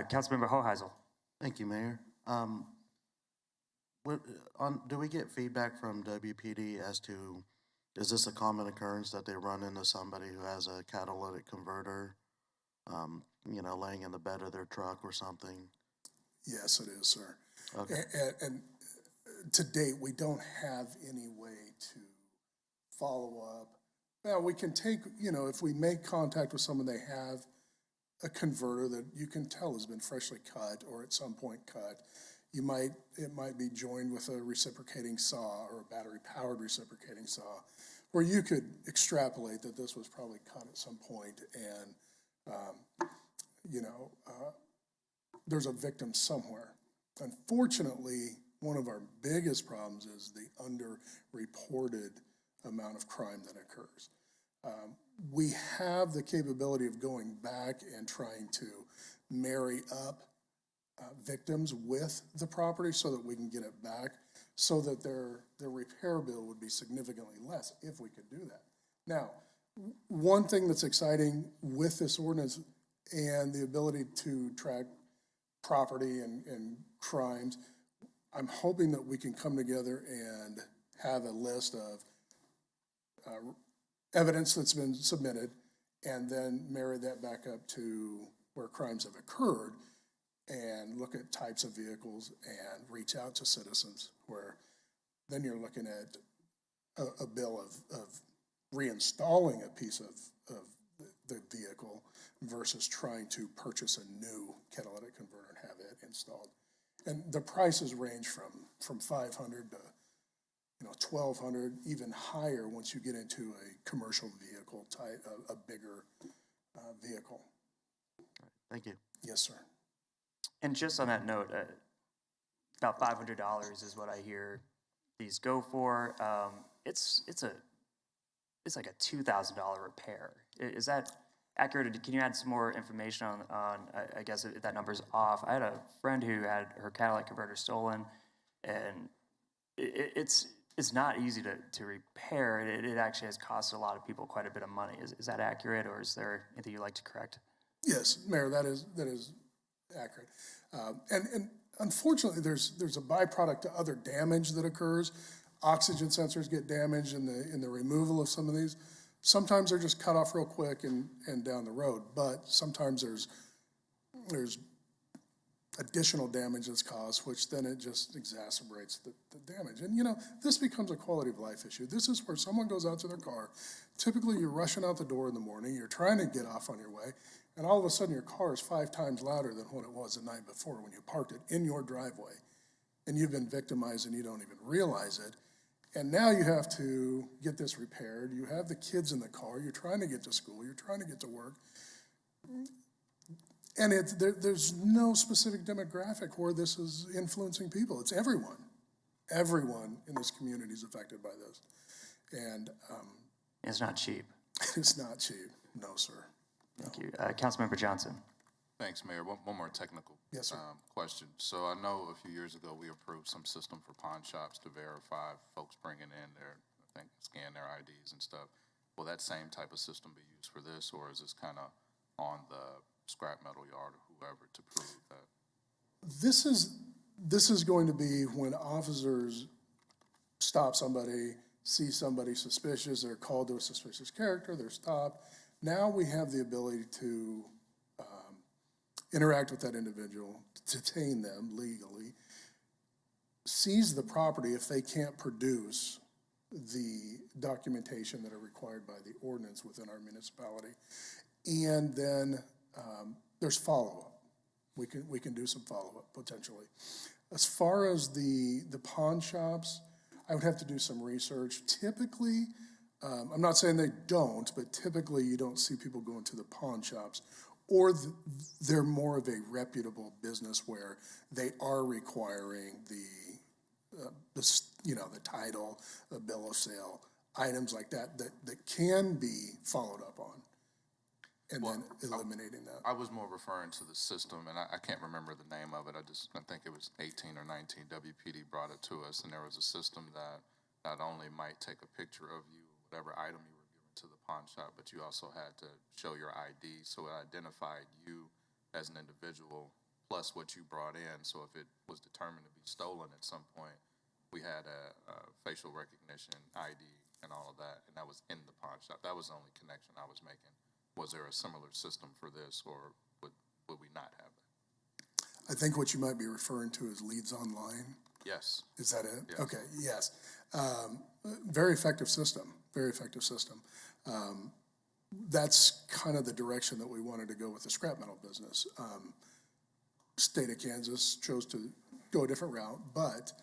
Councilmember Hoheisel. Thank you, Mayor. Do we get feedback from WPD as to, is this a common occurrence that they run into somebody who has a catalytic converter, laying in the bed of their truck or something? Yes, it is, sir. Okay. And to date, we don't have any way to follow up. Now, we can take, if we make contact with someone, they have a converter that you can tell has been freshly cut or at some point cut. It might be joined with a reciprocating saw or a battery-powered reciprocating saw, where you could extrapolate that this was probably cut at some point, and there's a victim somewhere. Unfortunately, one of our biggest problems is the underreported amount of crime that occurs. We have the capability of going back and trying to marry up victims with the property so that we can get it back, so that their repair bill would be significantly less if we could do that. Now, one thing that's exciting with this ordinance and the ability to track property and crimes, I'm hoping that we can come together and have a list of evidence that's been submitted and then marry that back up to where crimes have occurred and look at types of vehicles and reach out to citizens, where then you're looking at a bill of reinstalling a piece of the vehicle versus trying to purchase a new catalytic converter and have it installed. And the prices range from $500 to $1,200, even higher once you get into a commercial vehicle type, a bigger vehicle. Thank you. Yes, sir. And just on that note, about $500 is what I hear these go for. It's like a $2,000 repair. Is that accurate? Can you add some more information on I guess if that number's off? I had a friend who had her catalytic converter stolen, and it's is not easy to repair. It actually has cost a lot of people quite a bit of money. Is that accurate, or is there anything you'd like to correct? Yes, Mayor, that is accurate. And unfortunately, there's a byproduct to other damage that occurs. Oxygen sensors get damaged in the removal of some of these. Sometimes they're just cut off real quick and down the road, but sometimes there's additional damage that's caused, which then it just exacerbates the damage. And, you know, this becomes a quality of life issue. This is where someone goes out to their car. Typically, you're rushing out the door in the morning. You're trying to get off on your way. And all of a sudden, your car is 5 times louder than what it was the night before when you parked it in your driveway. And you've been victimized and you don't even realize it. And now you have to get this repaired. You have the kids in the car. You're trying to get to school. You're trying to get to work. And there's no specific demographic where this is influencing people. It's everyone. Everyone in this community is affected by this. And it's not cheap. It's not cheap. No, sir. No. Thank you. Councilmember Johnson. Thanks, Mayor. One more technical question. So I know a few years ago we approved some system for pawn shops to verify folks bringing in scan their IDs and stuff. Will that same type of system be used for this, or is this kind of on the scrap metal yard or whoever to prove that? This is going to be when officers stop somebody, see somebody suspicious, they're called to a suspicious character, they're stopped. Now we have the ability to interact with that individual, detain them legally, seize the property if they can't produce the documentation that are required by the ordinance within our municipality. And then there's follow-up. We can do some follow-up potentially. As far as the pawn shops, I would have to do some research. Typically, I'm not saying they don't, but typically you don't see people going to the pawn shops, or they're more of a reputable business where they are requiring the title, the bill of sale, items like that can be followed up on, and then eliminating that. I was more referring to the system, and I can't remember the name of it. I think it was 18 or 19 WPD brought it to us, and there was a system that not only might take a picture of you, whatever item you were given to the pawn shop, but you also had to show your ID, so it identified you as an individual plus what you brought in. So if it was determined to be stolen at some point, we had a facial recognition, ID, and all of that, and that was in the pawn shop. That was the only connection I was making. Was there a similar system for this, or would we not have that? I think what you might be referring to is leads online. Yes. Is that it? Yes. Okay, yes. Very effective system, very effective system. That's kind of the direction that we wanted to go with the scrap metal business. State of Kansas chose to go a different route, but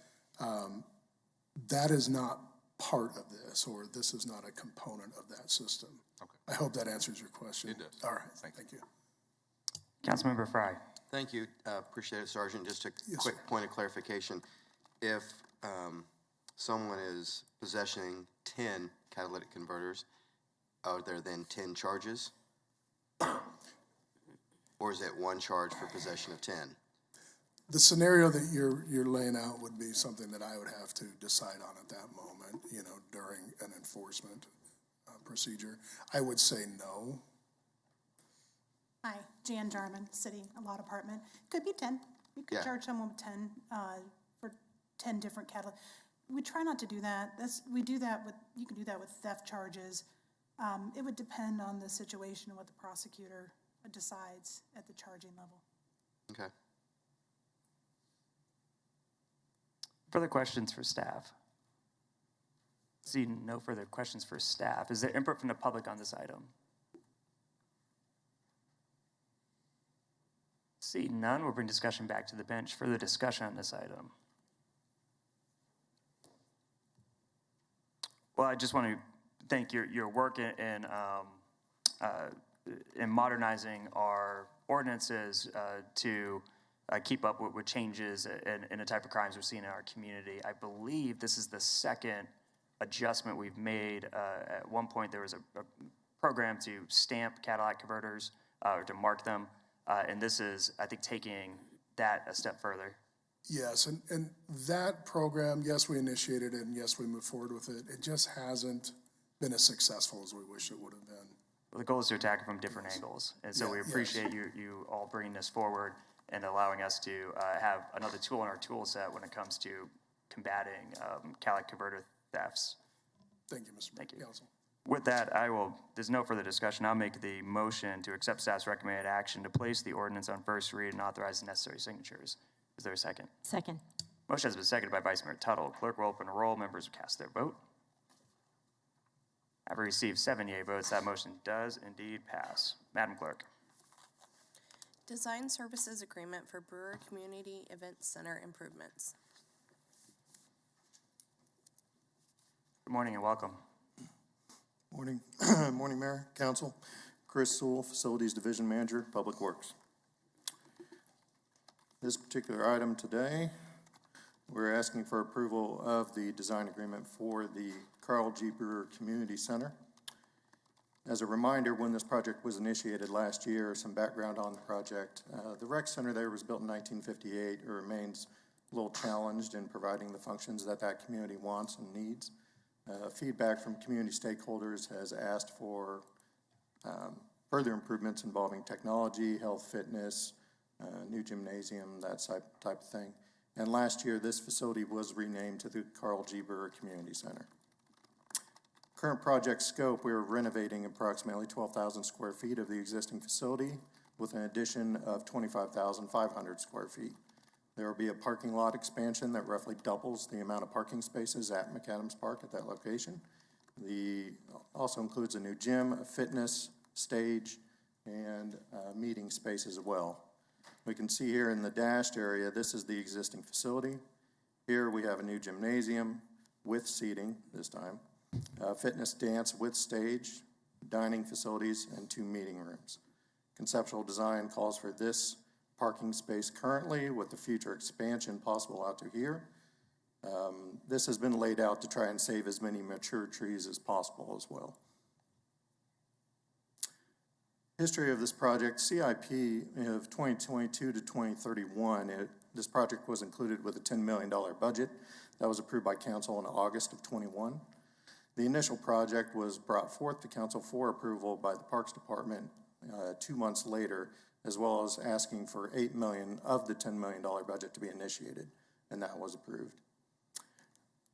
that is not part of this, or this is not a component of that system. Okay. I hope that answers your question. It does. All right, thank you. Councilmember Frye. Thank you. Appreciate it, Sergeant. Just a Yes, quick sir. point of clarification. If someone is possessing 10 catalytic converters, are there then 10 charges? Or is it one charge for possession of 10? The scenario that you're laying out would be something that I would have to decide on at that moment, during an enforcement procedure. I would say no. Hi, Jan Jarman, City Law Department. Could be 10. You could Yeah. charge someone with 10 for 10 different catalytic. We try not to do that. You can do that with theft charges. It would depend on the situation and what the prosecutor decides at the charging level. Okay. Further questions for staff? See no further questions for staff. Is there input from the public on this item? See none, we'll bring discussion back to the bench. Further discussion on this item? Well, I just want to thank your work in modernizing our ordinances to keep up with changes in the type of crimes we're seeing in our community. I believe this is the second adjustment we've made. At one point, there was a program to stamp Catalytic converters or to mark them, and this is, I think, taking that a step further Yes, and that program, yes, we initiated it, and yes, we moved forward with it. It just hasn't been as successful as we wish it would have been. Well, the goal is to attack it from different angles. And so we appreciate you all bringing this forward and allowing us to have another tool in our tool set when it comes to combating catalytic converter thefts. Thank you, Mr. Council. With that, there's no further discussion. I'll make the motion to accept staff's recommended action to place the ordinance on first read and authorize the necessary signatures. Is there a second? Second. Motion has been seconded by Vice Mayor Tuttle. Clerk will open a roll. Members will cast their vote. I've received 7 yea votes. That motion does indeed pass. Madam Clerk. Design Services Agreement for Brewer Community Event Center improvements. Good morning and welcome. Morning. Morning, Mayor, Council. Chris Sewell, Facilities Division Manager, Public Works. This particular item today, we're asking for approval of the design agreement for the Carl G. Brewer Community Center. As a reminder, when this project was initiated last year, some background on the project. The rec center there was built in 1958. It remains a little challenged in providing the functions that that community wants and needs. Feedback from community stakeholders has asked for further improvements involving technology, health, fitness, new gymnasium, that type of thing. And last year, this facility was renamed to the Carl G. Brewer Community Center. Current project scope, we're renovating approximately 12,000 square feet of the existing facility with an addition of 25,500 square feet. There will be a parking lot expansion that roughly doubles the amount of parking spaces at McAdams Park at that location. Also includes a new gym, a fitness, stage, and meeting space as well. We can see here in the dashed area, this is the existing facility. Here we have a new gymnasium with seating this time, fitness dance with stage, dining facilities, and 2 meeting rooms. Conceptual design calls for this parking space currently with the future expansion possible out to here. This has been laid out to try and save as many mature trees as possible as well. History of this project, CIP of 2022 to 2031, this project was included with a $10 million budget that was approved by council in August of 21. The initial project was brought forth to council for approval by the Parks Department 2 months later, as well as asking for $8 million of the $10 million budget to be initiated, and that was approved.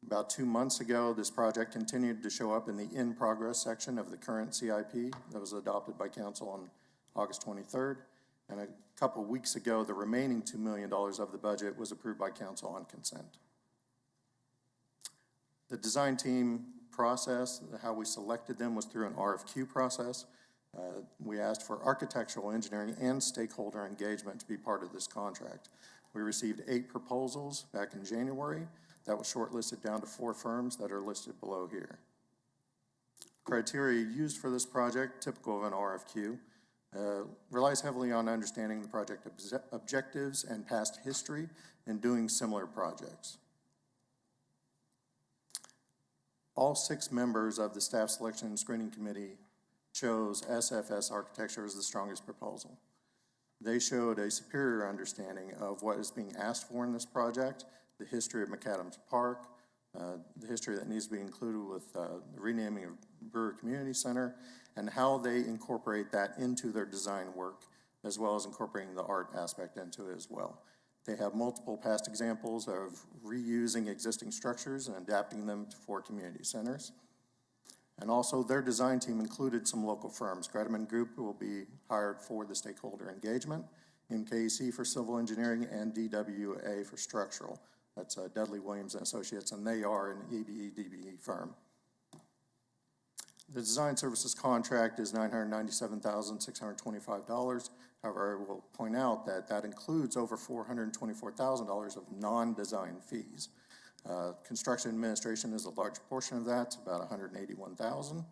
About 2 months ago, this project continued to show up in the in progress section of the current CIP that was adopted by council on August 23rd. And a couple weeks ago, the remaining $2 million of the budget was approved by council on consent. The design team process, how we selected them was through an RFQ process. We asked for architectural, engineering, and stakeholder engagement to be part of this contract. We received 8 proposals back in January. That was shortlisted down to 4 firms that are listed below here. Criteria used for this project, typical of an RFQ, relies heavily on understanding the project objectives and past history in doing similar projects. All 6 members of the staff selection and screening committee chose SFS Architecture as the strongest proposal. They showed a superior understanding of what is being asked for in this project, the history of McAdams Park, the history that needs to be included with the renaming of Brewer Community Center, and how they incorporate that into their design work, as well as incorporating the art aspect into it as well. They have multiple past examples of reusing existing structures and adapting them for community centers. And also their design team included some local firms. Gredeman Group will be hired for the stakeholder engagement, MKC for civil engineering, and DWA for structural. That's Dudley Williams and Associates, and they are an EBE-DBE firm. The design services contract is $997,625. However, I will point out that that includes over $424,000 of non-design fees. Construction administration is a large portion of that, about $181,000.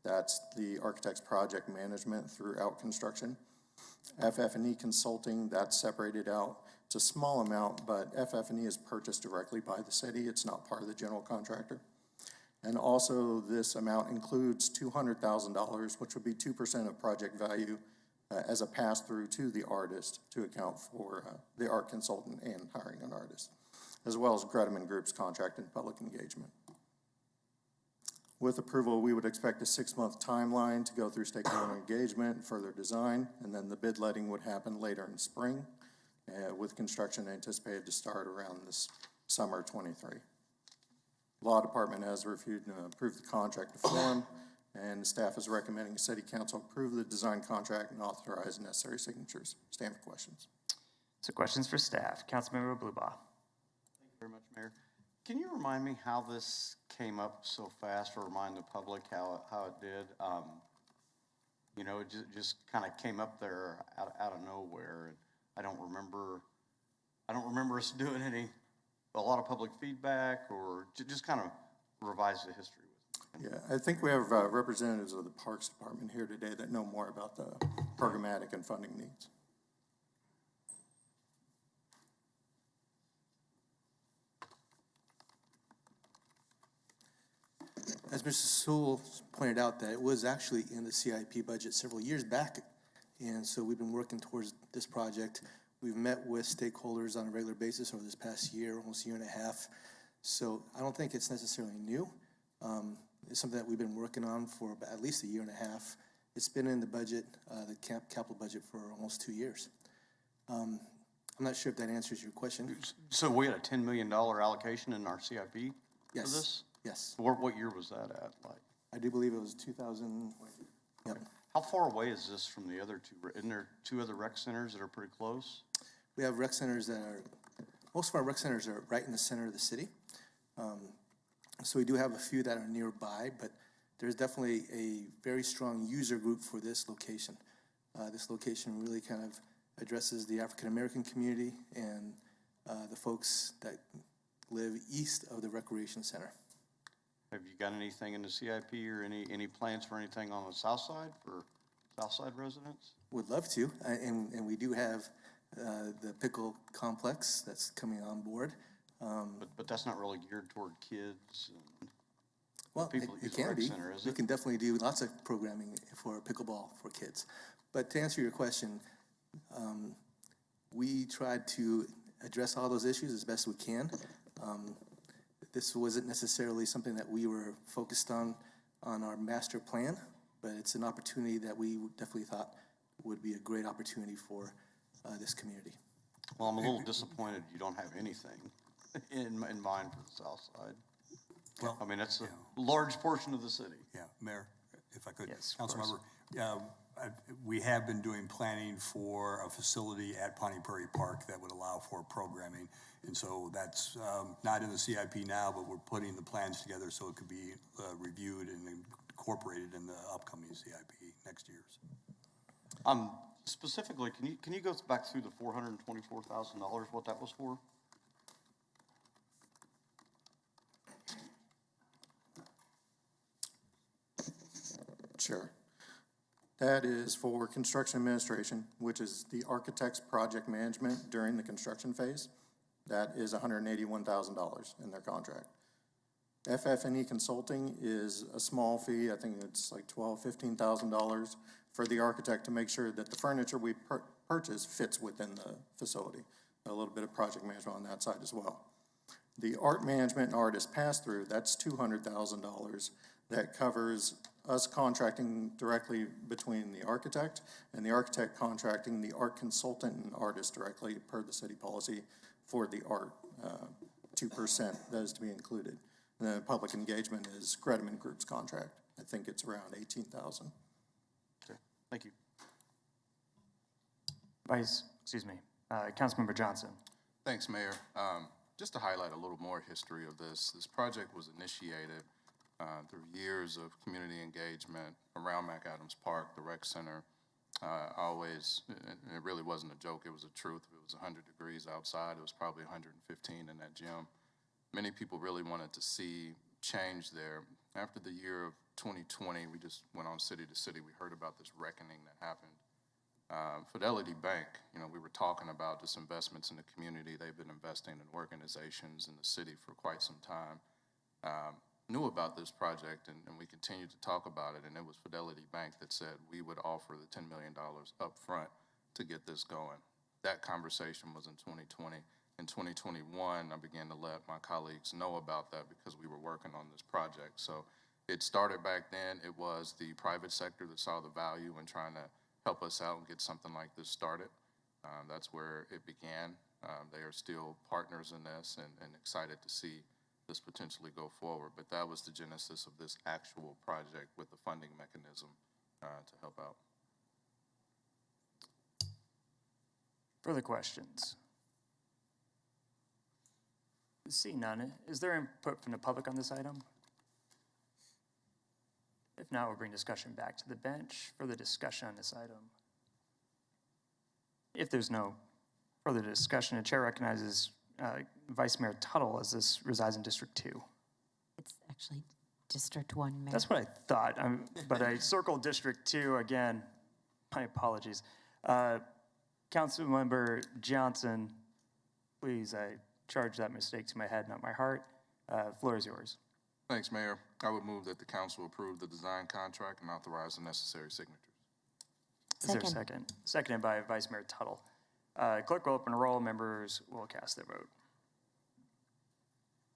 That's the architect's project management throughout construction. FF&E consulting, that's separated out. It's a small amount, but FF&E is purchased directly by the city. It's not part of the general contractor. And also this amount includes $200,000, which would be 2% of project value as a pass-through to the artist to account for the art consultant and hiring an artist, as well as Gredeman Group's contract and public engagement. With approval, we would expect a 6-month timeline to go through stakeholder engagement and further design, and then the bid letting would happen later in spring, with construction anticipated to start around this summer 23. Law Department has reviewed and approved the contract to form, and staff is recommending City Council approve the design contract and authorize necessary signatures. Stand for questions. So questions for staff. Councilmember Blubaugh. Thank you very much, Mayor. Can you remind me how this came up so fast, or remind the public how it did? You know, it just kind of came up there out of nowhere. And I don't remember us doing a lot of public feedback, or just kind of revise the history. Yeah, I think we have representatives of the Parks Department here today that know more about the programmatic and funding needs. As Mr. Sewell pointed out, that it was actually in the CIP budget several years back. And so we've been working towards this project. We've met with stakeholders on a regular basis over this past year, almost a year and a half. So I don't think it's necessarily new. It's something that we've been working on for at least a year and a half. It's been in the budget, the capital budget, for almost 2 years. I'm not sure if that answers your question. So we had a $10 million allocation in our CIP for Yes. this? Yes. What year was that at? Like, I do believe it was 2000. Yep. how far away is this from the other two? Isn't there 2 other rec centers that are pretty close? We have rec centers that are, most of our rec centers are right in the center of the city. So we do have a few that are nearby, but there's definitely a very strong user group for this location. This location really kind of addresses the African-American community and the folks that live east of the recreation center. Have you got anything in the CIP or any plans for anything on the south side for south side residents? Would love to, and we do have the pickle complex that's coming on board. But that's not really geared toward kids and well, people it use the can rec be. center, is We it? can definitely do lots of programming for pickleball for kids. But to answer your question, we tried to address all those issues as best we can. This wasn't necessarily something that we were focused on our master plan, but it's an opportunity that we definitely thought would be a great opportunity for this community. Well, I'm a little disappointed you don't have anything in mind for the south side. Well, I mean, that's a large portion of the city. Yeah, Mayor, if I could. Yes, Councilmember, we have been doing planning for a facility at Pawnee Prairie Park that would allow for programming. And so that's not in the CIP now, but we're putting the plans together so it could be reviewed and incorporated in the upcoming CIP next year's. Specifically, can you go back through the $424,000, what that was for? Sure. That is for construction administration, which is the architect's project management during the construction phase. That is $181,000 in their contract. FF&E consulting is a small fee. I think it's like $12,000, $15,000 for the architect to make sure that the furniture we purchase fits within the facility. A little bit of project management on that side as well. The art management and artist pass-through, that's $200,000. That covers us contracting directly between the architect and the architect contracting the art consultant and artist directly per the city policy for the art, 2% that is to be included. And then public engagement is Gredeman Group's contract. I think it's around $18,000. Okay, thank you. Councilmember Johnson. Thanks, Mayor. Just to highlight a little more history of this project was initiated through years of community engagement around McAdams Park, the rec center. It really wasn't a joke, it was a truth. It was 100 degrees outside, it was probably 115 in that gym. Many people really wanted to see change there. After the year of 2020, we just went on city to city. We heard about this reckoning that happened. Fidelity Bank, we were talking about just investments in the community. They've been investing in organizations in the city for quite some time. knew about this project, and we continued to talk about it, and it was Fidelity Bank that said we would offer the $10 million up front to get this going. That conversation was in 2020. In 2021, I began to let my colleagues know about that because we were working on this project. So it started back then. It was the private sector that saw the value in trying to help us out and get something like this started. That's where it began. They are still partners in this and excited to see this potentially go forward. But that was the genesis of this actual project with the funding mechanism to help out. Further questions? Seeing none, is there input from the public on this item? If not, we'll bring discussion back to the bench for the discussion on this item. If there's no further discussion, the chair recognizes Vice Mayor Tuttle as this resides in District 2. It's actually District 1, Mayor. That's what I thought, but I circled District 2 again. My apologies. Councilmember Johnson, please, I charge that mistake to my head, not my heart. Floor is yours. Thanks, Mayor. I would move that the council approve the design contract and authorize the necessary signatures. Is there a second? Seconded by Vice Mayor Tuttle. Clerk will open a roll. Members will cast their vote.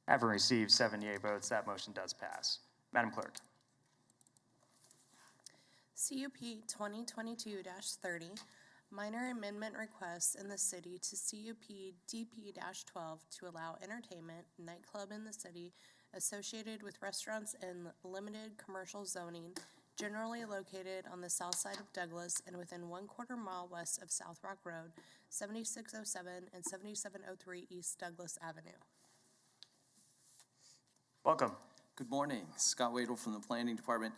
Having received 78 votes, that motion does pass. Madam Clerk. CUP 2022-30, minor amendment requests in the city to CUP DP-12 to allow entertainment, nightclub in the city associated with restaurants in limited commercial zoning generally located on the south side of Douglas and within 1/4 mile west of South Rock Road, 7607 and 7703 East Douglas Avenue. Welcome. Good morning. Scott Wadle from the Planning Department.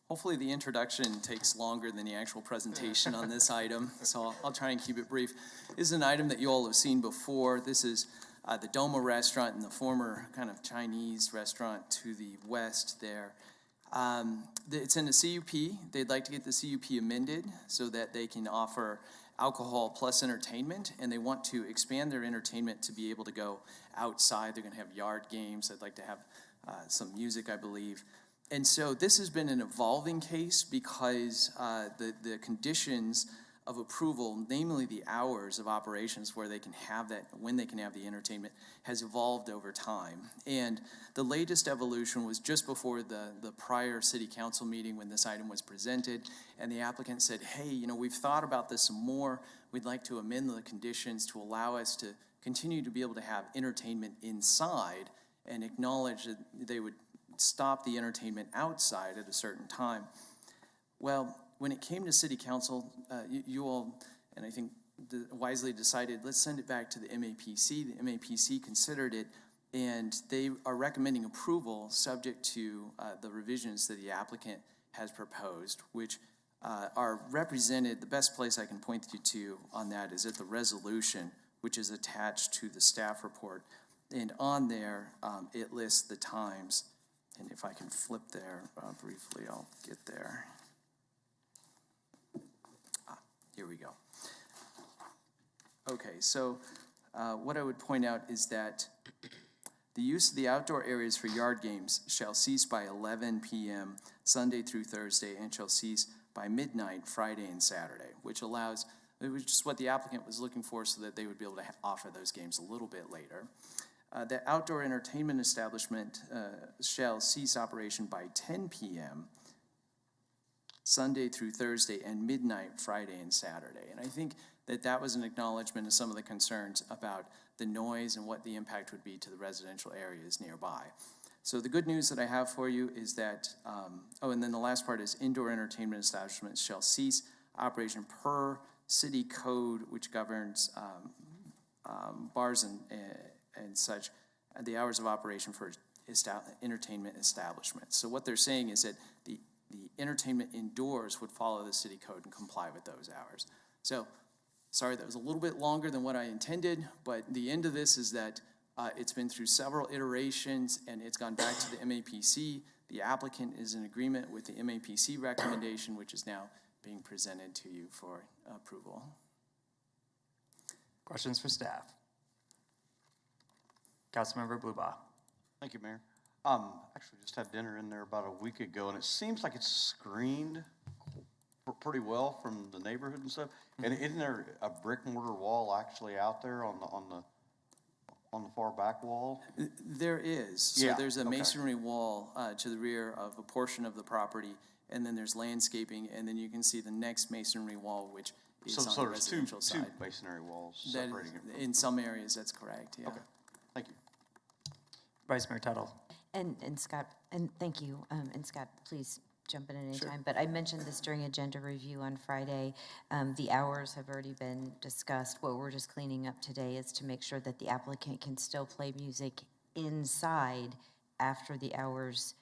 Hopefully the introduction takes longer than the actual presentation on this item, so I'll try and keep it brief. This is an item that you all have seen before. This is the Doma restaurant and the former kind of Chinese restaurant to the west there. It's in the CUP. They'd like to get the CUP amended so that they can offer alcohol plus entertainment, and they want to expand their entertainment to be able to go outside. They're going to have yard games. They'd like to have some music, I believe. And so this has been an evolving case because the conditions of approval, namely the hours of operations where they can have that, when they can have the entertainment, has evolved over time. And the latest evolution was just before the prior city council meeting when this item was presented, and the applicant said, hey, you know, we've thought about this some more. We'd like to amend the conditions to allow us to continue to be able to have entertainment inside, and acknowledge that they would stop the entertainment outside at a certain time. Well, when it came to city council, you all, and I think wisely decided, let's send it back to the MAPC. The MAPC considered it, and they are recommending approval subject to the revisions that the applicant has proposed, which are represented. The best place I can point you to on that is at the resolution, which is attached to the staff report. And on there, it lists the times. And if I can flip there briefly, I'll get there. Here we go. Okay, so what I would point out is that the use of the outdoor areas for yard games shall cease by 11 p.m. Sunday through Thursday and shall cease by midnight Friday and Saturday, which is what the applicant was looking for so that they would be able to offer those games a little bit later. The outdoor entertainment establishment shall cease operation by 10 p.m. Sunday through Thursday and midnight Friday and Saturday. And I think that was an acknowledgement of some of the concerns about the noise and what the impact would be to the residential areas nearby. So the good news that I have for you is that, and then the last part is indoor entertainment establishments shall cease operation per city code, which governs bars and such, the hours of operation for entertainment establishments. So what they're saying is that the entertainment indoors would follow the city code and comply with those hours. So, sorry, that was a little bit longer than what I intended, but the end of this is that it's been through several iterations and it's gone back to the MAPC. The applicant is in agreement with the MAPC recommendation, which is now being presented to you for approval. Questions for staff? Councilmember Blubaugh. Thank you, Mayor. Actually just had dinner in there about a week ago, and it seems like it's screened pretty well from the neighborhood and stuff. And isn't there a brick mortar wall actually out there on the far back wall? There is. So Yeah, there's a okay. masonry wall to the rear of a portion of the property, and then there's landscaping, and then you can see the next masonry wall, which is So on the there's residential two side. masonry walls That separating it. in some areas, that's correct, yeah. Okay, thank you. Vice Mayor Tuttle. And Scott, and thank you, and Scott, please jump in at any time. But I mentioned this during agenda review on Friday. The hours have already been discussed. What we're just cleaning up today is to make sure that the applicant can still play music inside after the hours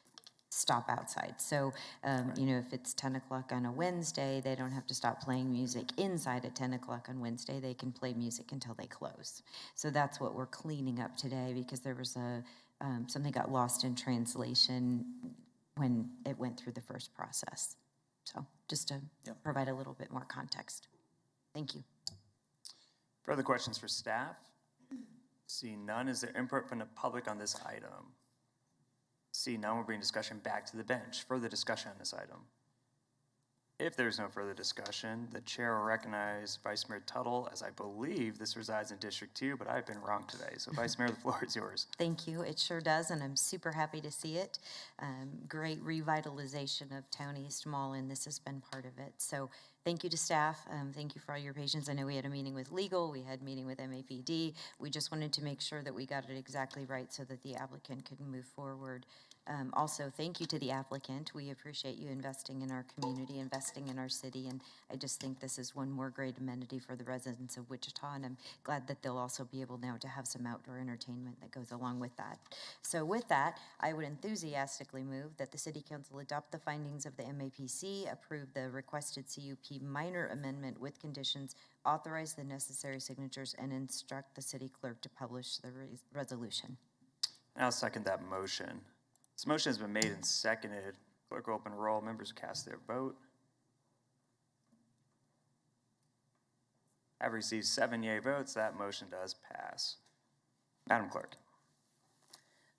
stop outside. So, if it's 10 o'clock on a Wednesday, they don't have to stop playing music inside at 10 o'clock on Wednesday. They can play music until they close. So that's what we're cleaning up today, because there was something got lost in translation when it went through the first process. So just to provide a little bit more context. Thank you. Further questions for staff? Seeing none, is there input from the public on this item? Seeing none, we'll bring discussion back to the bench. Further discussion on this item? If there's no further discussion, the chair will recognize Vice Mayor Tuttle, as I believe this resides in District 2, but I've been wrong today. So Vice Mayor, the floor is yours. Thank you. It sure does, and I'm super happy to see it. Great revitalization of Town East Mall, and this has been part of it. So thank you to staff. Thank you for all your patience. I know we had a meeting with legal. We had a meeting with MAPD. We just wanted to make sure that we got it exactly right so that the applicant could move forward. Also, thank you to the applicant. We appreciate you investing in our community, investing in our city, and I just think this is one more great amenity for the residents of Wichita, and I'm glad that they'll also be able now to have some outdoor entertainment that goes along with that. So with that, I would enthusiastically move that the City Council adopt the findings of the MAPC, approve the requested CUP minor amendment with conditions, authorize the necessary signatures, and instruct the city clerk to publish the resolution. I'll second that motion. This motion has been made and seconded. Clerk will open roll. Members cast their vote. I've received 7 yea votes. That motion does pass. Madam Clerk.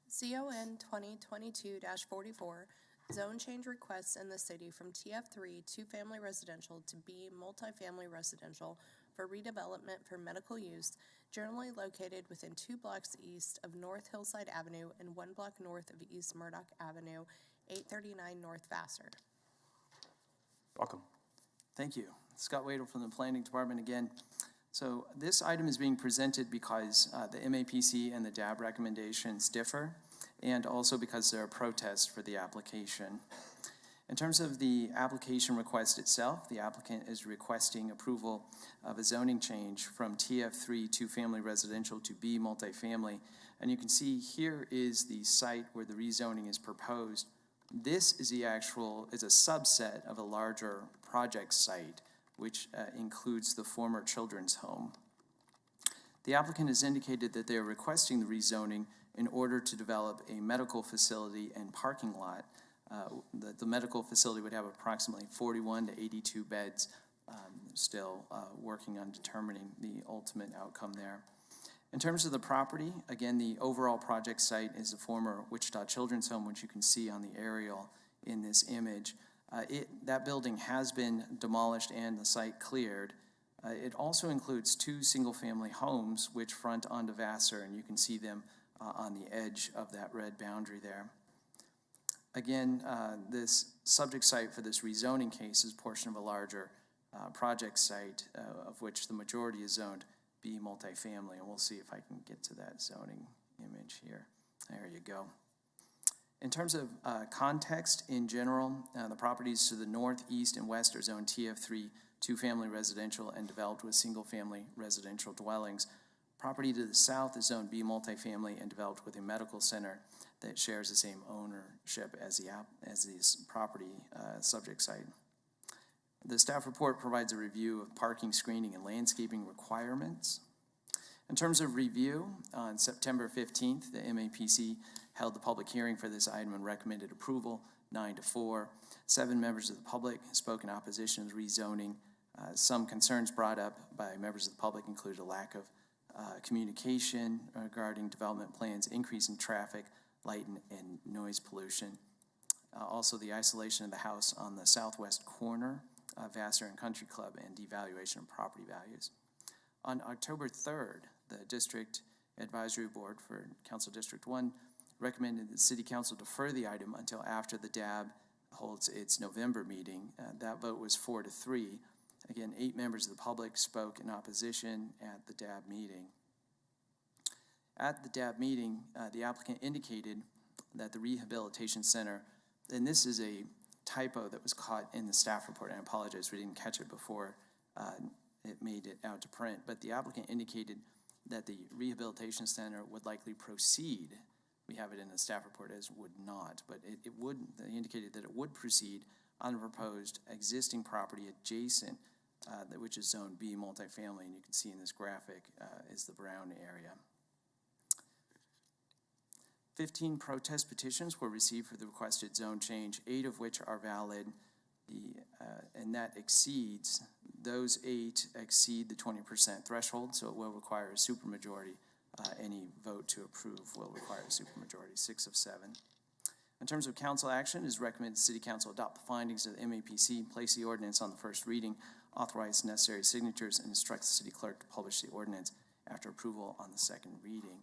CON 2022-44, zone change requests in the city from TF3 two-family residential to B multifamily residential for redevelopment for medical use, generally located within 2 blocks east of North Hillside Avenue and 1 block north of East Murdock Avenue, 839 North Vassar. Welcome. Thank you. Scott Wadle from the Planning Department again. So this item is being presented because the MAPC and the DAB recommendations differ, and also because there are protests for the application. In terms of the application request itself, the applicant is requesting approval of a zoning change from TF3 two-family residential to B multifamily. And you can see here is the site where the rezoning is proposed. This is a subset of a larger project site, which includes the former children's home. The applicant has indicated that they are requesting the rezoning in order to develop a medical facility and parking lot. The medical facility would have approximately 41 to 82 beds, still working on determining the ultimate outcome there. In terms of the property, again, the overall project site is the former Wichita Children's Home, which you can see on the aerial in this image. That building has been demolished and the site cleared. It also includes 2 single-family homes which front onto Vassar, and you can see them on the edge of that red boundary there. Again, this subject site for this rezoning case is a portion of a larger project site of which the majority is zoned B multifamily, and we'll see if I can get to that zoning image here. There you go. In terms of context in general, the properties to the north, east, and west are zoned TF3 two-family residential and developed with single-family residential dwellings. Property to the south is zoned B multifamily and developed with a medical center that shares the same ownership as the property subject site. The staff report provides a review of parking, screening, and landscaping requirements. In terms of review, on September 15th, the MAPC held the public hearing for this item and recommended approval 9-4. 7 members of the public spoke in opposition to rezoning. Some concerns brought up by members of the public included a lack of communication regarding development plans, increase in traffic, light and noise pollution. Also, the isolation of the house on the southwest corner of Vassar and Country Club, and devaluation of property values. On October 3rd, the District Advisory Board for Council District 1 recommended the City Council defer the item until after the DAB holds its November meeting. That vote was 4-3. Again, 8 members of the public spoke in opposition at the DAB meeting. At the DAB meeting, the applicant indicated that the Rehabilitation Center, and this is a typo that was caught in the staff report, and I apologize, we didn't catch it before it made it out to print, but the applicant indicated that the Rehabilitation Center would likely proceed. We have it in the staff report as would not, but it would, they indicated that it would proceed on the proposed existing property adjacent, which is Zone B multifamily, and you can see in this graphic is the brown area. 15 protest petitions were received for the requested zone change, 8 of which are valid, and that exceeds, those 8 exceed the 20% threshold, so it will require a supermajority. Any vote to approve will require a supermajority, 6 of 7. In terms of council action, it is recommended the City Council adopt the findings of the MAPC, place the ordinance on the first reading, authorize necessary signatures, and instruct the city clerk to publish the ordinance after approval on the second reading.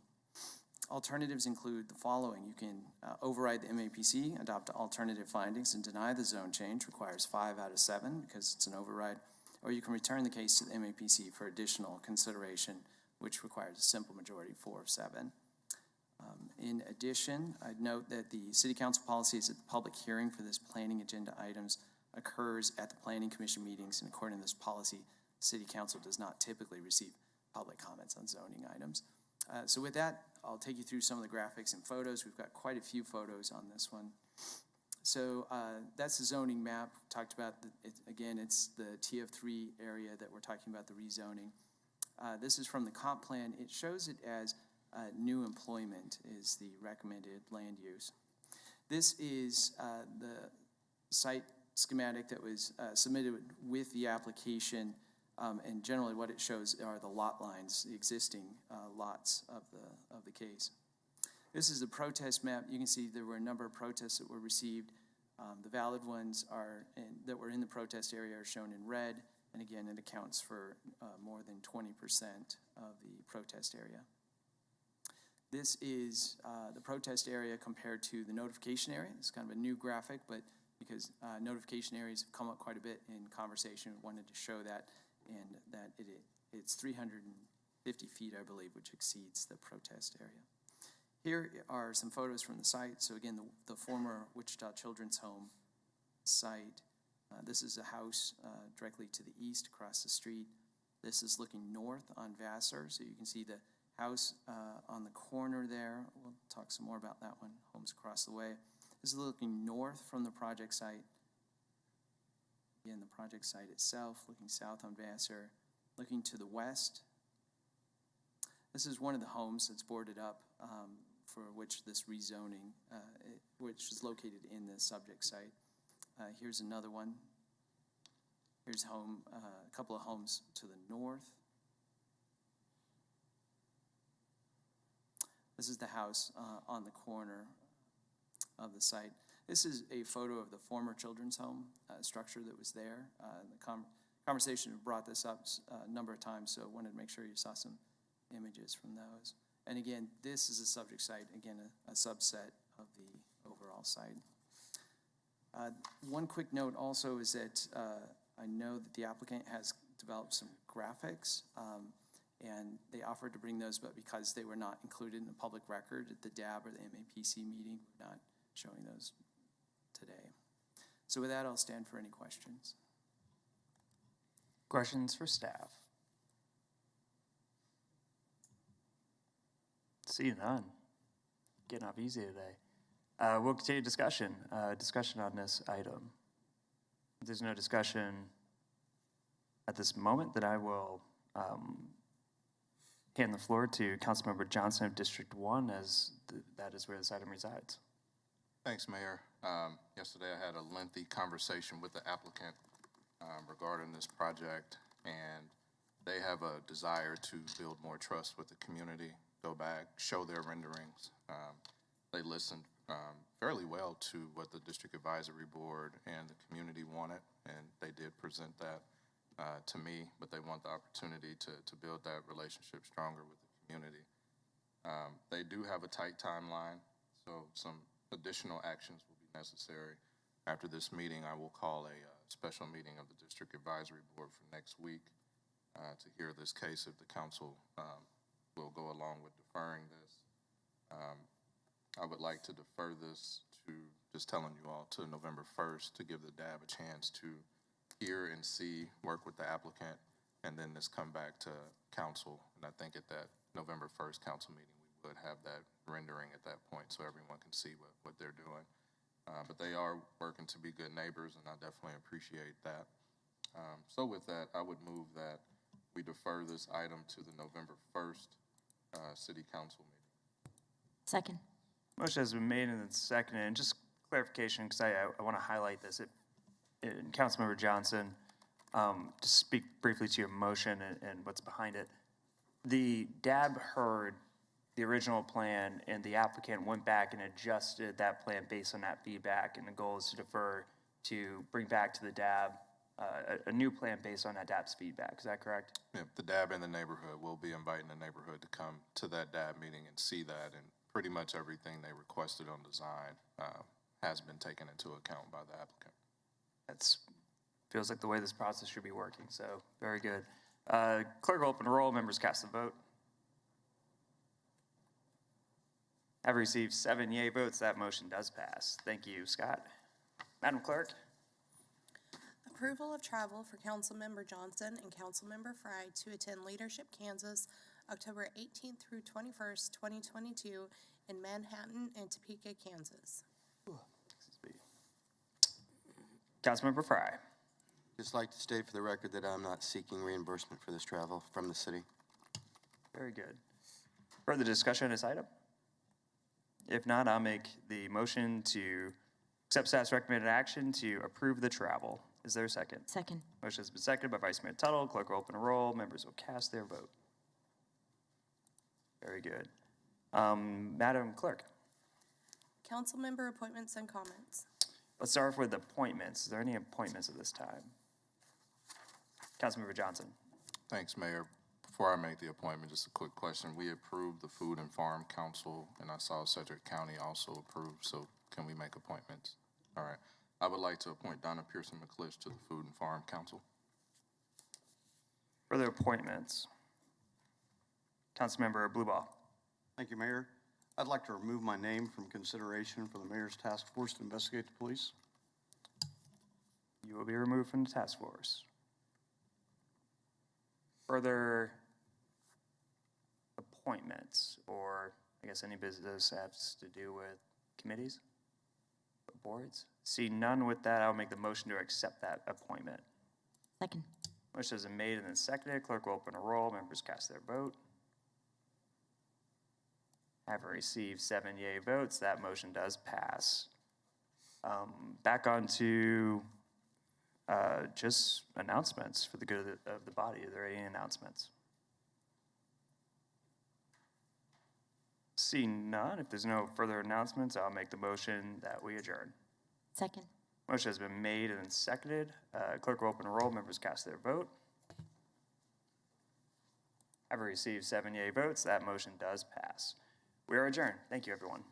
Alternatives include the following. You can override the MAPC, adopt alternative findings, and deny the zone change, requires 5 out of 7 because it's an override, or you can return the case to the MAPC for additional consideration, which requires a simple majority, 4 of 7. In addition, I'd note that the City Council policy is that the public hearing for this planning agenda items occurs at the Planning Commission meetings, and according to this policy, City Council does not typically receive public comments on zoning items. So with that, I'll take you through some of the graphics and photos. We've got quite a few photos on this one. So that's the zoning map. Talked about, again, it's the TF3 area that we're talking about, the rezoning. This is from the comp plan. It shows it as new employment is the recommended land use. This is the site schematic that was submitted with the application, and generally what it shows are the lot lines, the existing lots of the case. This is a protest map. You can see there were a number of protests that were received. The valid ones that were in the protest area are shown in red, and again, it accounts for more than 20% of the protest area. This is the protest area compared to the notification area. It's kind of a new graphic, but because notification areas have come up quite a bit in conversation, we wanted to show that, and that it's 350 feet, I believe, which exceeds the protest area. Here are some photos from the site. So again, the former Wichita Children's Home site. This is a house directly to the east across the street. This is looking north on Vassar, so you can see the house on the corner there. We'll talk some more about that one. Homes across the way. This is looking north from the project site. Again, the project site itself, looking south on Vassar. Looking to the west. This is one of the homes that's boarded up for which this rezoning, which is located in the subject site. Here's another one. Here's a couple of homes to the north. This is the house on the corner of the site. This is a photo of the former children's home structure that was there. The conversation brought this up a number of times, so I wanted to make sure you saw some images from those. And again, this is a subject site, again, a subset of the overall site. One quick note also is that I know that the applicant has developed some graphics, and they offered to bring those, but because they were not included in the public record at the DAB or the MAPC meeting, we're not showing those today. So with that, I'll stand for any questions. Questions for staff? See none. Getting off easy today. We'll continue discussion on this item. If there's no discussion at this moment, then I will hand the floor to Councilmember Johnson of District 1, as that is where this item resides. Thanks, Mayor. Yesterday I had a lengthy conversation with the applicant regarding this project, and they have a desire to build more trust with the community, go back, show their renderings. they listened fairly well to what the district advisory board and the community wanted, and they did present that to me, but they want the opportunity to build that relationship stronger with the community. They do have a tight timeline, so some additional actions will be necessary. After this meeting, I will call a special meeting of the district advisory board for next week to hear this case if the council will go along with deferring this. I would like to defer this to, just telling you all, to November 1st to give the DAB a chance to hear and see, work with the applicant, and then this come back to council. And I think at that November 1st council meeting, we would have that rendering at that point so everyone can see what they're doing. But they are working to be good neighbors, and I definitely appreciate that. So with that, I would move that we defer this item to the November 1st city council meeting. Second. Motion has been made and then seconded. And just clarification, because I want to highlight this. Councilmember Johnson, to speak briefly to your motion and what's behind it. The DAB heard the original plan, and the applicant went back and adjusted that plan based on that feedback, and the goal is to defer to bring back to the DAB a new plan based on that DAB's feedback. Is that correct? Yeah, the DAB in the neighborhood, will be inviting the neighborhood to come to that DAB meeting and see that, and pretty much everything they requested on design has been taken into account by the applicant. That's feels like the way this process should be working, so very good. Clerk will open the roll, members cast the vote. Have received 7 yea votes, that motion does pass. Thank you, Scott. Madam Clerk. Approval of travel for Councilmember Johnson and Councilmember Frye to attend Leadership Kansas, October 18th through 21st, 2022 in Manhattan and Topeka, Kansas. Councilmember Frye. Just like to state for the record that I'm not seeking reimbursement for this travel from the city. Very good. Further discussion on this item? If not, I'll make the motion to accept staff's recommended action to approve the travel. Is there a second? Second. Motion has been seconded by Vice Mayor Tuttle. Clerk will open a roll. Members will cast their vote. Very good. Madam Clerk. Councilmember appointments and comments. Let's start off with appointments. Is there any appointments at this time? Councilmember Johnson. Thanks, Mayor. Before I make the appointment, just a quick question. We approved the Food and Farm Council, and I saw Sedgwick County also approved, so can we make appointments? All right. I would like to appoint Donna Pearson McClish to the Food and Farm Council. Further appointments. Councilmember Blueball. Thank you, Mayor. I'd like to remove my name from consideration for the mayor's task force to investigate the police. You will be removed from the task force. Further appointments, or I guess any business has to do with committees, boards? See none with that, I'll make the motion to accept that appointment. Second. Motion has been made and then seconded. Clerk will open a roll. Members cast their vote. Have received 7 yea votes. That motion does pass. Back on to just announcements for the good of the body. Are there any announcements? Seeing none, if there's no further announcements, I'll make the motion that we adjourn. Second. Motion has been made and then seconded. Clerk will open a roll. Members cast their vote. Have received 7 yea votes. That motion does pass. We are adjourned. Thank you, everyone.